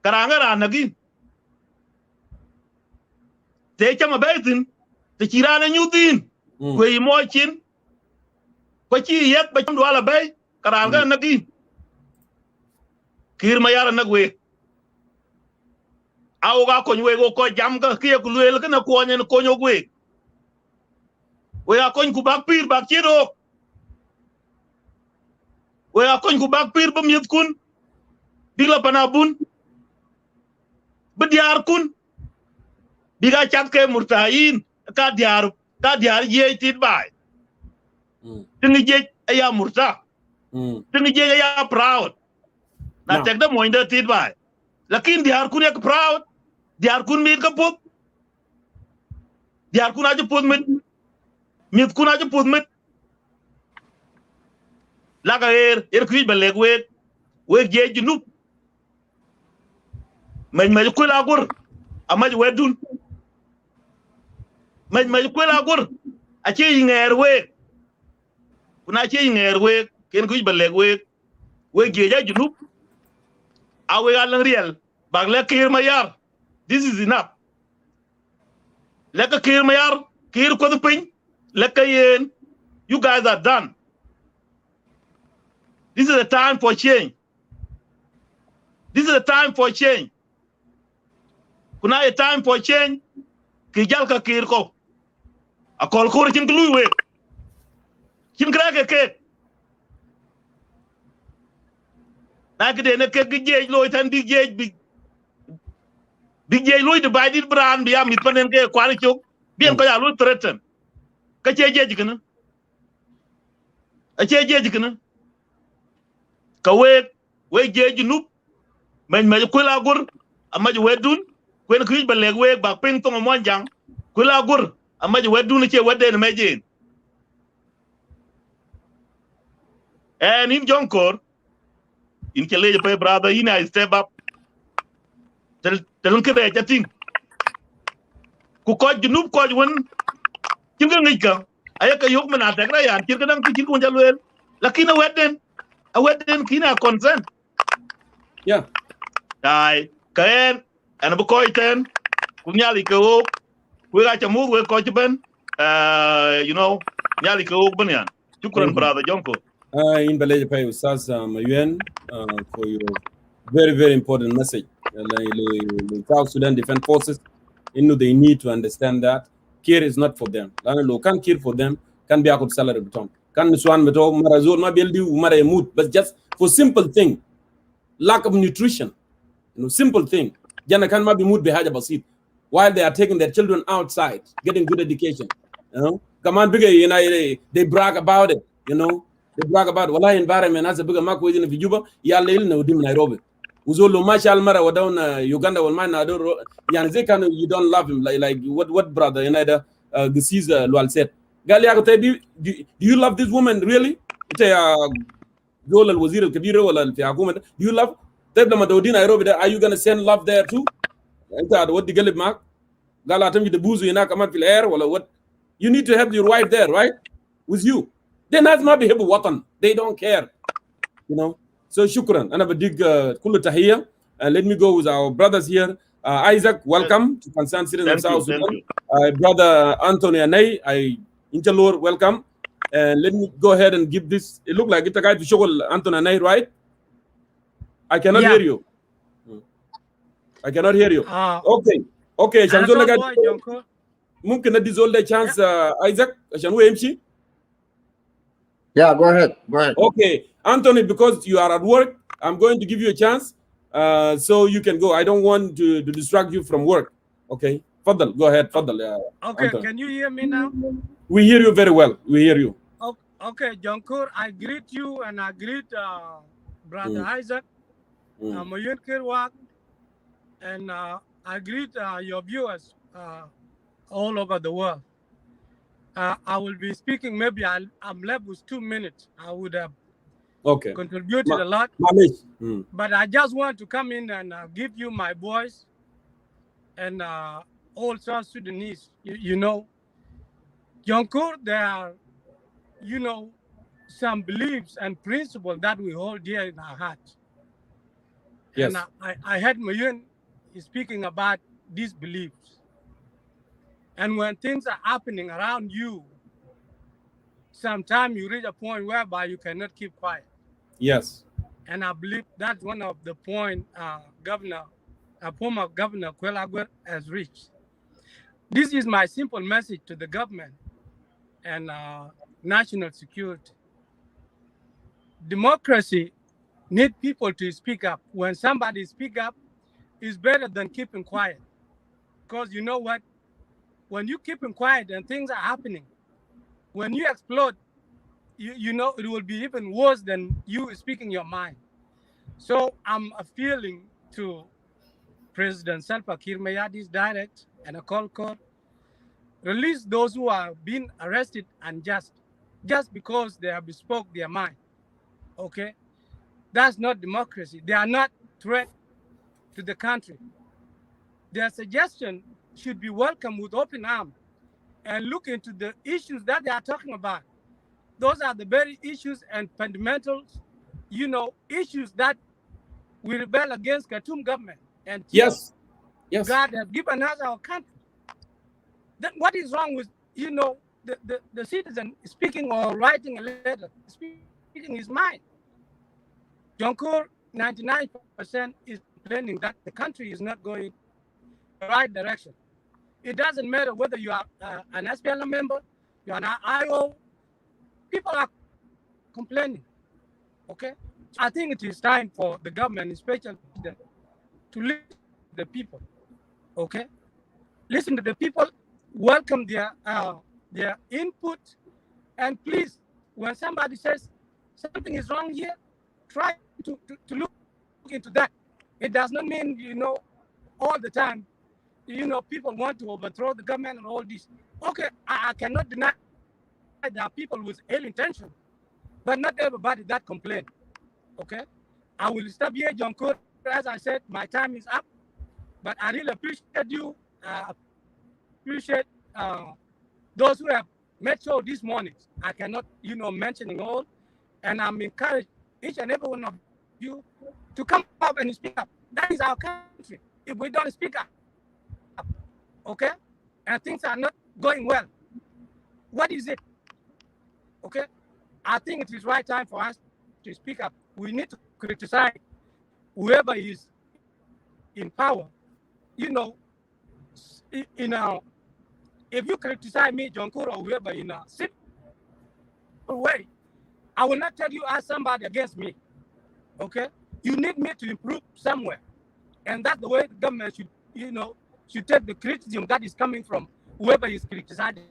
karanga ra na gi tay cham baitin te chirana nyudin ku yi mo chin ko chi yet ba cham wala bay karanga na gi kir mayar na we aw ga ko we go ko jam ga ki ku lel kana ko nyen ko nyo we a ko ku bak pir bak chiro we a ko ku bak pir bam yet kun digla panabun bediar kun biga chat ke murtain ka diar ye tit bai tingi je aya murta tingi je aya proud na tek da moinde tit bai lakin diar kun ek proud diar kun mit ka pop diar kun aje pop mit kun aje pop mit laga kuj baleg we je junub man Kuel Aguer amaj wedun man Kuel Aguer ache nger we kuna ache nger we ken kuj baleg we je ja junub awe galang real bag le kir mayar this is enough leka kir mayar kir ko the pin leka yen you guys are done. This is a time for change. This is a time for change. Kuna a time for change. Kijal ka kir ko. A kol kor chin glue we. Chin kra ke. Na ke de ne ke gej loy tan big gej big gej loy divided brand bi am mit panen ke kwani chok. Bien ko ya lo threaten. Ka che gej kana. A che gej kana. Ka we je junub man Kuel Aguer amaj wedun kwen kuj baleg we bak ping to mo jang Kuel Aguer amaj wedun che weden meje and in jonkor in kele pe brother ina step up tel ke be chatin ku ko junub ko won cinga ngika ayaka yok mena tegra yan kir kadang kir ko jalwel lakina weden kina consent yeah dai ken ana bu koy ten ku nyali ko ku ga chamu we ko ben nyali ko ben yan shukran brother jonko in beleje pay ustaz Mayuen for your very very important message. The South Sudan Defense Forces, they need to understand that care is not for them. Can care for them can be a good salary return. Can Miswan Meto Marazor not build you Mara mood, but just for simple thing, lack of nutrition, simple thing. Jana can be mood behind basit while they are taking their children outside, getting good education. Come on, bigger, they brag about it, They brag about wala environment as a bigger mark within the Juba, Yale no dim Nairobi. Uzolo Mashal Mara wa down Uganda will mind Yanzekan, you don't love him like what brother Gesiz Lual said. Galia, do you love this woman really? Goal al Wazir al Kabira or al Fiakuman. Do you love Tebla Madodin Nairobi? Are you gonna send love there too? What the Galib Mark? Galatam the Buzu in Akamat Air or what? You need to have your wife there, right? With you. Then that's not be watan. They don't care, So shukran. And I have a dig kulu tahiyya. Let me go with our brothers here. Isaac, welcome to Concerned Citizens of South Sudan. Brother Anthony Anay, Interlord, welcome. And let me go ahead and give this. It looked like it's a guy to show Anthony Anay, right? I cannot hear you. I cannot hear you. Okay. Mumkin na dissolve the chance, Isaac. MC. Yeah, go ahead. Okay, Anthony, because you are at work, I'm going to give you a chance so you can go. I don't want to distract you from work. Okay, Fadal, go ahead. Fadal. Okay, Anthony. Can you hear me now? We hear you very well. We hear you. Okay, Jonkur, I greet you and I greet Brother Isaac, Mayun Kirwak, and I greet your viewers all over the world. I will be speaking, maybe I'm left with 2 minutes. I would have contributed a lot. But I just want to come in and give you my voice and all South Sudanese. You know, Jonkur, there are, you know, some beliefs and principles that we hold dear in our hearts. Yes. And I heard Mayun speaking about these beliefs. And when things are happening around you, sometimes you reach a point whereby you cannot keep quiet. Yes. And I believe that's one of the points former Governor Kuel Aguer has reached. This is my simple message to the government and national security. Democracy needs people to speak up. When somebody speaks up, it's better than keeping quiet. Because you know what? When you keep quiet and things are happening, when you explode, you know it will be even worse than you speaking your mind. So I'm appealing to President Salva Kiir Mayardit's direct and a call court, release those who are being arrested unjust, just because they have spoke their mind. Okay, that's not democracy. They are not threat to the country. Their suggestion should be welcomed with open arms and look into the issues that they are talking about. Those are the very issues and fundamentals, you know, issues that we rebel against Khartoum government. And yes, God has given us our country. Then what is wrong with, you know, the citizen speaking or writing a letter, speaking his mind? Jonkur, 99% is complaining that the country is not going the right direction. It doesn't matter whether you are an SPLM member, you are an IO, people are complaining, okay? I think it is time for the government, especially to listen to the people, okay? Listen to the people, welcome their input, and please, when somebody says something is wrong here, try to look into that. It does not mean, you know, all the time, you know, people want to overthrow the government and all this. Okay, I cannot deny there are people with ill intention, but not everybody that complain. Okay, I will stop here, John Cole. As I said, my time is up, but I really appreciate you. Appreciate those who have made show this morning. I cannot, you know, mention all, and I'm encouraged each and every one of you to come up and speak up. That is our country. If we don't speak up, okay, and things are not going well, what is it? Okay, I think it is right time for us to speak up. We need to criticize whoever is in power. You know, if you criticize me, John Kuro, or whoever in a simple way, I will not tell you as somebody against me. Okay, you need me to improve somewhere, and that's the way the government should, you know, should take the criticism that is coming from whoever is criticizing.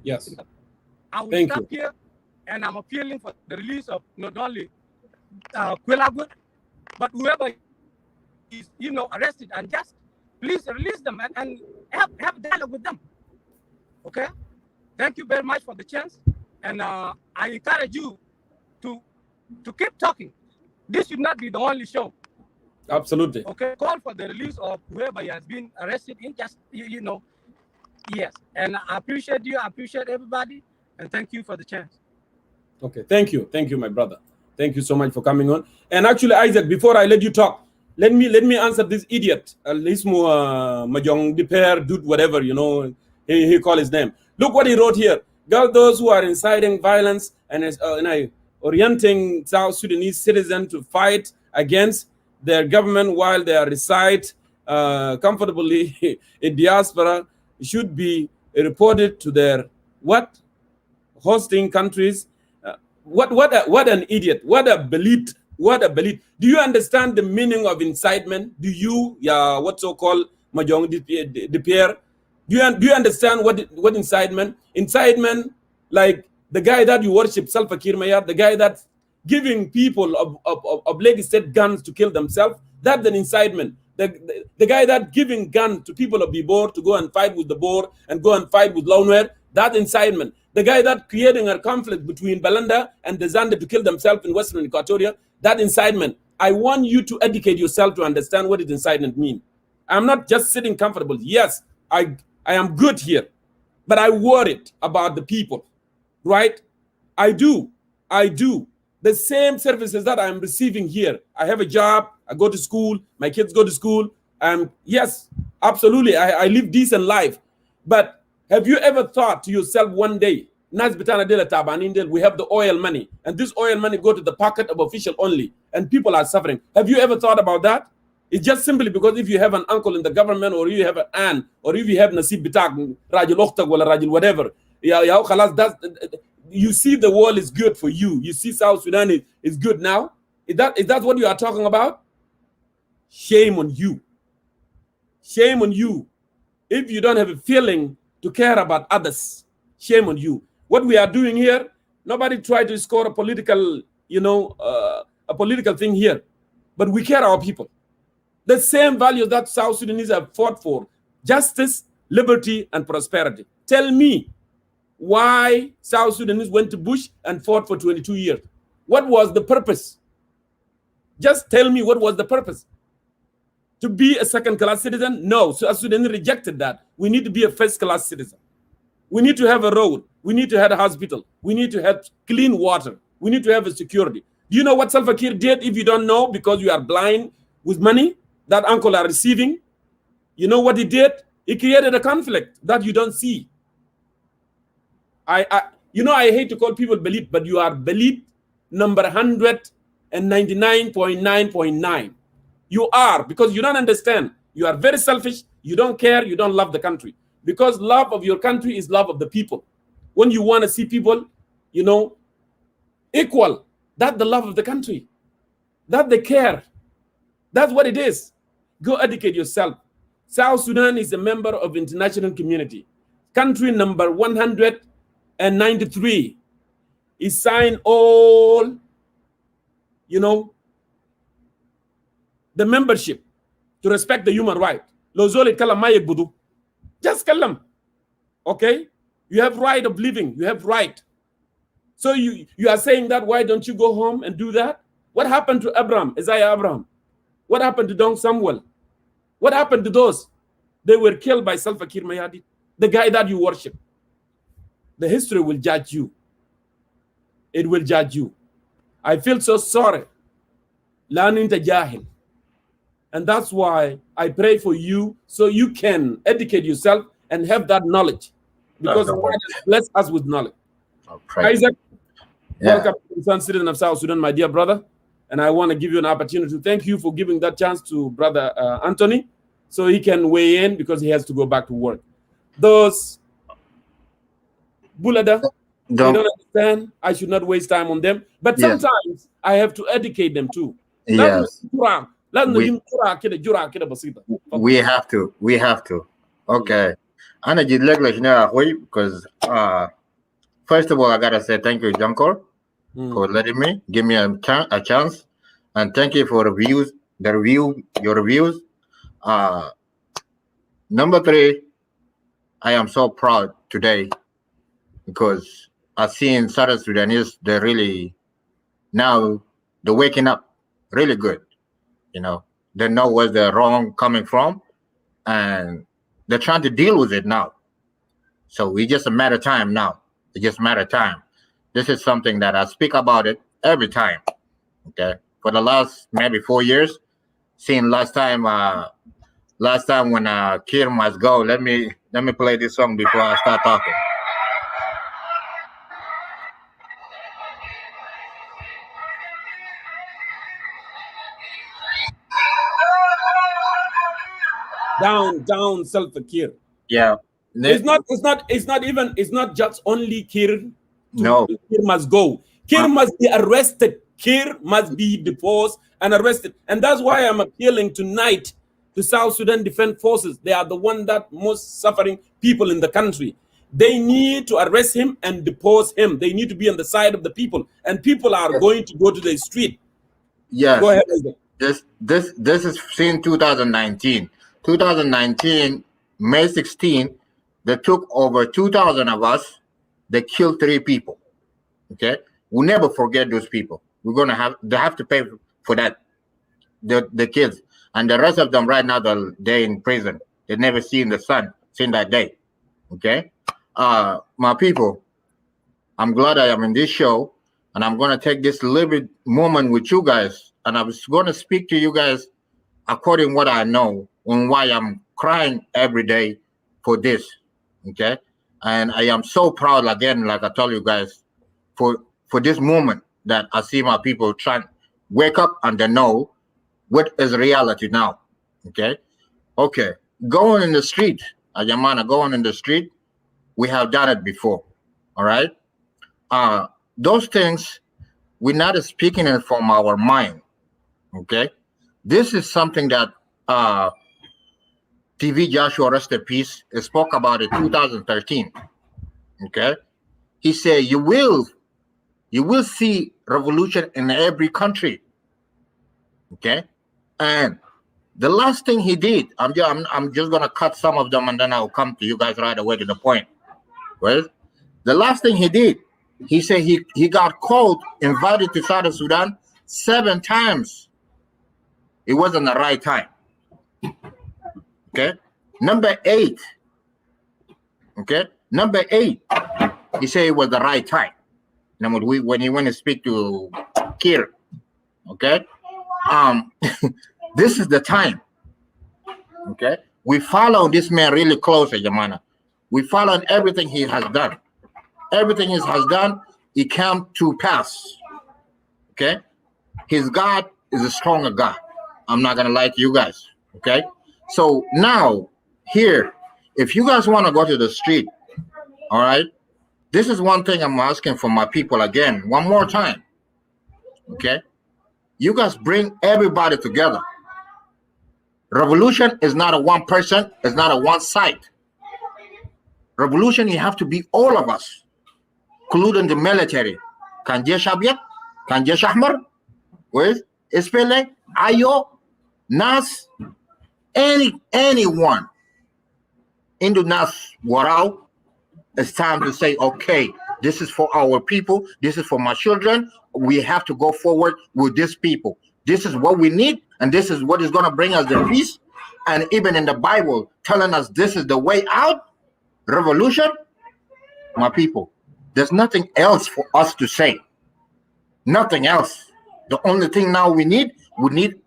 Yes. I will stop here, and I'm appealing for the release of not only Kuel Aguer, but whoever is, you know, arrested and just please release them and have dialogue with them. Okay. Thank you very much for the chance, and I encourage you to keep talking. This should not be the only show. Absolutely. Okay. Call for the release of whoever has been arrested in just, you know. Yes. And I appreciate you. I appreciate everybody. And thank you for the chance. Okay. Thank you. Thank you, my brother. Thank you so much for coming on. And actually, Isaac, before I let you talk, let me answer this idiot. Lismo Majong Diper, dude, whatever, you know, he called his name. Look what he wrote here. Girl, those who are inciting violence and orienting South Sudanese citizens to fight against their government while they reside comfortably in diaspora should be reported to their hosting countries. What an idiot! What a belief! What a belief! Do you understand the meaning of incitement? Do you, what so called Mahjong de Pierre? Do you understand what incitement? Incitement, like the guy that you worship, Salva Kiir Mayardit, the guy that's giving people of Lagos State guns to kill themselves, that's an incitement. The guy that giving guns to people of Bibor to go and fight with the Boer and go and fight with Lawnware, that incitement. The guy that creating a conflict between Balanda and the Zande to kill themselves in Western Equatoria, that incitement. I want you to educate yourself to understand what incitement means. I'm not just sitting comfortable. Yes, I am good here, but I worried about the people, right? I do. The same services that I'm receiving here. I have a job, I go to school, my kids go to school. Yes, absolutely, I live decent life. But have you ever thought to yourself one day, we have the oil money, and this oil money go to the pocket of official only, and people are suffering. Have you ever thought about that? It's just simply because if you have an uncle in the government, or you have an aunt, or if you have Nasib Bitak, Rajul Okhtag, or Rajul whatever, you see the world is good for you. You see South Sudan is good now. Is that what you are talking about? Shame on you. Shame on you. If you don't have a feeling to care about others, shame on you. What we are doing here, nobody tried to score a political, a political thing here. But we care our people. The same values that South Sudanese have fought for: justice, liberty, and prosperity. Tell me why South Sudanese went to Bush and fought for 22 years. What was the purpose? Just tell me what was the purpose. To be a second-class citizen? No, South Sudanese rejected that. We need to be a first-class citizen. We need to have a road. We need to have a hospital. We need to have clean water. We need to have a security. Do you know what Salva Kiir did? If you don't know, because you are blind with money that uncle are receiving, you know what he did? He created a conflict that you don't see. I hate to call people Belit, but you are Belit number 199.9.9. You are, because you don't understand. You are very selfish. You don't care. You don't love the country. Because love of your country is love of the people. When you want to see people, equal, that's the love of the country. That they care. That's what it is. Go educate yourself. South Sudan is a member of international community. Country number 193 is signed all, the membership to respect the human right. Just tell them, okay? You have right of living. You have right. So you are saying that, why don't you go home and do that? What happened to Isaiah Abraham? What happened to Dong Samuel? What happened to those? They were killed by Salva Kiir Mayardit, the guy that you worship. The history will judge you. It will judge you. I feel so sorry. And that's why I pray for you, so you can educate yourself and have that knowledge. Because God has blessed us with knowledge. Isaac, welcome to the citizen of South Sudan, my dear brother. And I want to give you an opportunity to thank you for giving that chance to Brother Anthony, so he can weigh in, because he has to go back to work. Those Bulada, they don't understand. I should not waste time on them. But sometimes I have to educate them too. Yes. We have to. Okay. Because first of all, I gotta say thank you, Junko, for letting me give me a chance, and thank you for your reviews. Number 3, I am so proud today, because I've seen South Sudanese, they're really now they're waking up really good. They know where the wrong coming from, and they're trying to deal with it now. So it's just a matter of time now. It's just a matter of time. This is something that I speak about it every time. Okay, for the last maybe 4 years. Since last time when Kiir must go. Let me play this song before I start talking. Down Salva Kiir. Yeah. It's not just only Kiir. No. Kiir must go. Kiir must be arrested. Kiir must be deposed and arrested. And that's why I'm appealing tonight to South Sudan Defense Forces. They are the one that most suffering people in the country. They need to arrest him and depose him. They need to be on the side of the people, and people are going to go to the street. Yes. Go ahead. This is since 2019. 2019, May 16, they took over 2,000 of us. They killed 3 people. Okay, we'll never forget those people. They have to pay for that. The kids and the rest of them right now, they're in prison. They never seen the sun since that day. Okay, my people, I'm glad I am in this show, and I'm going to take this little bit moment with you guys, and I was going to speak to you guys according what I know and why I'm crying every day for this. Okay, and I am so proud again, like I told you guys, for this moment that I see my people trying to wake up and they know what is reality now. Okay, going in the street, Ajamana, going in the street, we have done it before. All right, those things we're not speaking it from our mind. Okay, this is something that TV Joshua, rest in peace, spoke about in 2013. Okay, he said you will see revolution in every country. Okay, and the last thing he did, I'm just gonna cut some of them and then I'll come to you guys right away to the point. Well, the last thing he did, he said he got called, invited to South Sudan 7 times. It wasn't the right time. Okay, number 8. Okay, number 8, he said it was the right time. When he went to speak to Kir. Okay, this is the time. Okay, we follow this man really close, Jamana. We follow everything he has done. Everything he has done, it came to pass. Okay, his God is a stronger God. I'm not gonna lie to you guys. Okay, so now here, if you guys want to go to the street, all right, this is one thing I'm asking for my people again, one more time. Okay, you guys bring everybody together. Revolution is not a one person, it's not a one side. Revolution, you have to be all of us, including the military. Kan Jesh Abyad, Kan Jesh Ahmar, with SPLA, Ayo, Nas, anyone. Into Nas Warao, it's time to say, okay, this is for our people, this is for my children. We have to go forward with these people. This is what we need, and this is what is going to bring us the peace. And even in the Bible, telling us this is the way out, revolution. My people, there's nothing else for us to say. Nothing else. The only thing now we need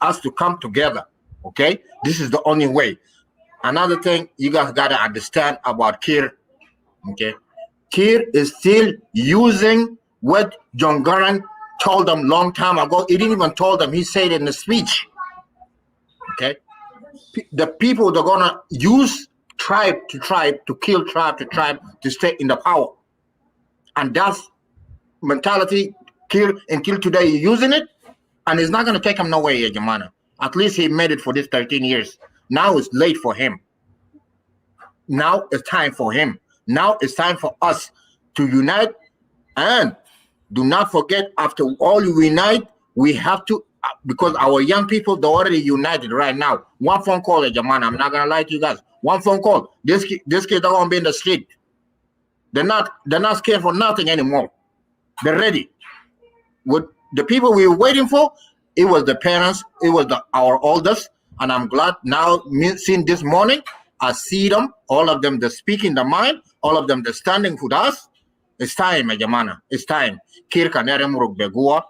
us to come together. Okay? This is the only way. Another thing you guys got to understand about Kir. Okay? Kir is still using what John Garang told them long time ago. He didn't even told them. He said in the speech. Okay? The people they're going to use tribe to kill tribe to stay in the power. And that's mentality Kir until today using it. And it's not going to take him nowhere, Jamana. At least he made it for this 13 years. Now it's late for him. Now it's time for him. Now it's time for us to unite. And do not forget, after all you unite, we have to, because our young people, they're already united right now. One phone call, Jamana, I'm not going to lie to you guys. One phone call. This kid are going to be in the street. They're not scared for nothing anymore. They're ready. What the people we were waiting for, it was the parents, it was our oldest, and I'm glad now, seeing this morning, I see them, all of them, they're speaking their mind, all of them, they're standing with us. It's time, Jamana. It's time. Kir kanere muruk begua,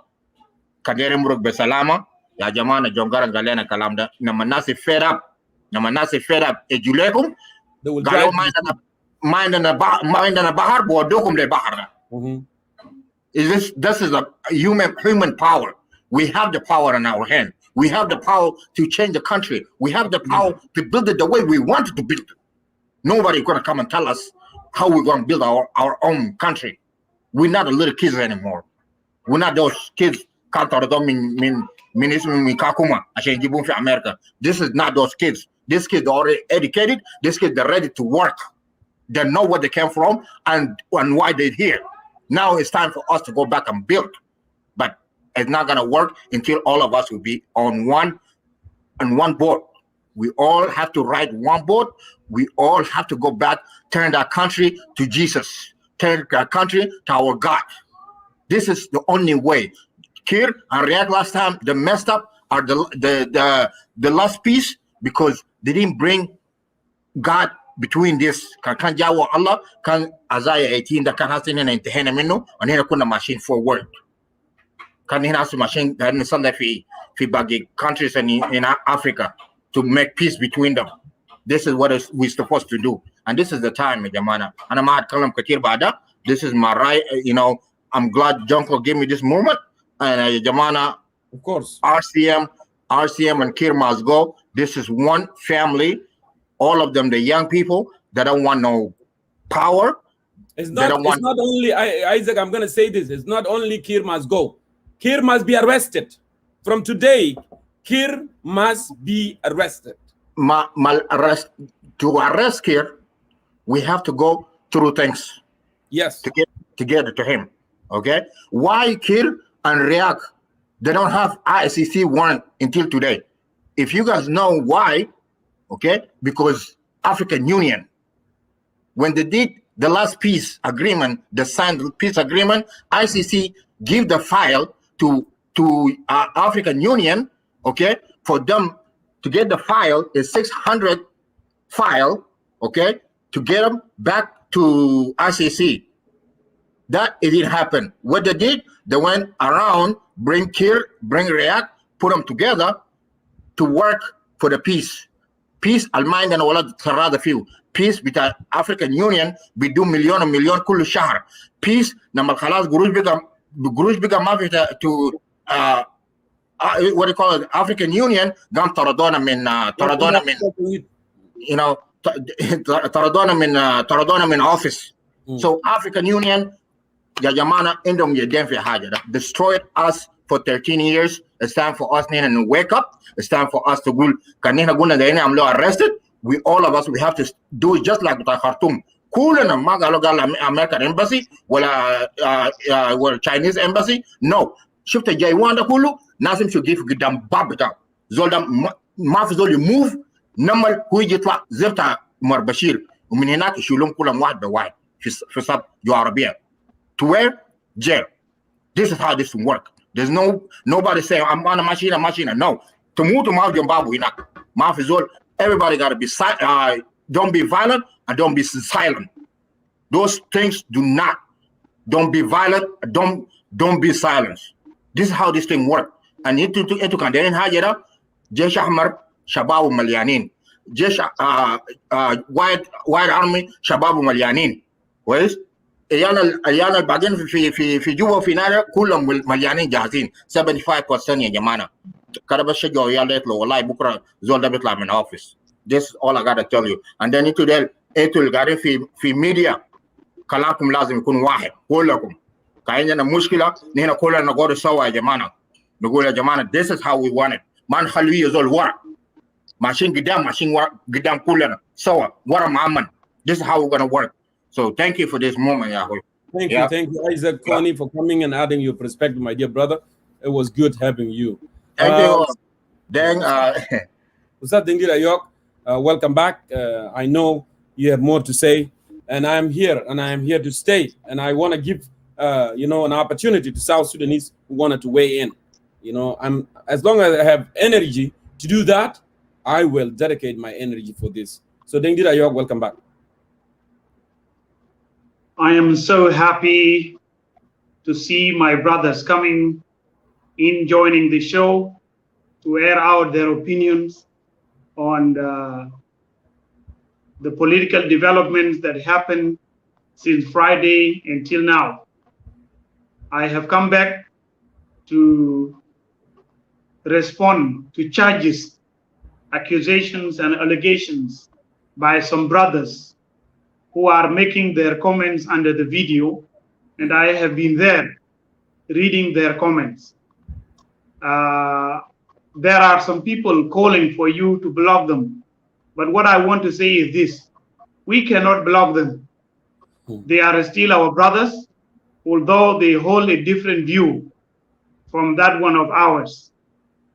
kanere muruk besalama, ya Jamana Jongaran galena kalamda, namanasi fed up, ejulekum, galo mind and a bahar, bodokum le bahar. This is a human power. We have the power in our hand. We have the power to change the country. We have the power to build it the way we want it to build it. Nobody's going to come and tell us how we're going to build our own country. We're not the little kids anymore. We're not those kids. This is not those kids. These kids are already educated. These kids are ready to work. They know where they came from and why they're here. Now it's time for us to go back and build. But it's not gonna work until all of us will be on one boat. We all have to ride one boat. We all have to go back, turn our country to Jesus, turn our country to our God. This is the only way. Kir and Riyadh last time, they messed up are the last piece because they didn't bring God between this. Kan jawo Allah, kan Isaiah 18 da kan hasin na intihena minno, and hina kuna machine forward. Kan hina asu machine da nisanda fi bagi countries in Africa to make peace between them. This is what we're supposed to do, and this is the time, jamana. And I'm kalam katir bada. This is my right. I'm glad Junko gave me this moment, and jamana. Of course. RCM and Kir must go. This is one family. All of them, the young people that don't want no power. It's not only Isaac. I'm going to say this. It's not only Kir must go. Kir must be arrested. From today, Kir must be arrested. To arrest Kir, we have to go through things. Yes. To get to him. Okay. Why Kir and Riyadh? They don't have ICC warrant until today. If you guys know why, okay, because African Union, when they did the last peace agreement, the signed peace agreement, ICC give the file to African Union, okay, for them to get the file is 600 file, okay, to get them back to ICC. That it didn't happen. What they did, they went around, bring Kir, bring Riyadh, put them together to work for the peace. Peace, Almanya and wala tarada few. Peace between African Union, bidu million kullu shahr. Peace, namal khalas guruj biga mafi to what do you call it? African Union, gam taradona min taradona min office. So African Union, destroyed us for 13 years. It's time for us to wake up. It's time for us to go. Arrested. We all of us, we have to do it just like Khartoum. Cool and American embassy, well, Chinese embassy. No. Shift the Jaywanda Kulu, Nasim should give them babita. Zolda Mafzoli move, Namal Huijitwa Zepta Marbashir, Uminat Shulum Kulam Wad the White, Fisab Arabia. To where? Jail. This is how this will work. There's nobody saying I'm on a machine. No. To move to Mafizol, everybody gotta be silent. Don't be violent and don't be silent. Those things don't be violent, don't be silent. This is how this thing works. And itu kandarin hajera, Jesh Ahmar, Shababu Malyanin. Jesh White Army, Shababu Malyanin. Whereas Ayana Bagin fi Juba Finara, Kulam Malyanin Jazin, 75% ya Jamana. Karabashago Yalet Low, Lai Bukra, Zolda Bitlam in office. This is all I gotta tell you. And then into that, Etul Gari fi media, Kalakum Lazim Kun Wahe, Kolakum. Kaina na mushkila, Nina Kola Nagoro Sawa Jamana. Nagula Jamana, this is how we want it. Man Halu is all war. Machine Gidam Kulana, Sawa, Wara Maman. This is how we're gonna work. So thank you for this moment, Yahweh. Thank you, Isaac Coney, for coming and adding your perspective, my dear brother. It was good having you. Thank you. Then, Ustad Dingira Yok, welcome back. I know you have more to say, and I am here, to stay. And I want to give, an opportunity to South Sudanese who wanted to weigh in. As long as I have energy to do that, I will dedicate my energy for this. So Dingira Yok, welcome back. I am so happy to see my brothers coming in, joining the show to air out their opinions on the political developments that happened since Friday until now. I have come back to respond to charges, accusations, and allegations by some brothers who are making their comments under the video, and I have been there reading their comments. There are some people calling for you to block them, but what I want to say is this: we cannot block them. They are still our brothers, although they hold a different view from that one of ours.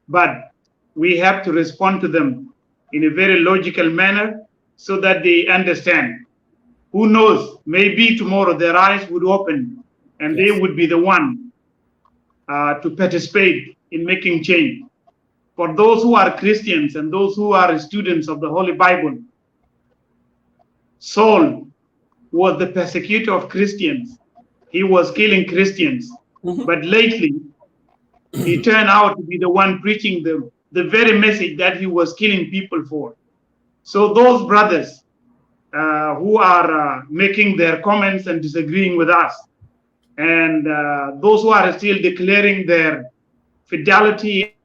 But we have to respond to them in a very logical manner so that they understand. Who knows, maybe tomorrow their eyes would open and they would be the one to participate in making change. For those who are Christians and those who are students of the Holy Bible, Saul was the persecutor of Christians. He was killing Christians. But lately, he turned out to be the one preaching the very message that he was killing people for. So those brothers who are making their comments and disagreeing with us, and those who are still declaring their fidelity.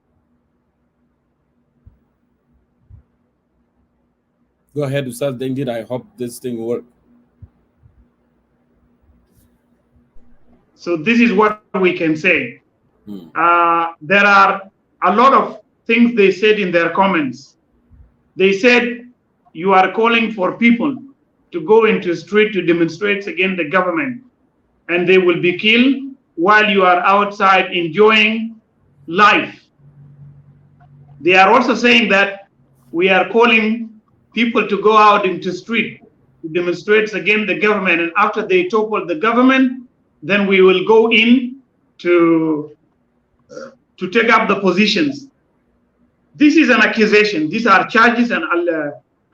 Go ahead, Ustaz Dengid. I hope this thing works. So this is what we can say. There are a lot of things they said in their comments. They said, you are calling for people to go into the street to demonstrate against the government, and they will be killed while you are outside enjoying life. They are also saying that we are calling people to go out into the street to demonstrate against the government, and after they topple the government, then we will go in to take up the positions. This is an accusation. These are charges and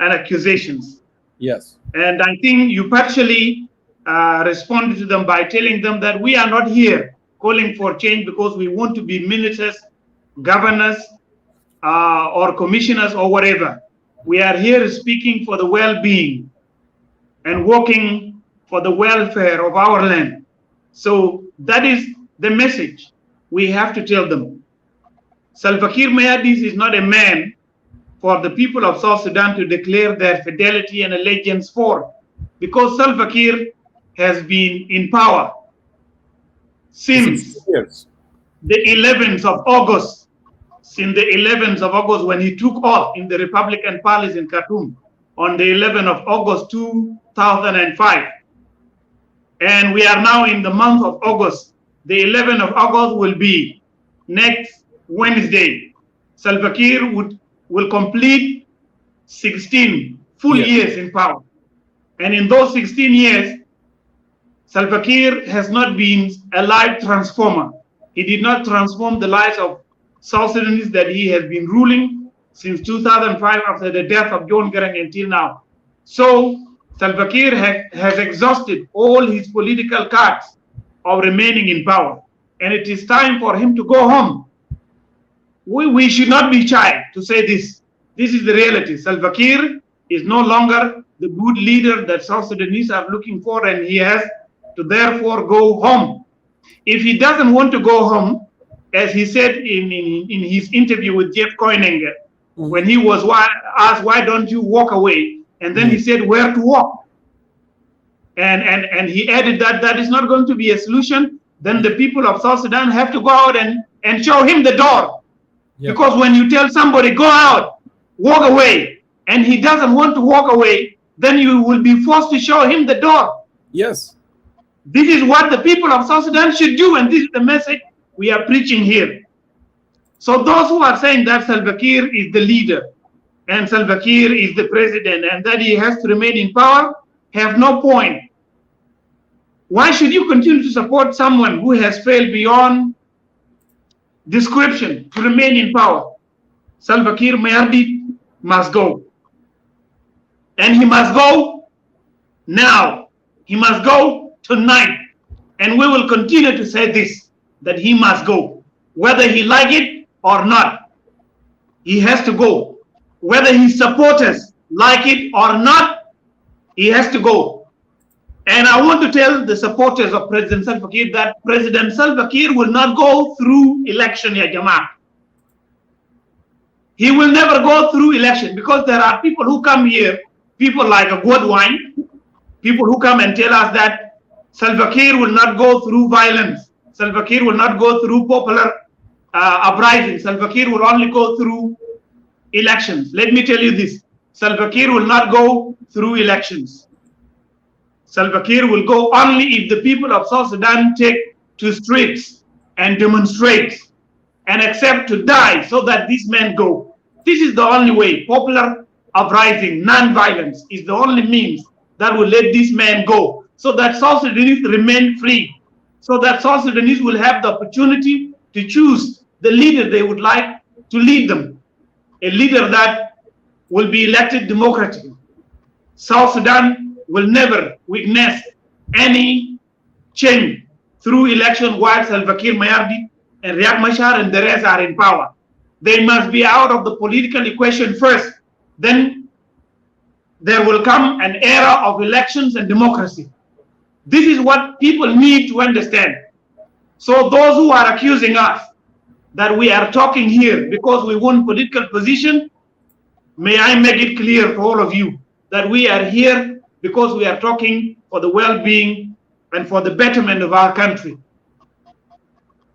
accusations. Yes. And I think you partially responded to them by telling them that we are not here calling for change because we want to be ministers, governors, or commissioners or whatever. We are here speaking for the well-being and working for the welfare of our land. So that is the message we have to tell them. Salva Kiir Mayardit is not a man for the people of South Sudan to declare their fidelity and allegiance for, because Salva Kiir has been in power since the 11th of August. Since the 11th of August, when he took off in the Republican Palace in Khartoum on the 11th of August 2005. And we are now in the month of August. The 11th of August will be next Wednesday. Salva Kiir will complete 16 full years in power. And in those 16 years, Salva Kiir has not been a life transformer. He did not transform the lives of South Sudanese that he has been ruling since 2005 after the death of John Garang until now. So Salva Kiir has exhausted all his political cards of remaining in power. And it is time for him to go home. We should not be shy to say this. This is the reality. Salva Kiir is no longer the good leader that South Sudanese are looking for, and he has to therefore go home. If he doesn't want to go home, as he said in his interview with Jeff Koininger, when he was asked, why don't you walk away? And then he said, where to walk? And he added that that is not going to be a solution. Then the people of South Sudan have to go out and show him the door. Because when you tell somebody, go out, walk away, and he doesn't want to walk away, then you will be forced to show him the door. Yes. This is what the people of South Sudan should do, and this is the message we are preaching here. So those who are saying that Salva Kiir is the leader, and Salva Kiir is the president, and that he has to remain in power, have no point. Why should you continue to support someone who has failed beyond description to remain in power? Salva Kiir Mayardit must go. And he must go now. He must go tonight. And we will continue to say this, that he must go. Whether he like it or not, he has to go. Whether his supporters like it or not, he has to go. And I want to tell the supporters of President Salva Kiir that President Salva Kiir will not go through election, ya Jama. He will never go through election, because there are people who come here, people like a Godwine, people who come and tell us that Salva Kiir will not go through violence. Salva Kiir will not go through popular uprising. Salva Kiir will only go through elections. Let me tell you this. Salva Kiir will not go through elections. Salva Kiir will go only if the people of South Sudan take to streets and demonstrate and accept to die so that these men go. This is the only way. Popular uprising, non-violence is the only means that will let these men go so that South Sudanese remain free, so that South Sudanese will have the opportunity to choose the leader they would like to lead them, a leader that will be elected democratically. South Sudan will never witness any change through election while Salva Kiir Mayardit and Riek Machar and the rest are in power. They must be out of the political equation first. Then there will come an era of elections and democracy. This is what people need to understand. So those who are accusing us that we are talking here because we want political position, may I make it clear to all of you that we are here because we are talking for the well-being and for the betterment of our country.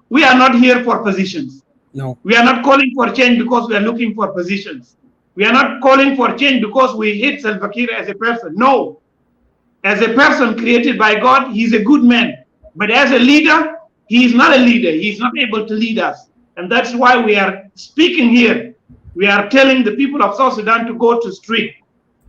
We are not here for positions. No. We are not calling for change because we are looking for positions. We are not calling for change because we hate Salva Kiir as a person. No. As a person created by God, he's a good man. But as a leader, he is not a leader. He is not able to lead us. And that's why we are speaking here. We are telling the people of South Sudan to go to street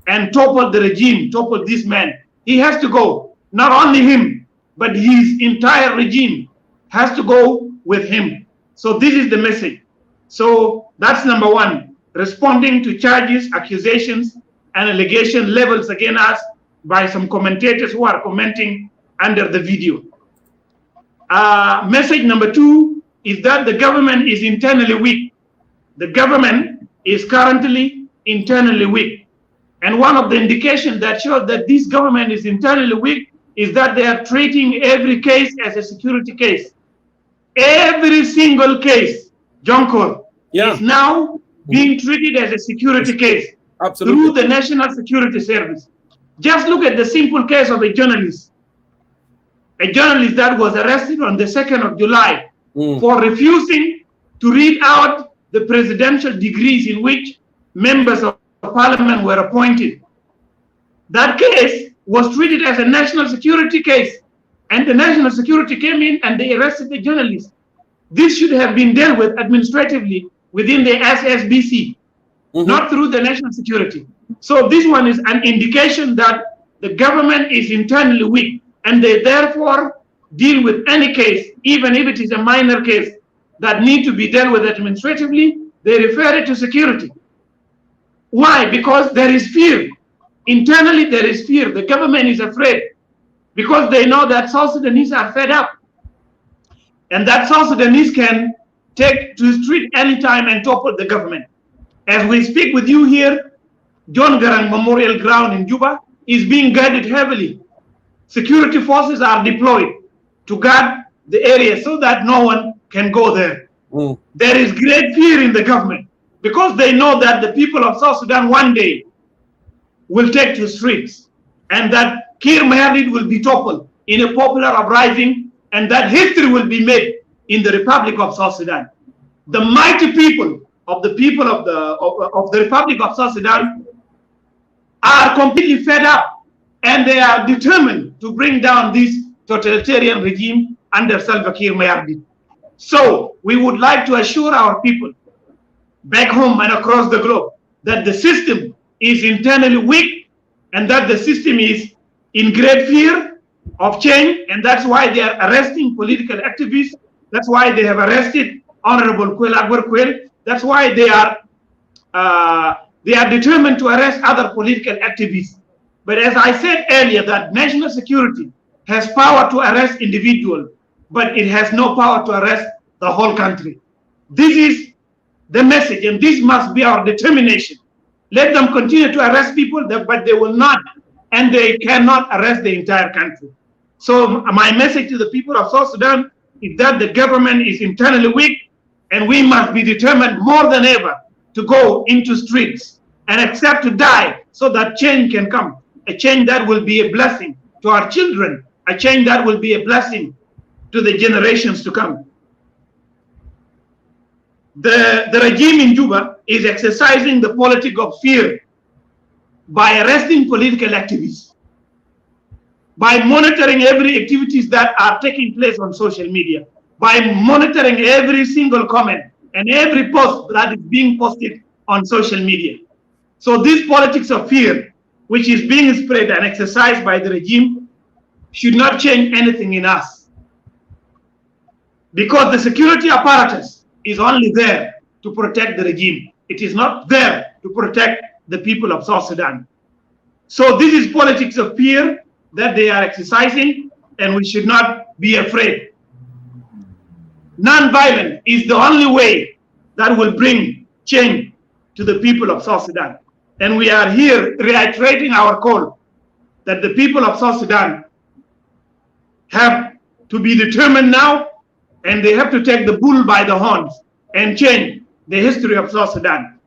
and topple the regime, topple this man. He has to go. Not only him, but his entire regime has to go with him. So this is the message. So that's number one, responding to charges, accusations, and allegation levels against us by some commentators who are commenting under the video. Message number two is that the government is internally weak. The government is currently internally weak. And one of the indications that shows that this government is internally weak is that they are treating every case as a security case. Every single case, Jonkor, is now being treated as a security case through the National Security Service. Just look at the simple case of a journalist that was arrested on the 2nd of July for refusing to read out the presidential degrees in which members of parliament were appointed. That case was treated as a national security case, and the national security came in and they arrested the journalist. This should have been dealt with administratively within the SSBC, not through the national security. So this one is an indication that the government is internally weak, and they therefore deal with any case, even if it is a minor case that need to be dealt with administratively, they refer it to security. Why? Because there is fear. Internally, there is fear. The government is afraid because they know that South Sudanese are fed up and that South Sudanese can take to the street anytime and topple the government. As we speak with you here, John Garang Memorial Ground in Juba is being guarded heavily. Security forces are deployed to guard the area so that no one can go there. There is great fear in the government because they know that the people of South Sudan one day will take to streets and that Kiir Mayardit will be toppled in a popular uprising and that history will be made in the Republic of South Sudan. The mighty people of the Republic of South Sudan are completely fed up and they are determined to bring down this totalitarian regime under Salva Kiir Mayardit. So we would like to assure our people back home and across the globe that the system is internally weak and that the system is in great fear of change, and that's why they are arresting political activists. That's why they have arrested Honorable Kuel Aguer Kuel. That's why they are determined to arrest other political activists. But as I said earlier, that national security has power to arrest individuals, but it has no power to arrest the whole country. This is the message, and this must be our determination. Let them continue to arrest people, but they will not, and they cannot arrest the entire country. So my message to the people of South Sudan is that the government is internally weak, and we must be determined more than ever to go into streets and accept to die so that change can come, a change that will be a blessing to our children, a change that will be a blessing to the generations to come. The regime in Juba is exercising the politic of fear by arresting political activists, by monitoring every activities that are taking place on social media, by monitoring every single comment and every post that is being posted on social media. So this politics of fear, which is being spread and exercised by the regime, should not change anything in us. Because the security apparatus is only there to protect the regime. It is not there to protect the people of South Sudan. So this is politics of fear that they are exercising, and we should not be afraid. Non-violence is the only way that will bring change to the people of South Sudan. And we are here reiterating our call that the people of South Sudan have to be determined now, and they have to take the bull by the horns and change the history of South Sudan.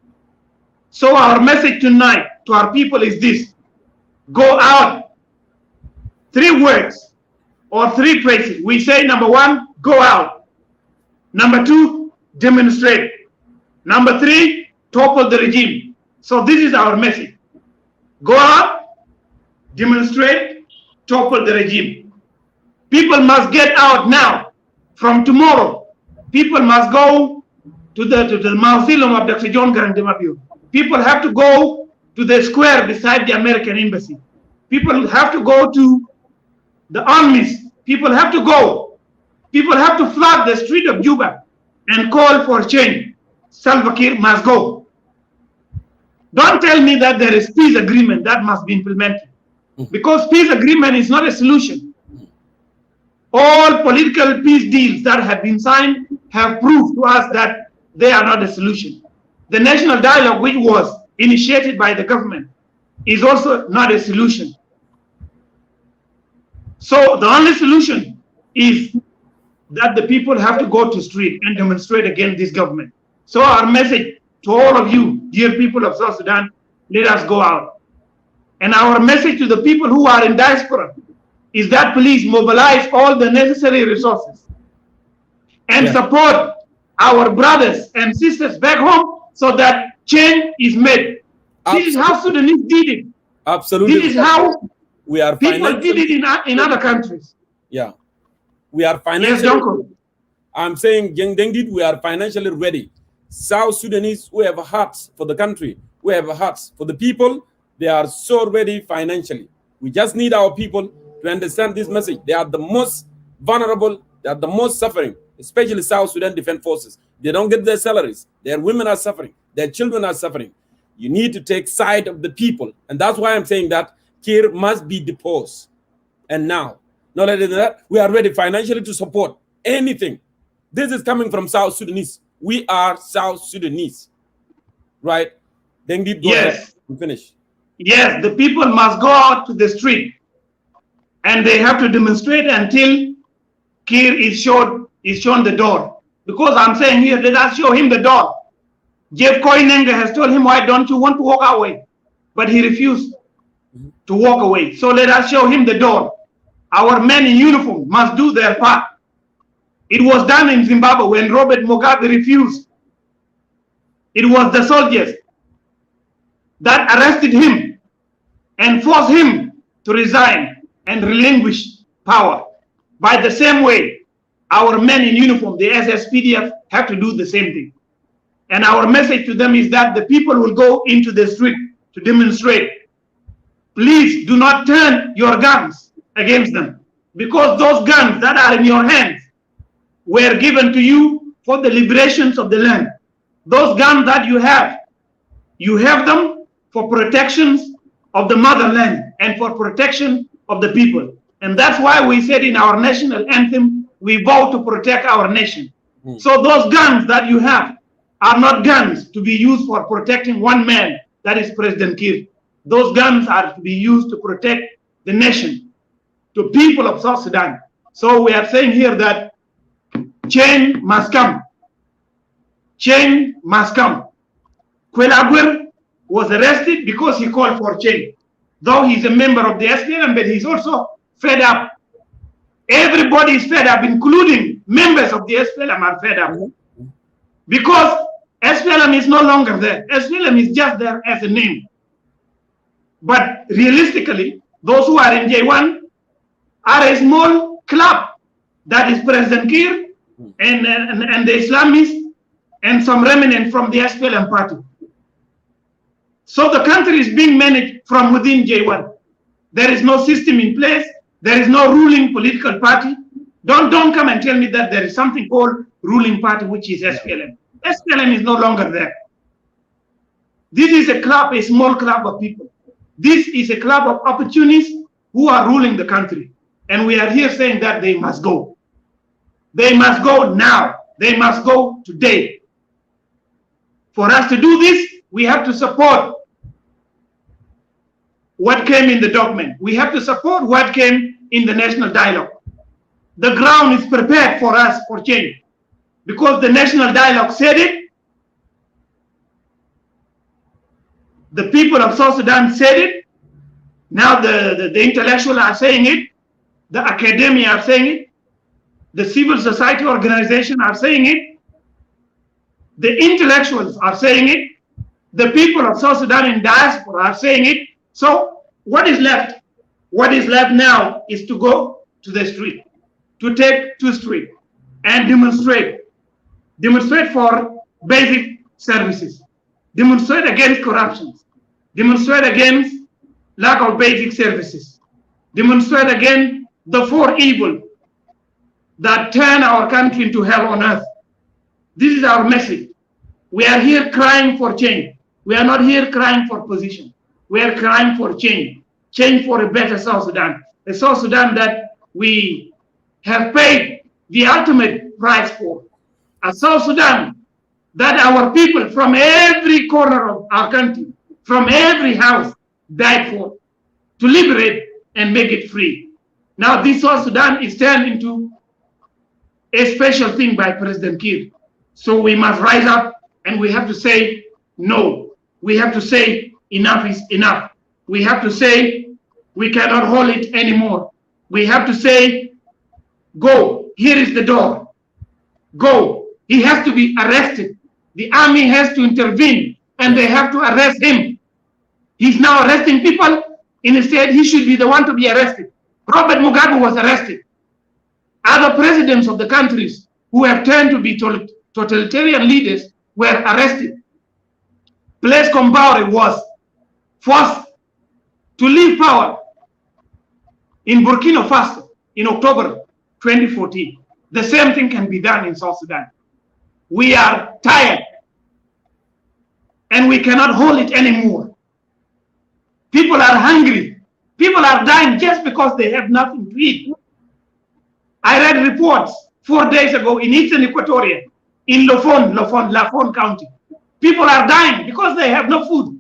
So our message tonight to our people is this: go out. 3 words or 3 phrases. We say, number 1, go out. Number 2, demonstrate. Number 3, topple the regime. So this is our message. Go out, demonstrate, topple the regime. People must get out now. From tomorrow, people must go to the mausoleum of Dr. John Garang Demabio. People have to go to the square beside the American embassy. People have to go to the armies. People have to go. People have to flood the street of Juba and call for change. Salva Kiir must go. Don't tell me that there is peace agreement that must be implemented, because peace agreement is not a solution. All political peace deals that have been signed have proved to us that they are not a solution. The national dialogue, which was initiated by the government, is also not a solution. So the only solution is that the people have to go to street and demonstrate against this government. So our message to all of you, dear people of South Sudan, let us go out. And our message to the people who are in diaspora is that please mobilize all the necessary resources and support our brothers and sisters back home so that change is made. Absolutely. This is how Sudanese did it. Absolutely. This is how we are people did it in other countries. Yeah. We are financially. Yes, I'm saying, we are financially ready. South Sudanese who have hearts for the country, who have hearts for the people, they are so ready financially. We just need our people to understand this message. They are the most vulnerable, they are the most suffering, especially South Sudan Defense Forces. They don't get their salaries. Their women are suffering. Their children are suffering. You need to take side of the people. And that's why I'm saying that Kiir must be deposed. And now, not only that, we are ready financially to support anything. This is coming from South Sudanese. We are South Sudanese. Right? Then go ahead and finish. Yes, the people must go out to the street. And they have to demonstrate until Kiir is shown the door. Because I'm saying here, let us show him the door. Jeff Koinenga has told him, why don't you want to walk away? But he refused to walk away. So let us show him the door. Our men in uniform must do their part. It was done in Zimbabwe when Robert Mugabe refused. It was the soldiers that arrested him and forced him to resign and relinquish power. By the same way, our men in uniform, the SSPDF, have to do the same thing. And our message to them is that the people will go into the street to demonstrate. Please do not turn your guns against them, because those guns that are in your hands were given to you for the liberations of the land. Those guns that you have them for protections of the motherland and for protection of the people. And that's why we said in our national anthem, we vow to protect our nation. So those guns that you have are not guns to be used for protecting one man, that is President Kiir. Those guns are to be used to protect the nation, the people of South Sudan. So we are saying here that change must come. Change must come. Kuel Aguer was arrested because he called for change. Though he's a member of the SPLM, but he's also fed up. Everybody is fed up, including members of the SPLM are fed up. Because SPLM is no longer there. SPLM is just there as a name. But realistically, those who are in J1 are a small club that is President Kiir and the Islamists and some remnant from the SPLM party. So the country is being managed from within J1. There is no system in place. There is no ruling political party. Don't come and tell me that there is something called ruling party, which is SPLM. SPLM is no longer there. This is a club, a small club of people. This is a club of opportunists who are ruling the country. And we are here saying that they must go. They must go now. They must go today. For us to do this, we have to support what came in the document. We have to support what came in the national dialogue. The ground is prepared for us for change because the national dialogue said it. The people of South Sudan said it. Now the intellectuals are saying it. The academia are saying it. The civil society organizations are saying it. The intellectuals are saying it. The people of South Sudan in diaspora are saying it. So what is left? What is left now is to go to the street, to take to street and demonstrate. Demonstrate for basic services. Demonstrate against corruption. Demonstrate against lack of basic services. Demonstrate against the four evil that turn our country into hell on earth. This is our message. We are here crying for change. We are not here crying for position. We are crying for change. Change for a better South Sudan. A South Sudan that we have paid the ultimate price for. A South Sudan that our people from every corner of our country, from every house, died for, to liberate and make it free. Now this South Sudan is turned into a special thing by President Kiir. So we must rise up and we have to say no. We have to say enough is enough. We have to say we cannot hold it anymore. We have to say go. Here is the door. Go. He has to be arrested. The army has to intervene and they have to arrest him. He's now arresting people. Instead, he should be the one to be arrested. Robert Mugabe was arrested. Other presidents of the countries who have turned to be totalitarian leaders were arrested. Blaise Compaoré was forced to leave power in Burkina Faso in October 2014. The same thing can be done in South Sudan. We are tired and we cannot hold it anymore. People are hungry. People are dying just because they have nothing to eat. I read reports 4 days ago in Eastern Equatoria, in Lafon County. People are dying because they have no food.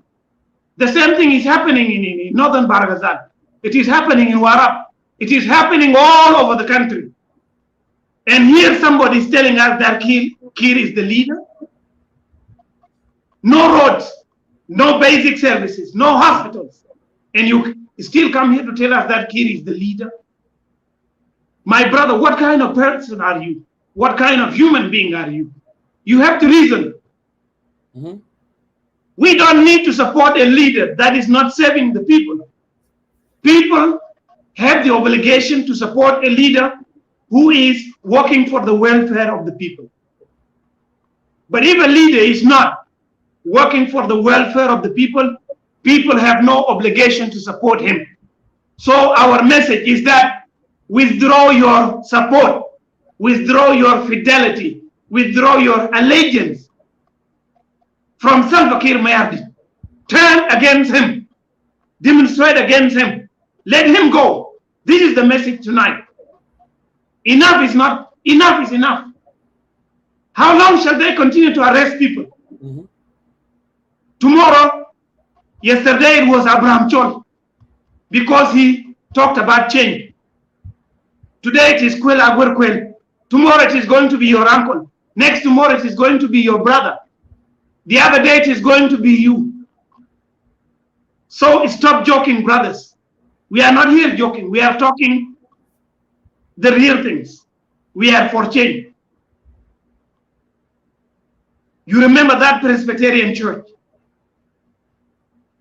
The same thing is happening in Northern Bahr Ghazal. It is happening in Warab. It is happening all over the country. And here somebody is telling us that Kiir is the leader. No roads, no basic services, no hospitals. And you still come here to tell us that Kiir is the leader? My brother, what kind of person are you? What kind of human being are you? You have to reason. Mm-hmm. We don't need to support a leader that is not serving the people. People have the obligation to support a leader who is working for the welfare of the people. But if a leader is not working for the welfare of the people, people have no obligation to support him. So our message is that withdraw your support, withdraw your fidelity, withdraw your allegiance from Salva Kiir Mayardit. Turn against him, demonstrate against him, let him go. This is the message tonight. Enough is enough. How long shall they continue to arrest people? Mm-hmm. Tomorrow, yesterday it was Abraham Chol because he talked about change. Today it is Kuel Aguer Kuel. Tomorrow it is going to be your uncle. Next tomorrow it is going to be your brother. The other day it is going to be you. So stop joking, brothers. We are not here joking. We are talking the real things. We are for change. You remember that Presbyterian church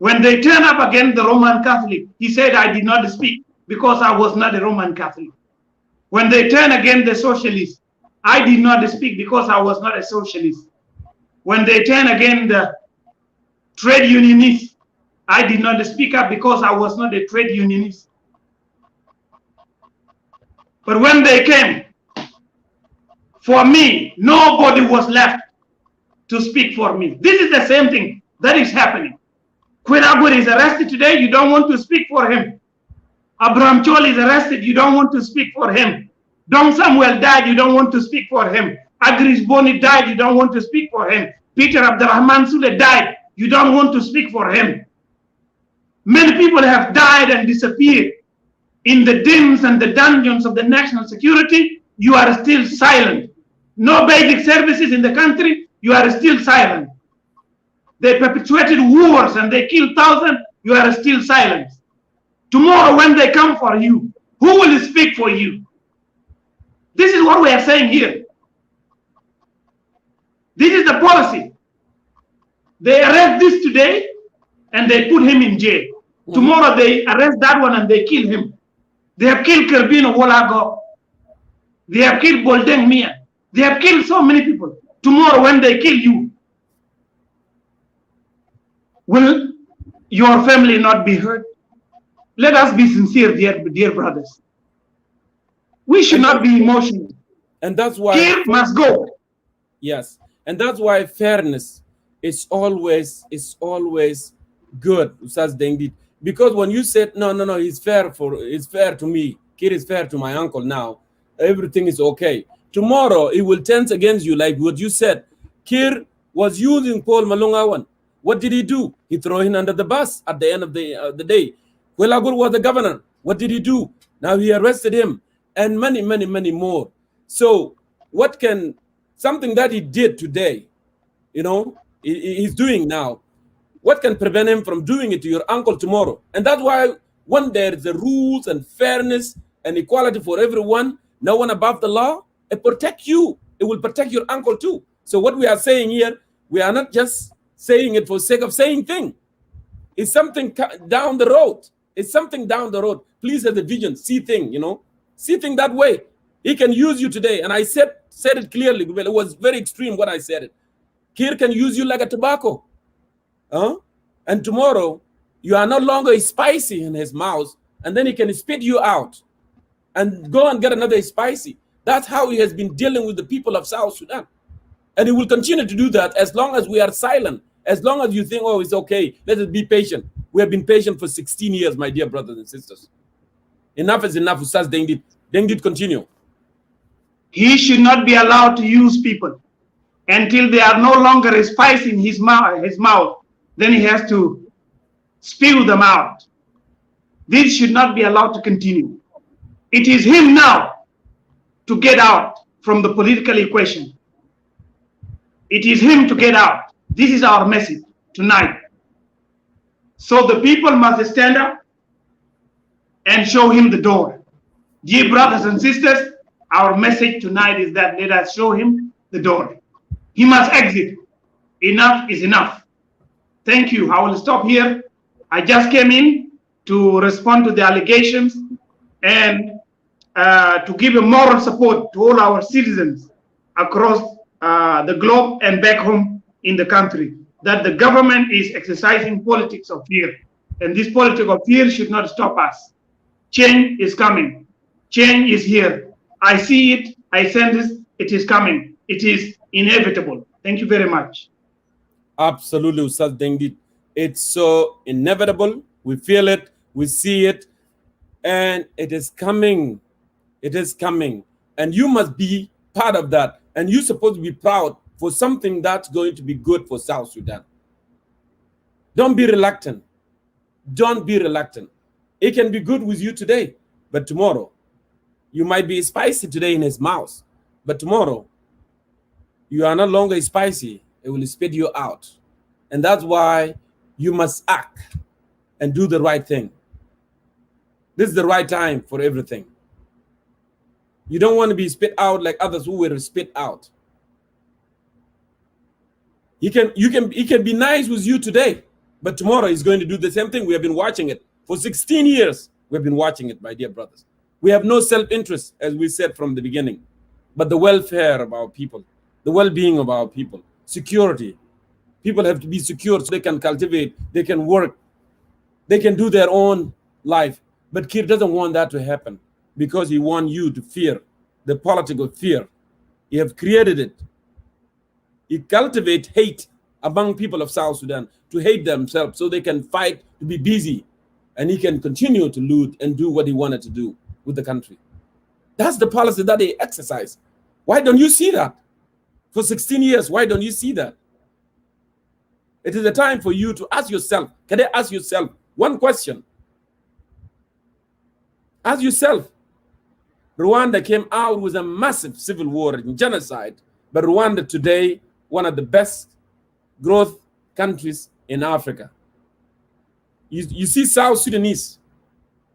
When they turn up against the Roman Catholic, he said, I did not speak because I was not a Roman Catholic. When they turn against the socialists, I did not speak because I was not a socialist. When they turn against the trade unionists, I did not speak up because I was not a trade unionist. But when they came, for me, nobody was left to speak for me. This is the same thing that is happening. Kuel Aguer is arrested today, you don't want to speak for him. Abraham Chol is arrested, you don't want to speak for him. Dong Samuel died, you don't want to speak for him. Agris Boni died, you don't want to speak for him. Peter Abdurrahman Sule died, you don't want to speak for him. Many people have died and disappeared in the dens and the dungeons of the national security. You are still silent. No basic services in the country, you are still silent. They perpetuated wars and they killed thousands, you are still silent. Tomorrow when they come for you, who will speak for you? This is what we are saying here. This is the policy. They arrest this today and they put him in jail. Tomorrow they arrest that one and they kill him. They have killed Kerbino Wolago. They have killed Boldeng Mia. They have killed so many people. Tomorrow when they kill you, will your family not be hurt? Let us be sincere, dear brothers. We should not be emotional. And that's why Kir must go. Yes, and that's why fairness is always good, Ustaz Dengdi. Because when you said no, it's fair to me. Kir is fair to my uncle now. Everything is okay. Tomorrow it will turn against you, like what you said. Kir was using Paul Malungawan. What did he do? He threw him under the bus at the end of the day. Kuel Aguer was the governor. What did he do? Now he arrested him, and many more. So what can something that he did today, he's doing now, what can prevent him from doing it to your uncle tomorrow? And that's why when there is the rules and fairness and equality for everyone, no one above the law, it protects you. It will protect your uncle too. So what we are saying here, we are not just saying it for sake of saying thing. It's something down the road. It's something down the road. Please have the vision, see thing, see thing that way. He can use you today. And I said it clearly. Well, it was very extreme when I said it. Kir can use you like a tobacco. And tomorrow, you are no longer spicy in his mouth, and then he can spit you out and go and get another spicy. That's how he has been dealing with the people of South Sudan. And he will continue to do that as long as we are silent, as long as you think, oh, it's okay, let us be patient. We have been patient for 16 years, my dear brothers and sisters. Enough is enough. Ustaz Dengdi. Dengdi, continue. He should not be allowed to use people until they are no longer spice in his mouth. Then he has to spew them out. This should not be allowed to continue. It is him now to get out from the political equation. It is him to get out. This is our message tonight. So the people must stand up and show him the door. Dear brothers and sisters, our message tonight is that let us show him the door. He must exit. Enough is enough. Thank you. I will stop here. I just came in to respond to the allegations and to give a moral support to all our citizens across the globe and back home in the country, that the government is exercising politics of fear. And this politics of fear should not stop us. Change is coming. Change is here. I see it. I sense it. It is coming. It is inevitable. Thank you very much. Absolutely, Ustaz Dengdi. It's so inevitable. We feel it. We see it. And it is coming. It is coming. And you must be part of that. And you're supposed to be proud for something that's going to be good for South Sudan. Don't be reluctant. Don't be reluctant. It can be good with you today, but tomorrow, you might be spicy today in his mouth, but tomorrow, you are no longer spicy. It will spit you out. And that's why you must act and do the right thing. This is the right time for everything. You don't want to be spit out like others who were spit out. He can be nice with you today, But tomorrow he's going to do the same thing. We have been watching it for 16 years. We've been watching it, my dear brothers. We have no self-interest, as we said from the beginning, but the welfare of our people, the well-being of our people, security. People have to be secure so they can cultivate, they can work, they can do their own life. But Kir doesn't want that to happen because he wants you to fear, the political fear. He have created it. He cultivates hate among people of South Sudan, to hate themselves so they can fight, to be busy, and he can continue to loot and do what he wanted to do with the country. That's the policy that they exercise. Why don't you see that? For 16 years, why don't you see that? It is a time for you to ask yourself. Can I ask yourself one question? Ask yourself. Rwanda came out with a massive civil war and genocide, but Rwanda today, one of the best growth countries in Africa. You see South Sudanese,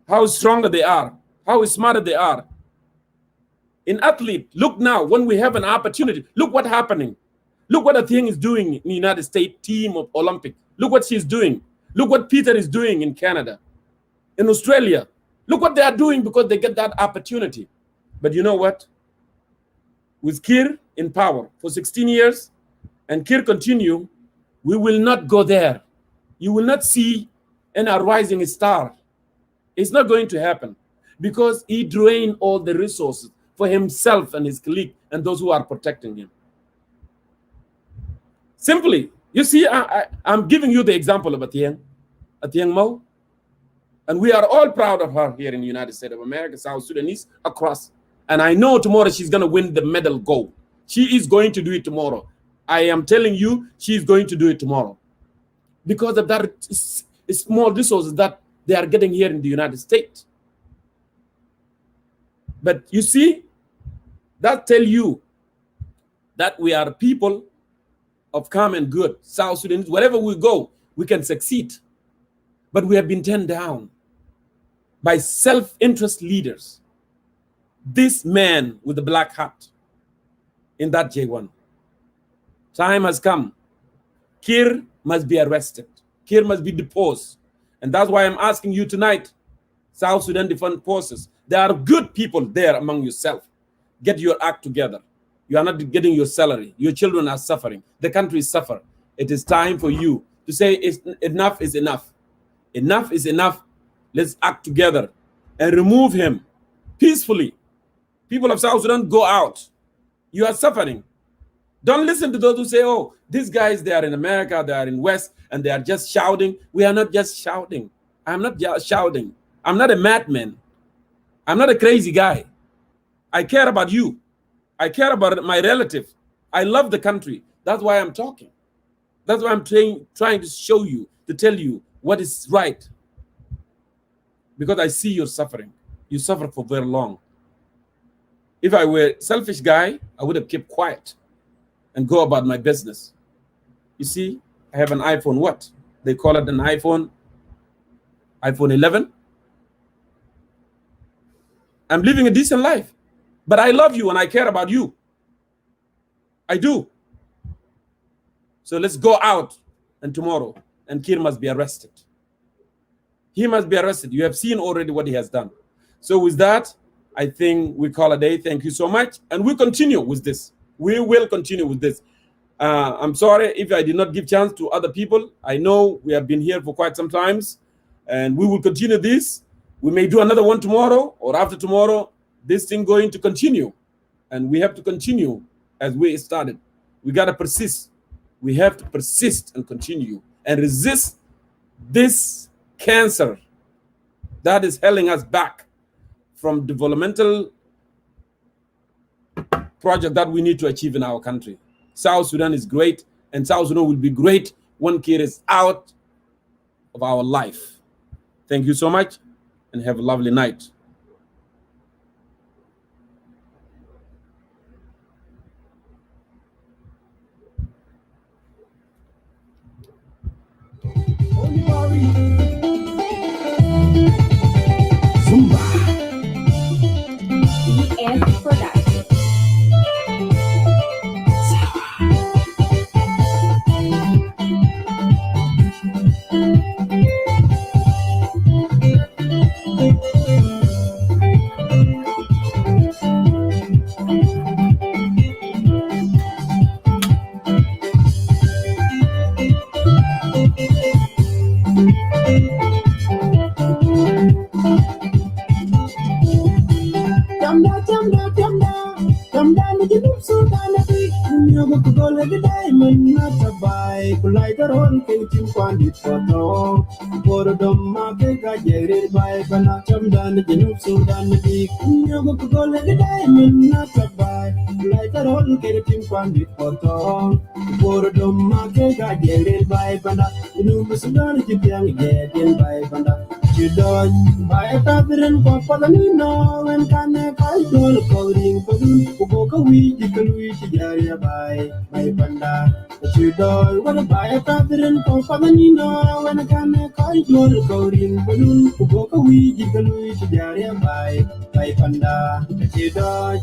how stronger they are, how smarter they are. In athlete, look now, when we have an opportunity, look what's happening. Look what Athing is doing in the United States team of Olympic. Look what she's doing. Look what Peter is doing in Canada, in Australia. Look what they are doing because they get that opportunity. But you know what? With Kir in power for 16 years, and Kir continue, we will not go there. You will not see an rising star. It's not going to happen because he drained all the resources for himself and his colleague and those who are protecting him. Simply, you see, I'm giving you the example of Athing Mo, and we are all proud of her here in the United States of America, South Sudanese, across. And I know tomorrow she's going to win the medal gold. She is going to do it tomorrow. I am telling you, she's going to do it tomorrow. Because of that small resources that they are getting here in the United States. But you see, that tell you that we are people of calm and good. South Sudanese, wherever we go, we can succeed. But we have been turned down by self-interest leaders. This man with the black hat in that J1. Time has come. Kir must be arrested. Kir must be deposed. And that's why I'm asking you tonight, South Sudan Defense Forces, there are good people there among yourself. Get your act together. You are not getting your salary. Your children are suffering. The country is suffering. It is time for you to say enough is enough. Enough is enough. Let's act together and remove him peacefully. People of South Sudan, go out. You are suffering. Don't listen to those who say, oh, these guys, they are in America, they are in West, and they are just shouting. We are not just shouting. I'm not just shouting. I'm not a madman. I'm not a crazy guy. I care about you. I care about my relative. I love the country. That's why I'm talking. That's why I'm trying to show you, to tell you what is right. Because I see your suffering. You suffer for very long. If I were a selfish guy, I would have kept quiet and go about my business. You see, I have an iPhone, what? They call it an iPhone 11. I'm living a decent life, but I love you and I care about you. I do. So let's go out and tomorrow, and Kir must be arrested. He must be arrested. You have seen already what he has done. So with that, I think we call a day. Thank you so much. And we'll continue with this. We will continue with this. I'm sorry if I did not give chance to other people. I know we have been here for quite some times, and we will continue this. We may do another one tomorrow or after tomorrow. This thing going to continue, and we have to continue as we started. We got to persist. We have to persist and continue and resist this cancer that is holding us back from developmental project that we need to achieve in our country. South Sudan is great, and South Sudan will be great when Kir is out of our life. Thank you so much, and have a lovely night. Production. Sometimes you look so kind of big, you go go like a diamond, not a bike, like a roll, painting quantity for no. For a dumb market, I get it by Banat. Sometimes you look so kind of big, you go go like a diamond, not a bike, like a roll, painting quantity for no. For a dumb market, I get it by Banat. You know, Miss Donny, you can't get in by Banat. You don't buy a pattern and pop for the Nino and can I call coding for you. Boka weed, you can reach the area by Panda. But you don't want to buy a pattern and pop for the Nino and I can I call coding for you. Boka weed, you can reach the area by Panda. But you don't.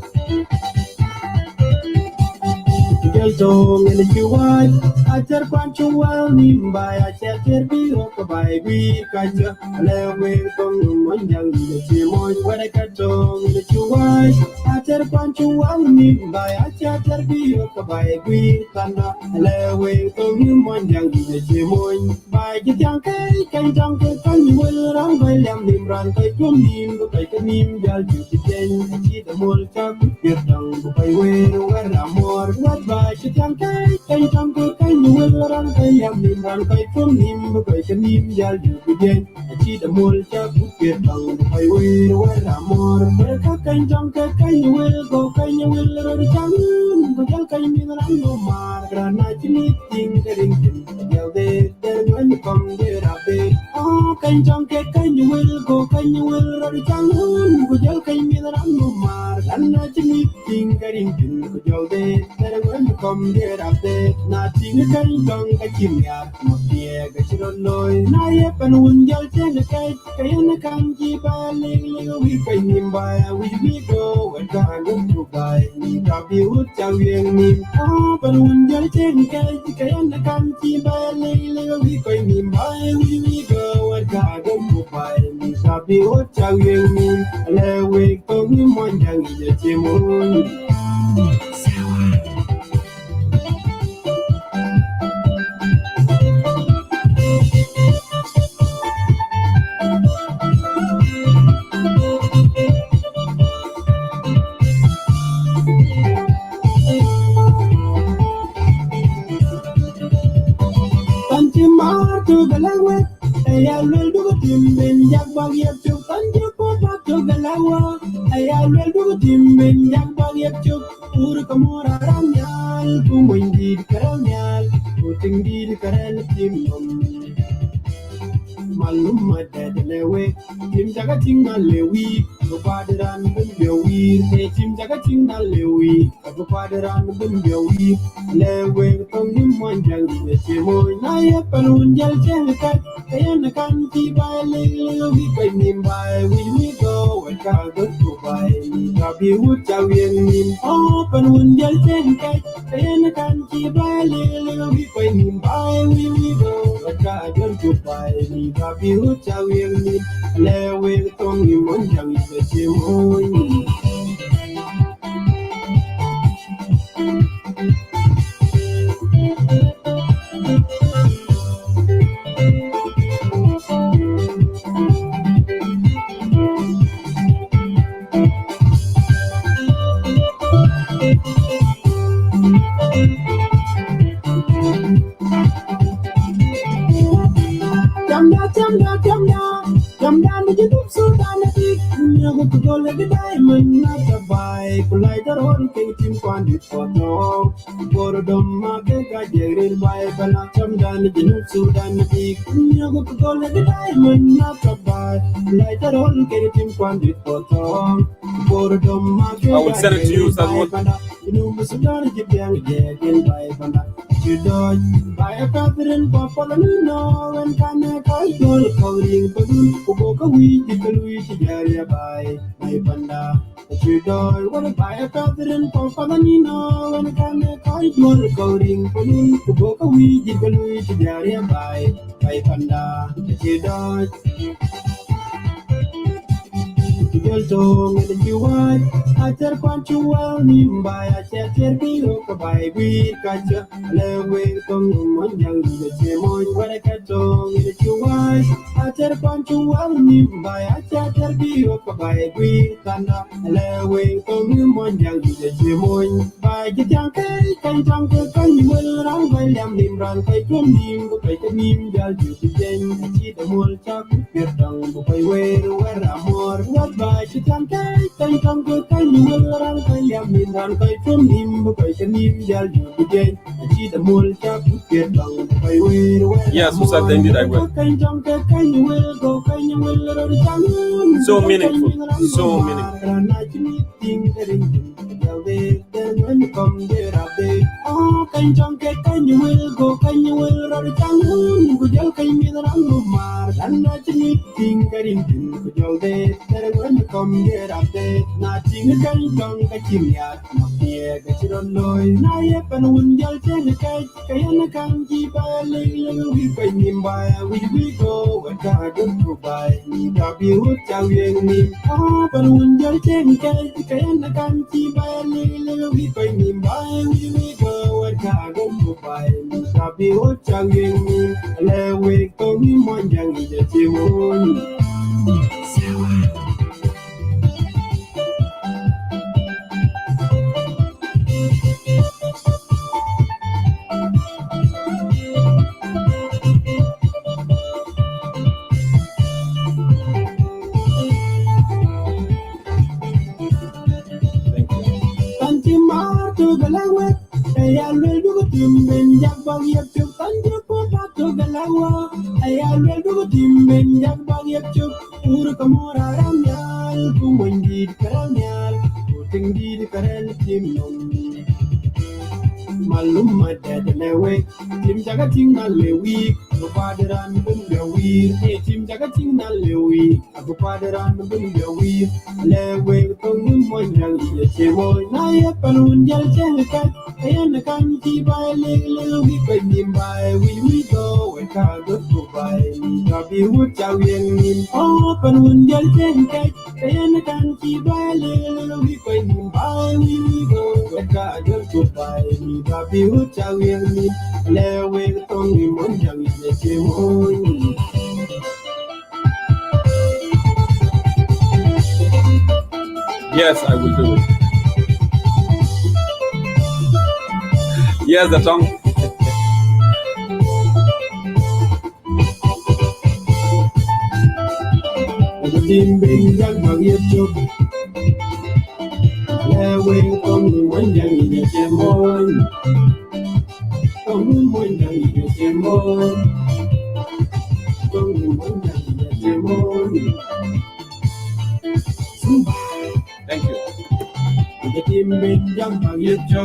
Geltong in the white, I tell Quancho well, by a chatter be rock by we catch a level from one young Simon, what I got in the white, I tell Quancho well, by a chatter be rock by we thunder, a level from one young Simon, by the young cake, and jungle can you will run by Lam run by Jumim, by the name, Yal, you can see the more chuck, your tongue by where I'm more, what by chị chẳng cái trong cái nhiều răng cái em nhìn răng cái phương nim cái nim giờอยู่cái đen chỉ đã mua cho bút việt bằng phải quay ra mò với các trong cái nhiều rồi chẳng có chẳng cái miếng răng nó mà grana chỉ nít ting cái ring giờ để người con để ra về cái trong cái nhiều rồi chẳng có chẳng cái miếng răng nó mà grana chỉ nít ting cái ring giờ để người con để ra về nothing can dong ka chimya mo tie ka chiron loy na ye panun jal chen kai kayan kan ji ba ling wi kai nim ba we go when ka ngun tu bai ni ka bi ut cha wieng nim panun jal chen kai kayan kan ji ba ling wi kai nim ba we go when ka ngun tu bai ni ka bi ut cha wieng nim le we ko ni mon jang ye che mo to Galawa, I will do it in Jabba to Tanjapa to Galawa, I will do it in Jabba to Urkamora Ranyal, to Windy Karanyal, putting the Karan Maluma dead lewe, Tim Jagating Lewi, the father and Bimbi, Tim Jagating Lewi, the father and Bimbi, Lewe, Tony Monjal, the Chimo, Nayapan, Jalchan, and the country by Lily, by him by we go, and Cargo to buy, Kabi would tell him, open when Jalchan, and the country by Lily, by him by we go, and Cargo to buy me. Kabi ucha wirni lewe tongi monja wise moni Jamda, you look so dynamic. You go go like a diamond, not a bike. Like a roll, painting quantity for no. For a dumb market, I get it by Banat. Jamda, you look so dynamic. You go go like a diamond, not a bike. Like a roll, painting quantity for no. For a dumb market, I will send it to you, Samuel. You know, Mr. Donny, you can't get in by Banat. You don't buy a pattern for Polano and can I call you coding for you? Boka weed, you can reach the area by Panda. But you don't want to buy a pattern for Polano and can I call you coding for you? Boka weed, you can reach the area by Panda. But you don't. Jungle Tong and you want. I tell Quanchual Nimby, I tell Pio by we catch a way from Monjang, the Chimon, what I got on and you want. I tell Quanchual Nimby, I tell Pio by we can way from Monjang, the Chimon. By the Jankai, can you will run by Lam run by Nim, by the Nim, Jalju, the Mol Chap, Pierdong, by where I'm more. What by the Jankai, can you will run by Lam run by Nim, by the Nim, Jalju, the Mol Chap, Pierdong, by where. Yes, Musa, thank you. I will. Can you will go, can you will so meaningful, so meaningful. When you come there, oh, can you will go, can you will run it down? Could you come in around the mar? And not anything getting to your day. When you come there, nothing can you come get him yet. Not here, get you don't know. Now, yep, and when you'll tell the cake, Kayana can keep a little we pay him by. We go, what God to buy. Be what you me. Oh, but when you'll tell the cake, Kayana can keep a little we pay him by. We go, what God to buy. Be what you me. Let we go, me one young Timon. To the language, I will do him and Jabba yet to Sanjo to the Lawa. I will do him and Jabba yet to Urukamora Ramial, whom indeed Karamial, putting the Karan Tim Maluma dead and away. Tim Jagating Nalewi, the father and the wheel. Tim Jagating Nalewi, a father and the wheel. Lewe from him one young Chemo. Nayapan Jaljan, and the country by little we pay him by. We go and cargo to buy. Nabi would tell him, open one Jaljan, and the country by little we pay him by. We go and cargo to buy. Nabi would tell him, Lewe from him one young Chemo. Yes, I will do it. Yes, the song. Tim Bing Yang Magieto. Lewing from one young Jemon. From one young Jemon. From one young Jemon. Thank you. The Tim Bing Yang Magieto.